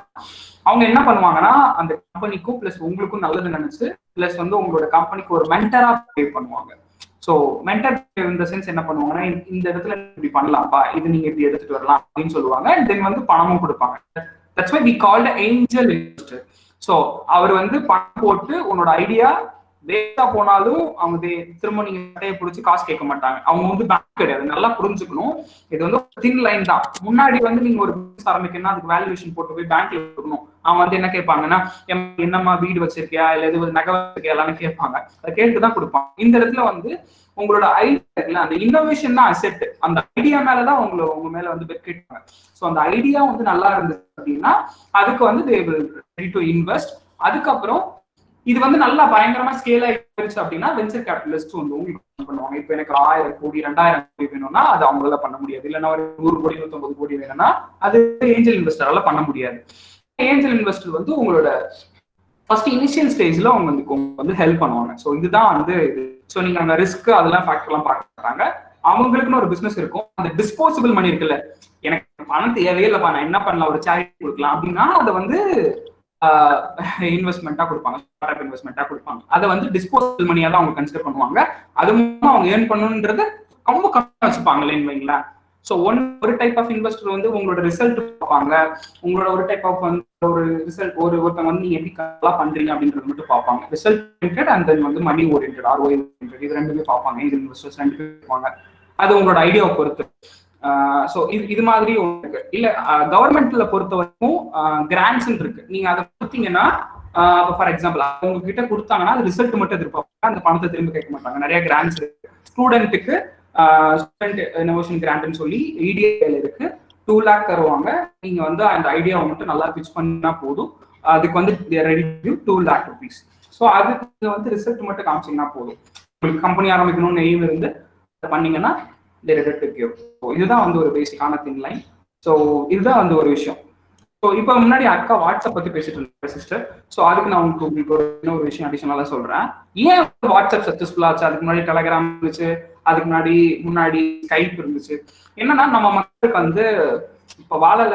அவங்க என்ன பண்ணுவாங்கன்னா அந்த கம்பெனிக்கும் பிளஸ் உங்களுக்கும் நல்லது நினைச்சு பிளஸ் வந்து உங்களோட கம்பெனிக்கு ஒரு மென்டரா பே பண்ணுவாங்க. ஸோ மென்டர் இந்த சென்ஸ் என்ன பண்ணுவாங்கன்னா இந்த இடத்துல இப்படி பண்ணலாம்ப்பா, இது நீங்க இப்படி எடுத்துட்டு வரலாம் அப்படின்னு சொல்லுவாங்க. அண்ட் தென் வந்து பணமும் கொடுப்பாங்க. That's why we called angel investor. So அவர் வந்து பணம் போட்டு உன்னோட ஐடியா வேஸ்டா போனாலும் அவங்க திரும்ப நீங்க கட்டையை பிடிச்சி காசு கேட்க மாட்டாங்க. அவங்க வந்து பேங்க் கிடையாது, நல்லா புரிஞ்சுக்கணும். இது வந்து தின் லைன் தான். முன்னாடி வந்து நீங்க ஒரு பிசினஸ் ஆரம்பிக்கணும்னா அதுக்கு வேல்யூவேஷன் போட்டு போய் பேங்க்ல கொடுக்கணும். அவங்க வந்து என்ன கேட்பாங்கன்னா என்னம்மா வீடு வச்சிருக்கியா இல்ல எது நகை வச்சிருக்கியா எல்லாமே கேட்பாங்க. அதை கேட்டுதான் கொடுப்பாங்க. இந்த இடத்துல வந்து உங்களோட ஐடியா அந்த இன்னோவேஷன் தான் அசெட். அந்த ஐடியா மேலதான் உங்க மேல வந்து பெட் கேட்பாங்க. ஸோ அந்த ஐடியா வந்து நல்லா இருந்துச்சு அப்படின்னா அதுக்கு வந்து they will ready to invest. அதுக்கப்புறம் இது வந்து நல்லா பயங்கரமா ஸ்கேல் ஆயிடுச்சு அப்படின்னா வெஞ்சர் கேபிட்டலிஸ்ட் வந்து உங்களுக்கு பண்ணுவாங்க. இப்போ எனக்கு 1000 கோடி 2000 கோடி வேணும்னா அது அவங்களால பண்ண முடியாது. இல்லைன்னா ஒரு 100 கோடி 150 கோடி வேணும்னா அது ஏஞ்சல் இன்வெஸ்டரால பண்ண முடியாது. ஏஞ்சல் இன்வெஸ்டர் வந்து உங்களோட ஃபர்ஸ்ட் இனிஷியல் ஸ்டேஜ்ல அவங்க வந்து ஹெல்ப் பண்ணுவாங்க. ஸோ இதுதான் வந்து ஸோ நீங்க அந்த ரிஸ்க் அதெல்லாம் ஃபேக்டர்லாம் பார்க்கறாங்க. அவங்களுக்குன்னு ஒரு பிசினஸ் இருக்கும். அந்த டிஸ்போசபிள் மணி இருக்குல்ல, எனக்கு பணம் தேவையே இல்லப்பா, நான் என்ன பண்ணலாம், ஒரு சேரிட்டி கொடுக்கலாம் அப்படின்னா அதை வந்து இன்வெஸ்ட்மெண்டா கொடுப்பாங்க, இன்வெஸ்ட்மெண்டா கொடுப்பாங்க. அதை வந்து டிஸ்போசபிள் மணியா தான் அவங்க கன்சிடர் பண்ணுவாங்க. அது மூலமா அவங்க ஏர்ன் பண்ணணும்ன்றது ரொம்ப கம்மியா வச்சுப்பாங்களேன்னு வைங்களேன். ஸோ ஒரு டைப் ஆஃப் இன்வெஸ்டர் வந்து உங்களோட ரிசல்ட் பார்ப்பாங்க. உங்களோட ஒரு டைப் ஆஃப் வந்து ஒரு ரிசல்ட் ஒருத்தவங்க வந்து நீங்க எப்படி நல்லா பண்றீங்க அப்படின்றது மட்டும் பார்ப்பாங்க. ரிசல்ட் ஓரியன்டட் அண்ட் தென் வந்து மணி ஓரியன்டட், ROI ஓரியன்டட், இது ரெண்டுமே பார்ப்பாங்க. ஏஞ்சல் இன்வெஸ்டர்ஸ் ரெண்டு பேரும் பார்ப்பாங்க. அது உங்களோட ஐடியாவை பொறுத்து. ஸோ இது மாதிரி இருக்கு. இல்ல கவர்மெண்ட்ல பொறுத்த வரைக்கும் கிராண்ட்ஸ் இருக்கு. நீங்க அதை கொடுத்தீங்கன்னா ஃபார் எக்ஸாம்பிள் உங்ககிட்ட கொடுத்தாங்கன்னா அது ரிசல்ட் மட்டும் எதிர்பார்ப்பாங்க, அந்த பணத்தை திரும்ப கேட்க மாட்டாங்க. நிறைய கிராண்ட்ஸ் இருக்கு. ஸ்டூடெண்ட்டுக்கு ஸ்டூடெண்ட் இன்னோவேஷன் கிராண்ட்னு சொல்லி EDIL இருக்கு. 2 lakh தருவாங்க. நீங்க வந்து அந்த ஐடியாவை மட்டும் நல்லா பிச் பண்ணா போதும். அதுக்கு வந்து ரெடி 2 lakh rupees. ஸோ அதுக்கு வந்து ரிசல்ட் மட்டும் காமிச்சிங்கன்னா போதும். உங்களுக்கு கம்பெனி ஆரம்பிக்கணும்னு எய்ம் இருந்து பண்ணீங்கன்னா இதுதான் வந்து ஒரு பேசிக்கான திங் லைன். ஸோ இதுதான் வந்து ஒரு விஷயம். ஸோ இப்போ முன்னாடி அக்கா வாட்ஸ்அப் பத்தி பேசிட்டு இருந்தேன் சிஸ்டர். ஸோ அதுக்கு நான் உங்களுக்கு இன்னொரு விஷயம் அடிஷனலா சொல்றேன். ஏன் வாட்ஸ்அப் சக்சஸ்ஃபுல்லா ஆச்சு? அதுக்கு முன்னாடி டெலகிராம் இருந்துச்சு, அதுக்கு முன்னாடி ஸ்கைப் இருந்துச்சு. என்னன்னா நம்ம மக்களுக்கு வந்து இப்போ வாழை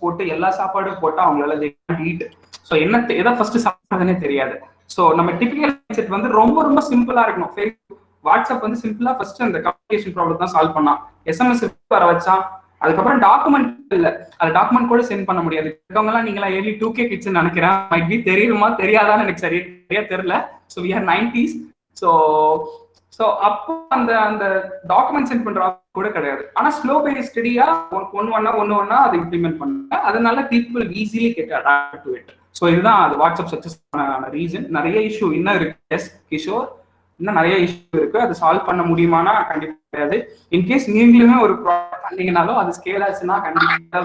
போட்டு எல்லா சாப்பாடும் போட்டா அவங்களால ஈட். ஸோ எதை ஃபர்ஸ்ட் சாப்பிட்றதுன்னே தெரியாது. ஸோ நம்ம டிபிக்கல் செட் வந்து ரொம்ப ரொம்ப சிம்பிளா இருக்கணும். வாட்ஸ்அப் வந்து சிம்பிளா ஃபர்ஸ்ட் அந்த கம்யூனிகேஷன் ப்ராப்ளம் தான் சால்வ் பண்ணான். SMS வர வச்சான். அதுக்கப்புறம் டாக்குமெண்ட் இல்ல, அது டாக்குமெண்ட் கூட சென்ட் பண்ண முடியாது. இருக்கவங்க எல்லாம் நீங்களா ஏர்லி 2K கிட்ஸ் நினைக்கிறேன். மைட் பி தெரியுமா தெரியாதான்னு எனக்கு சரியா தெரியல. So we are 90s. So அப்போ அந்த டாக்குமெண்ட் சென்ட் பண்ற கூட கிடையாது. ஆனா ஸ்லோ பேஸ் ஸ்டடியா ஒன்னு அதை இம்ப்ளிமெண்ட் பண்ணாங்க. அதனால people easily get adapt to it. So இதுதான் அது வாட்ஸ்அப் சக்சஸ் ரீசன். நிறைய இஷ்யூ இன்னும் இருக்கு. எஸ் கிஷோர், இன்னும் நிறைய இஷ்யூ இருக்கு. அது சால்வ் பண்ண முடியுமானா கண்டிப்பா கிடையாது. இன்கேஸ் நீங்களுமே ஒரு ப்ராடக்ட் பண்ணீங்கனாலும் அது ஸ்கேல் ஆச்சுன்னா கண்டிப்பா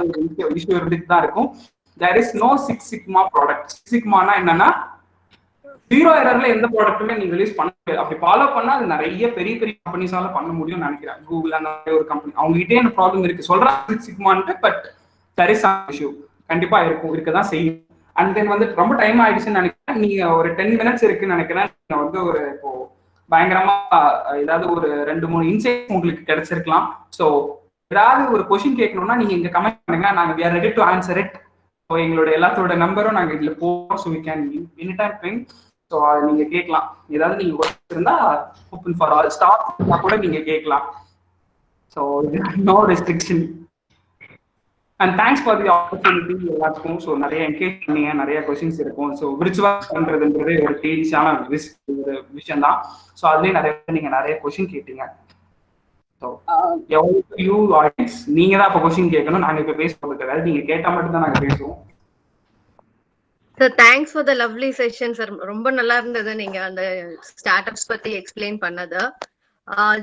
ஒரு இஷ்யூ இருந்துட்டு தான் இருக்கும். There is no 6 sigma product. 6 sigmaனா என்னன்னா 0 errorல எந்த ப்ராடக்ட்டுமே நீங்க ரிலீஸ் பண்ண முடியாது. அப்படி ஃபாலோ பண்ணா அது நிறைய பெரிய கம்பெனிஸால பண்ண முடியும்னு நினைக்கிறேன். கூகுள் அந்த ஒரு கம்பெனி அவங்க கிட்டே அந்த ப்ராப்ளம் இருக்கு சொல்றாங்க 6 sigmaன்ட்டு. But there is some issue கண்டிப்பா இருக்கதான் செய்யும். அண்ட் தென் வந்து ரொம்ப டைம் ஆயிடுச்சுன்னு நினைக்கிறேன். நீங்க ஒரு 10 minutes இருக்குன்னு நினைக்கிறேன். நீங்க வந்து ஒரு இப்போ பயங்கரமா ஏதாவது ஒரு 2-3 இன்சைட்ஸ் உங்களுக்கு கிடைச்சிருக்கலாம். ஸோ ஏதாவது ஒரு கொஸ்டின் கேட்கணும்னா நீங்க இங்க கமெண்ட் பண்ணுங்க. நாங்க we are ready to answer it. So எங்களோட எல்லாத்தோட நம்பரும் நாங்க இதுல போவோம். So we can anytime ping. So அதை நீங்க கேட்கலாம். ஏதாவது நீங்க கொஸ்டின் இருந்தா ஓப்பன் ஃபார் ஆல் ஸ்டாஃப் கூட நீங்க கேட்கலாம். So no restriction. And thanks for the opportunity எல்லாத்துக்கும். ஸோ நிறைய என்கேஜ் பண்ணீங்க, நிறைய கொஸ்டின்ஸ் இருக்கும். ஸோ விர்ச்சுவல் பண்றதுன்றது ஒரு டீடிஸான ஒரு விஷயம் தான். ஸோ அதுலேயே நிறைய கொஸ்டின் கேட்டீங்க. ஸோ யூ ஆடியன்ஸ் நீங்க தான் இப்போ கொஸ்டின் கேட்கணும். நாங்கள் இப்போ பேசுறது வேறு, நீங்க கேட்டால் மட்டும் தான் நாங்கள் பேசுவோம். Sir thanks for the lovely session sir. ரொம்ப நல்லா இருந்தது நீங்க அந்த ஸ்டார்ட் அப்ஸ் பத்தி எக்ஸ்பிளைன் பண்ணது.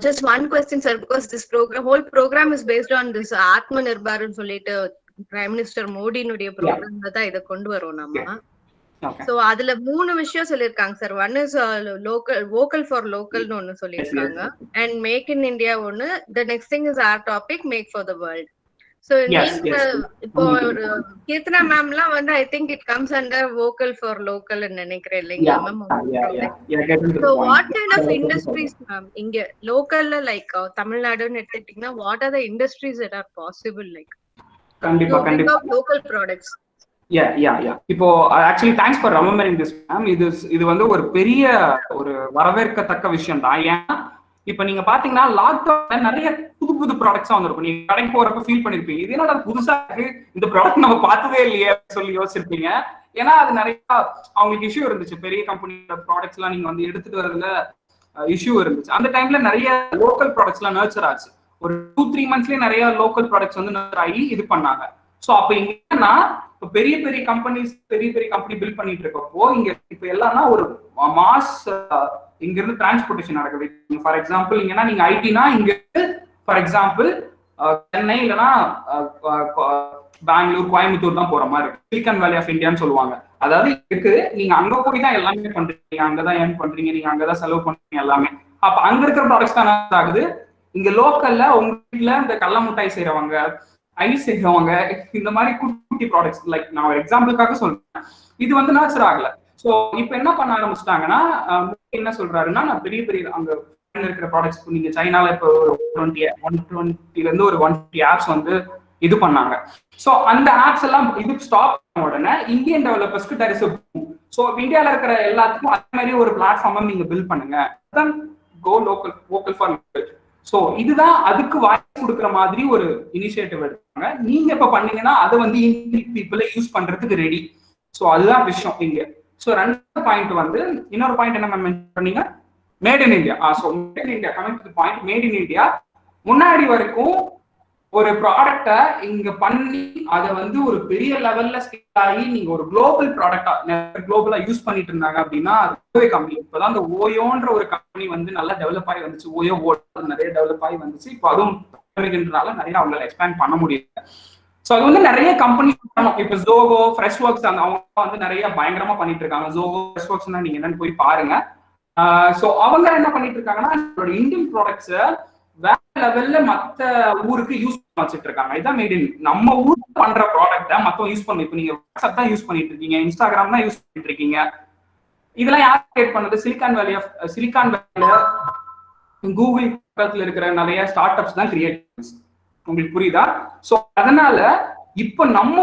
Just one question, sir, because this whole program is based on this Atmanirbhar ன்னு சொல்லிட்டு Prime Minister Modi னுடைய ப்ரோக்ராம்ல தான் இதை கொண்டு வரோம் நம்ம. சோ அதுல 3 விஷயம் சொல்லிருக்காங்க sir. One is vocal for லோக்கல்னு ஒன்னு சொல்லியிருக்காங்க. அண்ட் மேக் இன் இந்தியா ஒன்னு. The next thing is our topic make for the world. So நீங்க இப்போ கீர்த்தனா மேம்லாம் வந்து I think it comes under vocal for local ன்னு நினைக்கிறேன் இல்லைங்களா ma'am? So what kind of industries ma'am இங்க லோக்கல்ல லைக் தமிழ்நாடுன்னு எடுத்துட்டீங்கன்னா what are the industries that are possible like கண்டிப்பா local products? இப்போ actually thanks for remembering this ma'am. இது வந்து ஒரு பெரிய ஒரு வரவேற்கத்தக்க விஷயம் தான். ஏன்னா இப்ப நீங்க பாத்தீங்கன்னா லாக்டவுன்ல நிறைய புது புது ப்ராடக்ட்ஸா வந்திருக்கும். நீங்க கடைக்கு போறப்ப ஃபீல் பண்ணிருப்பீங்க, இது என்னடா புதுசா இருக்கு, இந்த ப்ராடக்ட் நம்ம பார்த்ததே இல்லையே சொல்லி யோசிச்சிருப்பீங்க. ஏன்னா அது நிறைய அவங்களுக்கு இஷ்யூ இருந்துச்சு. பெரிய கம்பெனியோட ப்ராடக்ட்ஸ் எல்லாம் நீங்க வந்து எடுத்துட்டு வரதுல இஷ்யூ இருந்துச்சு. அந்த டைம்ல நிறைய லோக்கல் ப்ராடக்ட்ஸ் எல்லாம் நர்ச்சர் ஆச்சு. ஒரு 2-3 monthsலயே நிறைய லோக்கல் ப்ராடக்ட்ஸ் வந்து நர்ச்சர் ஆகி இது பண்ணாங்க. ஸோ அப்ப இங்க என்னன்னா பெரிய பெரிய கம்பெனி பில்ட் பண்ணிட்டு இருக்கப்போ இங்க இப்ப எல்லாம்னா ஒரு மாஸ் இங்க இருந்து டிரான்ஸ்போர்டேஷன் நடக்குது. ஃபார் எக்ஸாம்பிள் இங்கன்னா நீங்க ஐடினா இங்க ஃபார் எக்ஸாம்பிள் சென்னை இல்லைன்னா பெங்களூர் கோயம்புத்தூர் தான் போற மாதிரி இருக்கு. சிலிக்கான் வேலி ஆஃப் இந்தியான்னு சொல்லுவாங்க. அதாவது இருக்கு, நீங்க அங்க போய் தான் எல்லாமே பண்றீங்க, அங்கதான் ஏர்ன் பண்றீங்க, நீங்க அங்கதான் செலவு பண்றீங்க எல்லாமே. அப்ப அங்க இருக்கிற ப்ராடக்ட்ஸ் தான் ஆகுது. இங்க லோக்கல்ல உங்க வீட்டுல இந்த கடல மிட்டாய் செய்யறவங்க, ஐஸ் செய்யறவங்க, இந்த மாதிரி குட்டி ப்ராடக்ட்ஸ் லைக் நான் ஒரு எக்ஸாம்பிளுக்காக சொல்றேன், இது வந்து நர்ச்சர் ஆகல. ஸோ இப்போ என்ன பண்ண ஆரம்பிச்சிட்டாங்கன்னா என்ன சொல்றாருன்னா, நான் பெரிய அங்க இருக்கிற ப்ராடக்ட்ஸ் நீங்க சைனால இப்போ 120 இருந்து ஒரு 150 ஆப்ஸ் வந்து இது பண்ணாங்க. ஸோ அந்த ஆப்ஸ் எல்லாம் இது ஸ்டாப் பண்ண உடனே இந்தியன் டெவலப்பர்ஸ்க்கு there is a boom. So இந்தியாவில் இருக்கிற எல்லாத்துக்கும் அதே மாதிரி ஒரு பிளாட்ஃபார்மை நீங்க பில்ட் பண்ணுங்க, go local vocal for local. So இதுதான் அதுக்கு வாய்ப்பு கொடுக்குற மாதிரி ஒரு இனிஷியேட்டிவ் எடுத்தாங்க. நீங்க இப்ப பண்ணீங்கன்னா அதை வந்து இந்தியன் பீப்புளை யூஸ் பண்றதுக்கு ரெடி. ஸோ அதுதான் விஷயம் இங்க. ஸோ ரெண்டாவது பாயிண்ட் வந்து இன்னொரு பாயிண்ட் என்ன மென்ஷன் பண்ணீங்க, made in India. So made in India, coming to the point, made in India முன்னாடி வரைக்கும் ஒரு ப்ராடக்டை இங்க பண்ணி அதை வந்து ஒரு பெரிய லெவல்ல ஸ்கேல் ஆகி நீங்க ஒரு குளோபல் ப்ராடக்டா குளோபலா யூஸ் பண்ணிட்டு இருந்தாங்க அப்படின்னா அது கம்பெனி. இப்பதான் அந்த ஓயோன்ற ஒரு கம்பெனி வந்து நல்லா டெவலப் ஆகி வந்துச்சு. ஓயோ நிறைய டெவலப் ஆகி வந்துச்சு. இப்போ அதுவும் நிறைய அவங்களால எக்ஸ்பேண்ட் பண்ண முடியல. ஸோ அது வந்து நிறைய கம்பெனி பண்ணணும். இப்போ ஜோகோ, ஃப்ரெஷ் ஒர்க்ஸ் அவங்க வந்து நிறைய பயங்கரமா பண்ணிட்டு இருக்காங்க. ஜோகோ, ஃப்ரெஷ் ஒர்க்ஸ் நீங்க என்னன்னு போய் பாருங்க. ஸோ அவங்க என்ன பண்ணிட்டு இருக்காங்கன்னா இந்தியன் ப்ராடக்ட்ஸை வேற லெவல்ல மத்த ஊருக்கு யூஸ் பண்ண வச்சுட்டு இருக்காங்க. இதான் மேட் இன். நம்ம ஊருக்கு பண்ற ப்ராடக்ட்டை மத்தவங்க யூஸ் பண்ணணும். இப்போ நீங்க வாட்ஸ்அப் தான் யூஸ் பண்ணிட்டு இருக்கீங்க, இன்ஸ்டாகிராம் தான் யூஸ் பண்ணிட்டு இருக்கீங்க. இதெல்லாம் யார் கிரியேட் பண்ணது? சிலிக்கான் வேலியில கூகுள் பக்கத்துல இருக்கிற நிறைய ஸ்டார்ட் அப்ஸ் தான் கிரியேட் பண்ணுது. உங்களுக்கு புரியுதா? ஸோ அதனால இப்போ நம்ம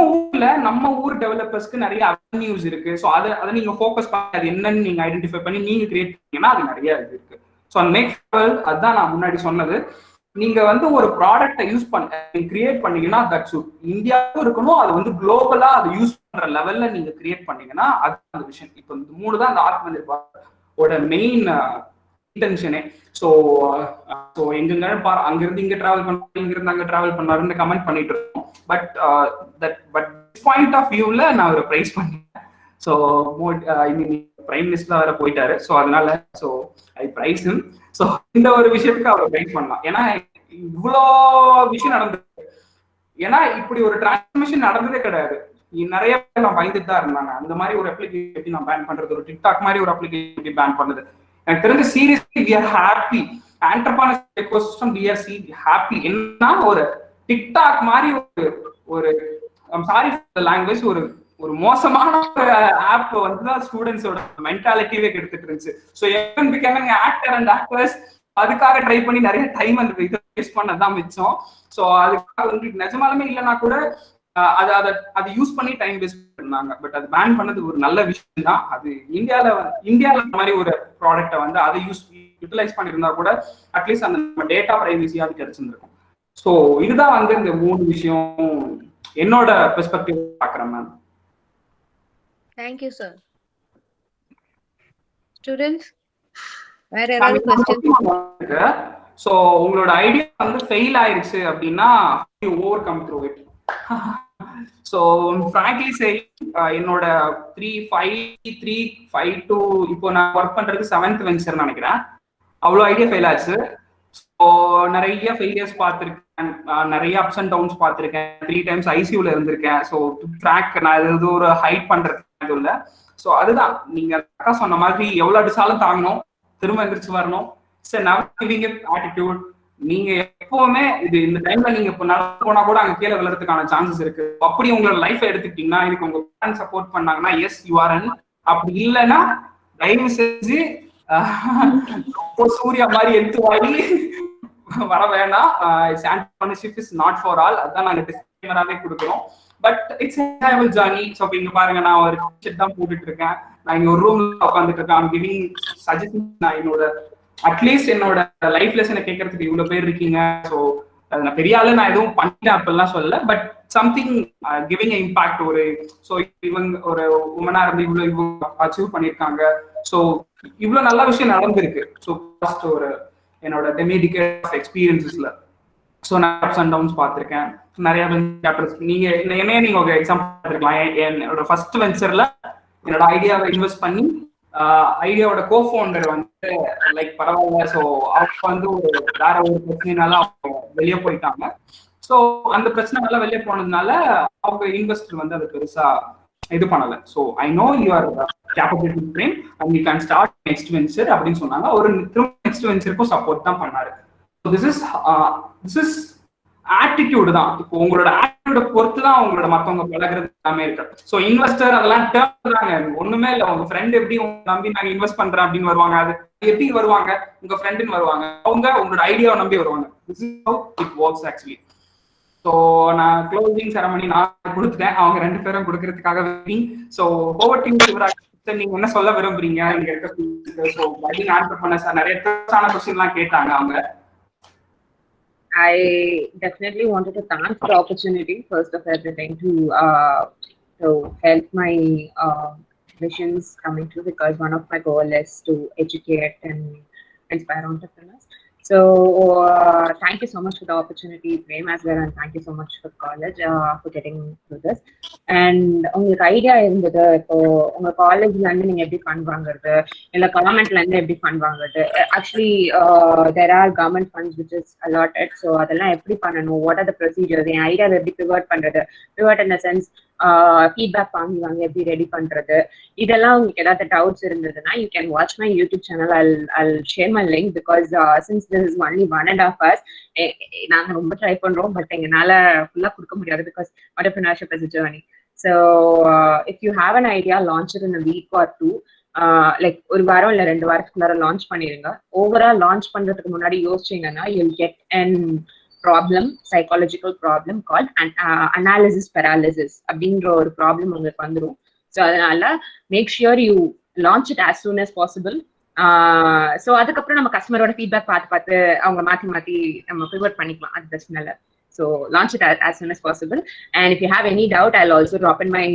ஊர் டெவலப்பர்ஸ்க்கு நிறைய அவென்யூஸ் இருக்கு. ஸோ அதை நீங்க ஃபோக்கஸ் பண்ணி அது என்னன்னு நீங்க ஐடென்டிஃபை பண்ணி நீங்க கிரியேட் பண்ணீங்கன்னா அது நிறைய இது இருக்கு. ஸோ அதுதான் நான் முன்னாடி சொன்னது. நீங்க வந்து ஒரு ப்ராடக்டை யூஸ் கிரியேட் பண்ணீங்கன்னா தட்ஸ் இந்தியாவும் இருக்கணும், அது வந்து குளோபலா அது யூஸ் பண்ற லெவல்ல நீங்க கிரியேட் பண்ணீங்கன்னா அது அந்த விஷயம். இப்போ இந்த 3 தான் அந்த ஆத்மநிர்பாரோட மெயின் இன்டென்ஷனே. ஸோ எங்க அங்கிருந்து இங்க டிராவல் பண்ணாரு, இங்கிருந்து அங்க டிராவல் பண்ணாருன்னு கமெண்ட் பண்ணிட்டு இருக்கோம். பட் பாயிண்ட் ஆஃப் வியூல நான் ஒரு பிரைஸ் பண்ணேன். ஸோ பிரைம் மினிஸ்டர் வேற போயிட்டாரு. ஸோ அதனால so I praise him. So இந்த ஒரு விஷயத்துக்கு அவரை பிரைஸ் பண்ணலாம். ஏன்னா இவ்வளோ விஷயம் நடந்தது. ஏன்னா இப்படி ஒரு டிரான்ஸ்ஃபர்மேஷன் நடந்ததே கிடையாது. நிறைய பேர் நான் பயந்துட்டு தான் இருந்தாங்க. அந்த மாதிரி ஒரு அப்ளிகேஷன் நான் பேன் பண்றது, ஒரு டிக்டாக் மாதிரி ஒரு அப்ளிகேஷன் பேன் பண்ணது எனக்கு தெரிஞ்ச seriously we are happy. Entrepreneur ecosystem we are happy. என்ன ஒரு டிக்டாக் மாதிரி ஒரு சாரி லாங்குவேஜ் ஒரு மோசமான ஒரு ஆப் வந்து ஸ்டூடெண்ட்ஸோட மென்டாலிட்டியே கெடுத்துட்டு இருந்துச்சு. ஸோ எவன் பிகமிங் ஆக்டர் அண்ட் ஆக்ட்ரஸ் அதுக்காக ட்ரை பண்ணி நிறைய டைம் அந்த இதை வேஸ்ட் பண்ணதான் மிச்சம். ஸோ அதுக்காக உங்களுக்கு நிஜமாலுமே இல்லைன்னா கூட அதை யூஸ் பண்ணி டைம் வேஸ்ட் பண்ணாங்க. பட் அது பேன் பண்ணது ஒரு நல்ல விஷயம் தான். அது இந்தியால மாதிரி ஒரு ப்ராடக்டை வந்து அதை யூட்டிலைஸ் பண்ணிருந்தா கூட அட்லீஸ்ட் அந்த நம்ம டேட்டா பிரைவசியாவது கிடைச்சிருந்திருக்கும். ஸோ இதுதான் வந்து இந்த 3 விஷயம் என்னோட பெர்ஸ்பெக்டிவ் பார்க்குறேன் ma'am. Thank you, sir. Students, வேற ஏதாவது क्वेश्चन? சோ உங்களோட ஐடியா வந்து ஃபெயில் ஆயிருச்சு அப்படினா you overcome through it. So frankly say என்னோட 3-5-3-5-2 இப்போ நான் வர்க் பண்றது 7th வெஞ்சர் நினைக்கிறேன். அவ்வளவு ஐடியா ஃபெயில் ஆச்சு. ஸோ நிறைய ஃபெயிலியர்ஸ் பார்த்துருக்கேன், நிறைய அப்ஸ் அண்ட் டவுன்ஸ் பார்த்துருக்கேன், 3 times ஐசியூல இருந்திருக்கேன். ஸோ ட்ராக் நான் இது ஒரு ஹைட் பண்றது இல்லை. ஸோ அதுதான் நீங்க அக்கா சொன்ன மாதிரி எவ்வளவு அடிச்சாலும் தாங்கணும், திரும்ப எந்திரிச்சு வரணும். சரி, நெவர் கிவிங் அப் ஆட்டிடியூட், நீங்க எப்பவுமே இந்த டைம்ல நீங்க இப்போ நடந்து போனா கூட அங்க கீழே விழுறதுக்கான சான்சஸ் இருக்கு. அப்படி உங்களோட லைஃப் எடுத்துக்கிட்டீங்கன்னா இதுக்கு உங்க பேரண்ட்ஸ் சப்போர்ட் பண்ணாங்கன்னா எஸ் யூ ஆர் அன். அப்படி இல்லைன்னா தயவு செஞ்சு சூர்யா மாதிரி எடுத்து வாங்கி வர வேணாம். entrepreneurship is not for all. அதான் நாங்க டிஸ்க்ளைமராவே கொடுக்குறோம். But it's enjoyable journey. So இங்க பாருங்க, நான் ஒரு ஷர்ட் தான் போட்டுட்டு இருக்கேன், நான் இங்க ஒரு ரூம்ல உட்காந்துட்டு இருக்கேன். Giving suggestion. நான் என்னோட அட்லீஸ்ட் என்னோட லைஃப் லெசனை கேட்கறதுக்கு இவ்வளவு பேர் இருக்கீங்க. ஸோ நான் பெரிய ஆளு நான் எதுவும் பண்ணிட்டேன் அப்படிலாம் சொல்லல. But something giving impact. ஒரு ஸோ இவங்க ஒரு உமனா இருந்து இவ்வளவு அச்சீவ் பண்ணியிருக்காங்க. ஸோ இவ்வளவு நல்ல விஷயம் நடந்திருக்கு. ஸோ ஃபர்ஸ்ட் ஒரு என்னோட டெமிடிகேட் எக்ஸ்பீரியன்சஸ்ல ஸோ நான் அப்ஸ் அண்ட் டவுன்ஸ் பார்த்துருக்கேன். நிறைய சாப்டர்ஸ் நீங்க நீங்க ஒரு எக்ஸாம்பிள் பார்த்துருக்கலாம். என்னோட ஃபர்ஸ்ட் வெஞ்சர்ல என்னோட ஐடியாவை இன்வெஸ்ட் பண்ணி ஐடியாவோட கோஃபவுண்டர் வந்து லைக் பரவாயில்ல, ஸோ அவங்க வந்து வேற ஒரு பிரச்சனைனால அவங்க வெளியே போயிட்டாங்க. ஸோ அந்த பிரச்சனைனால வெளியே போனதுனால அவங்க இன்வெஸ்டர் வந்து அதை பெருசா இது பண்ணல. So I know your capability train and you can start next venture அப்படின்னு சொன்னாங்க. ஒரு திரும்ப நெக்ஸ்ட் வெஞ்சருக்கும் சப்போர்ட் தான் பண்ணாரு. திஸ் இஸ் ஆட்டிடியூடு தான். இப்போ உங்களோட ஆட்டிடியூட பொறுத்து தான் உங்களோட மத்தவங்க பழகிறது எல்லாமே இருக்கு. ஸோ இன்வெஸ்டர் அதெல்லாம் டேர்ம் தாங்க, ஒண்ணுமே இல்லை. உங்க ஃப்ரெண்ட் எப்படி உங்க நம்பி நாங்க இன்வெஸ்ட் பண்றேன் அப்படின்னு வருவாங்க, அது எப்படி வருவாங்க, உங்க ஃப்ரெண்டுன்னு வருவாங்க, அவங்க உங்களோட ஐடியாவை நம்பி வருவாங்க. This is how it works actually. So நான் க்ளோசிங் செரமனி நான் கொடுத்துட்டேன், அவங்க 2 பேரும் கொடுக்கறதுக்காக waiting. So over to Sivaraj, நீங்க என்ன சொல்ல விரும்புறீங்க? இங்க இருக்க ஸோ பைடிங் ஆண்டர்பிரனர்ஸ் நிறைய டஃப்பான क्वेश्चनலாம் கேட்டாங்க அவங்க. I definitely wanted to thank for the opportunity first of everything to help my missions coming through, because one of my goal is to educate and inspire entrepreneurs. So thank you so much for the opportunity, Prem, as well, and thank you so much for college for getting through this. And உங்களுக்கு idea இருந்தது, இப்போ உங்க காலேஜ்ல இருந்து நீங்க எப்படி fund வாங்குறது, இல்ல கவர்மெண்ட்ல இருந்து எப்படி ஃபண்ட் வாங்குறது. Actually there are government funds which is allotted. So அதெல்லாம் எப்படி பண்ணணும், what are the procedures, என் ஐடியாவை எப்படி pivot பண்றது, pivot in the sense feedback வாங்குவாங்க எப்படி ரெடி பண்றது, இதெல்லாம் உங்களுக்கு ஏதாவது டவுட்ஸ் இருந்ததுன்னா you can watch my YouTube channel. I'll share my link because since this is only 1.5 hours, நாங்க ரொம்ப ட்ரை பண்றோம், பட் எங்கனால ஃபுல்லா கொடுக்க முடியாது because entrepreneurship is a journey. So if you have an idea, launch it in a week or 2. Like ஒரு வாரம் இல்ல 2 வாரத்துக்குள்ளார launch பண்ணிடுங்க. ஓவரா லான்ச் பண்றதுக்கு முன்னாடி யோசிச்சீங்கன்னா you'll get an problem, psychological problem called analysis paralysis அப்படின்ற ஒரு ப்ராப்ளம் உங்களுக்கு வந்துடும். ஸோ அதனால make sure you launch it as soon as possible. So அதுக்கப்புறம் நம்ம கஸ்டமரோட ஃபீட்பேக் பார்த்து அவங்க மாத்தி நம்ம பிவட் பண்ணிக்கலாம், அது பிரச்சனை இல்லை. So launch it as soon as possible. And if you have any doubt, I'll also drop in my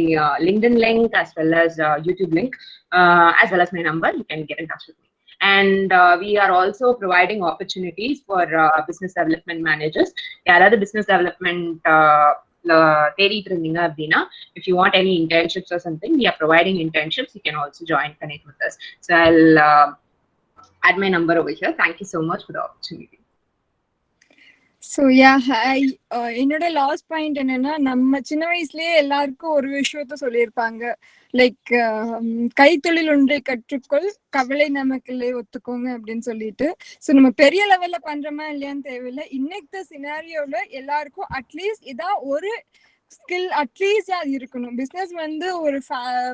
LinkedIn link as well as YouTube link, as well as my number. You can get in touch with me. And we are also providing opportunities for business development managers. யாராவது business development தேடிட்டு இருந்தீங்க அப்படின்னா, if you want any internships or something, we are providing internships. You can also connect with us. So I'll add my number over here. Thank you so much for the opportunity. So என்னோட last point என்னன்னா, நம்ம சின்ன வயசுலயே எல்லாருக்கும் ஒரு விஷயத்த சொல்லியிருப்பாங்க, like கைத்தொழில் ஒன்றை கற்றுக்கொள், கவலை நமக்குள்ளே ஒத்துக்கோங்க அப்படின்னு சொல்லிட்டு. ஸோ நம்ம பெரிய லெவல்ல பண்றோமா இல்லையான்னு தேவையில்லை. இன்னைக்கு சினாரியோல எல்லாருக்கும் அட்லீஸ்ட் இதான் ஒரு ஸ்கில் அட்லீஸ்ட் அது இருக்கணும். பிசினஸ் வந்து ஒரு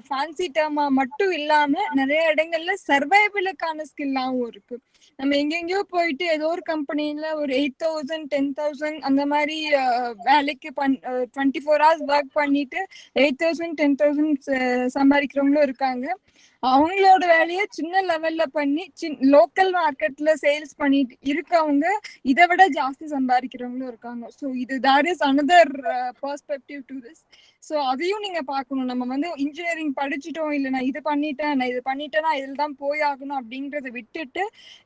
ஃபேன்சி டேர்மா மட்டும் இல்லாம நிறைய இடங்கள்ல சர்வைவலுக்கான ஸ்கில்லாவும் இருக்கு. நம்ம எங்கெங்கயோ போயிட்டு ஏதோ ஒரு கம்பெனில ஒரு 8,000 10,000 அந்த மாதிரி வேலைக்கு 24 hours ஒர்க் பண்ணிட்டு 8,000 10,000 சம்பாதிக்கிறவங்களும் இருக்காங்க. அவங்களோட வேலையை சின்ன லெவல்ல பண்ணி லோக்கல் மார்க்கெட்ல சேல்ஸ் பண்ணிட்டு இருக்கவங்க இதை விட ஜாஸ்தி சம்பாதிக்கிறவங்களும் இருக்காங்க. ஸோ இது there is another perspective to this. So அதையும் நீங்க பார்க்கணும். நம்ம வந்து இன்ஜினியரிங் படிச்சுட்டோம், இல்லை நான் இது பண்ணிட்டேன்னா இதில் தான் போய் ஆகணும் அப்படிங்கறத விட்டுட்டு,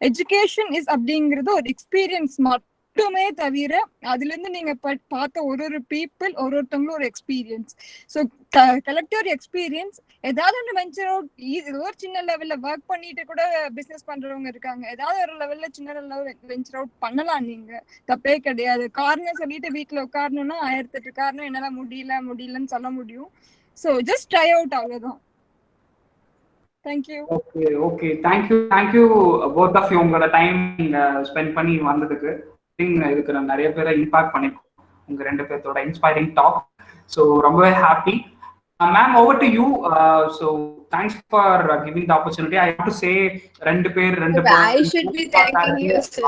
எஜுகேஷன் இஸ் அப்படிங்கிறது ஒரு எக்ஸ்பீரியன்ஸ் மட்டுமே தவிர, அதுல இருந்து நீங்க பார்த்த ஒரு பீப்புள் ஒருத்தவங்களும் ஒரு experience. So collect your experience. ஏதாவது ஒன்று வெஞ்சர் அவுட், ஏதோ ஒரு சின்ன லெவல்ல ஒர்க் பண்ணிட்டு கூட பிசினஸ் பண்றவங்க இருக்காங்க. ஏதாவது ஒரு லெவல்ல சின்ன லெவல் வெஞ்சர் அவுட் பண்ணலாம், நீங்க தப்பே கிடையாது. காரணம் சொல்லிட்டு வீட்டுல உட்காரணும்னா 1008 காரணம் என்னால முடியலன்னு சொல்ல முடியும். ஸோ ஜஸ்ட் ட்ரை அவுட், அவ்வளவுதான். Thank you. Okay thank you both of you உங்களோட டைம் ஸ்பெண்ட் பண்ணி வந்ததுக்கு. இதுக்கு நான் நிறைய பேரை இம்பாக்ட் பண்ணிருக்கோம் உங்க 2 பேர்த்தோட இன்ஸ்பைரிங் டாக். ஸோ ரொம்பவே happy. Ma'am, over to you. So thanks for giving the opportunity. I have to say, I should be thanking you, sir.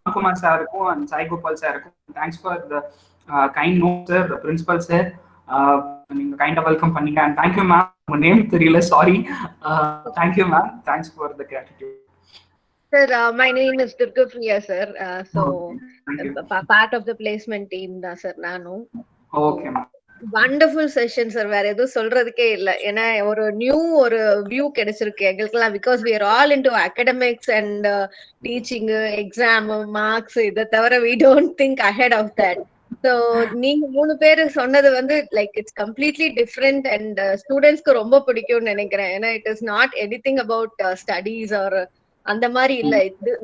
Ramkumar sir and Sai Gopal sir. Thanks for the kind note, sir. The principal sir, நீங்க kind of welcome பண்ணீங்க. And thank you, ma'am. My name தெரியல, sorry. Thank you, ma'am. Thanks for the gratitude. Sir, my name is Durga Priya, sir. So part of the placement team, sir. Nanu. Okay, ma'am. Wonderful session sir. வேற எதுவும் சொல்றதுக்கே இல்லை. ஏன்னா ஒரு view கிடைச்சிருக்கு எங்களுக்குலாம். Because we are all into academics and teaching, exam, marks. இதை தவிர we don't think ahead of that. So நீங்க 3 பேரு சொன்னது வந்து like it's completely different and ஸ்டூடெண்ட்ஸ்க்கு ரொம்ப பிடிக்கும்னு நினைக்கிறேன். ஏன்னா it is not anything about studies or அந்த மாதிரி இல்ல.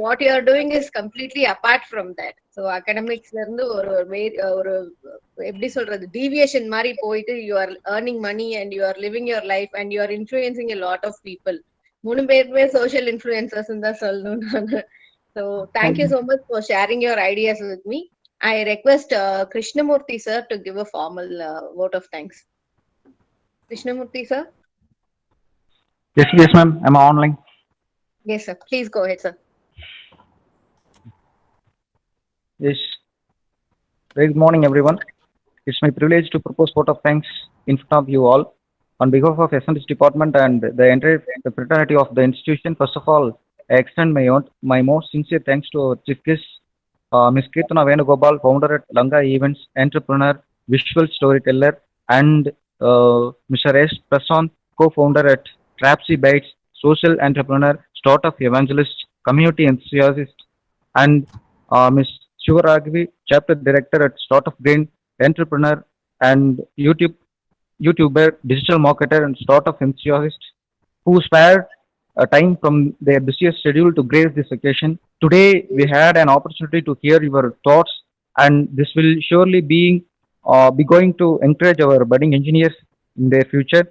What you are doing is completely apart from that. So அகடமிக்ஸ்ல இருந்து ஒரு எப்படி சொல்றது, டீவியேஷன் மாதிரி போயிட்டு you are earning money and you are living your life and you are influencing a lot of people. 3 பேருமே சோஷியல் இன்ஃபுளுசர்ஸ் தான் சொல்லணும் நான். So thank you so much for sharing your ideas with me. I request Krishnamurthy sir to give a formal vote of thanks. Krishnamurthy sir? Yes, ma'am. Am I online? Yes, sir. Please go ahead, sir. Yes. Very good morning, everyone. It's my privilege to propose vote of thanks in front of you all. On behalf of SNDS department and the entire fraternity of the institution, first of all, I extend my most sincere thanks to our chief guest, Ms. Kirtana Venugopal, founder at Langa Events, entrepreneur, visual storyteller, and Mr. S. Prasant, co-founder at Trapsy Bites, social entrepreneur, startup evangelist, community enthusiast, and Ms. Shivaragvi, chapter director at Startup Brain, entrepreneur and YouTuber, digital marketer, and startup enthusiast, who spared time from their busiest schedule to grace this occasion. Today, we had an opportunity to hear your thoughts, and this will surely be going to encourage our budding engineers in their future.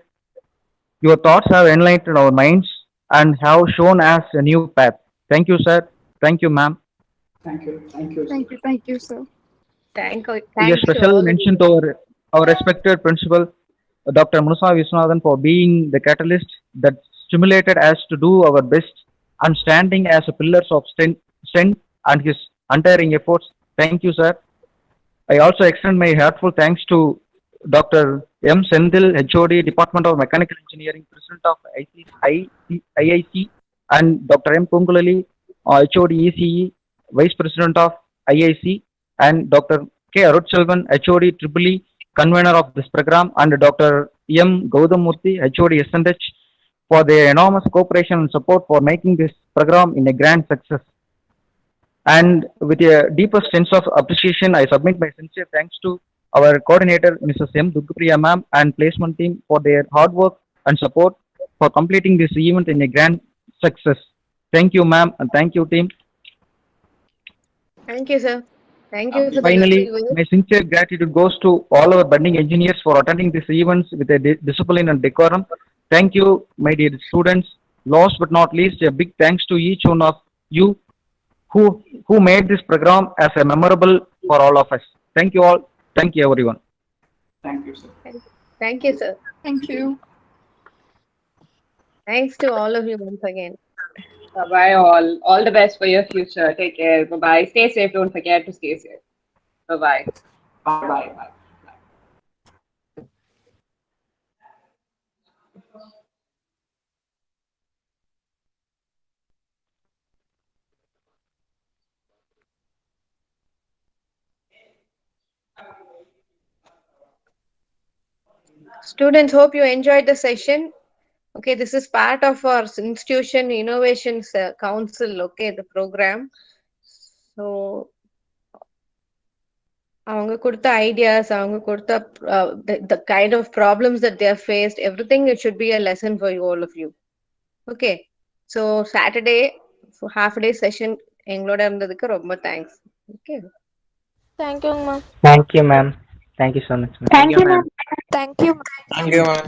Your thoughts have enlightened our minds and have shown us a new path. Thank you, sir. Thank you, ma'am. Thank you. Thank you. Thank you, sir. Thank you. A special mention to our respected principal, Dr. Munusa Viswanathan, for being the catalyst that stimulated us to do our best and standing as a pillars of strength and his untiring efforts. Thank you, sir. I also extend my heartfelt thanks to Dr. M. Sendil, HOD, Department of Mechanical Engineering, President of IIC, and Dr. M. Pungulali, HOD, ECE, Vice President of IIC, and Dr. K. Arutselvan, HOD, EEE, convener of this program, and Dr. M. Gaudamurthy, HOD, SNH, for their enormous cooperation and support for making this program in a grand success. And with a deepest sense of appreciation, I submit my sincere thanks to our coordinator, Mrs. M. Durga Priya ma'am, and placement team for their hard work and support for completing this event in a grand success. Thank you, ma'am, and thank you, team. Thank you, sir. Thank you. Finally, my sincere gratitude goes to all our budding engineers for attending these events with a discipline and decorum. Thank you, my dear students. Last but not least, a big thanks to each one of you who made this program as a memorable for all of us. Thank you all. Thank you, everyone. Thank you, sir. Thank you, sir. Thank you. Thanks to all of you once again. Bye-bye all. All the best for your future. Take care. Bye-bye. Stay safe. Don't forget to stay safe. Bye-bye. Bye-bye. Bye. Students, hope you enjoyed the session. Okay, this is part of our institution innovations council, okay, the program. So அவங்க கொடுத்த ideas, அவங்க கொடுத்த the kind of problems that they have faced, everything, it should be a lesson for you, all of you. Okay, so Saturday half day session எங்களோட இருந்ததுக்கு ரொம்ப thanks. Okay, Thank you, ma'am. Thank you, ma'am. Thank you so much, ma'am. Thank you, ma'am. Thank you. Thank you, ma'am.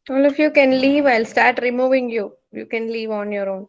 All of you can leave. I'll start removing you. You can leave on your own.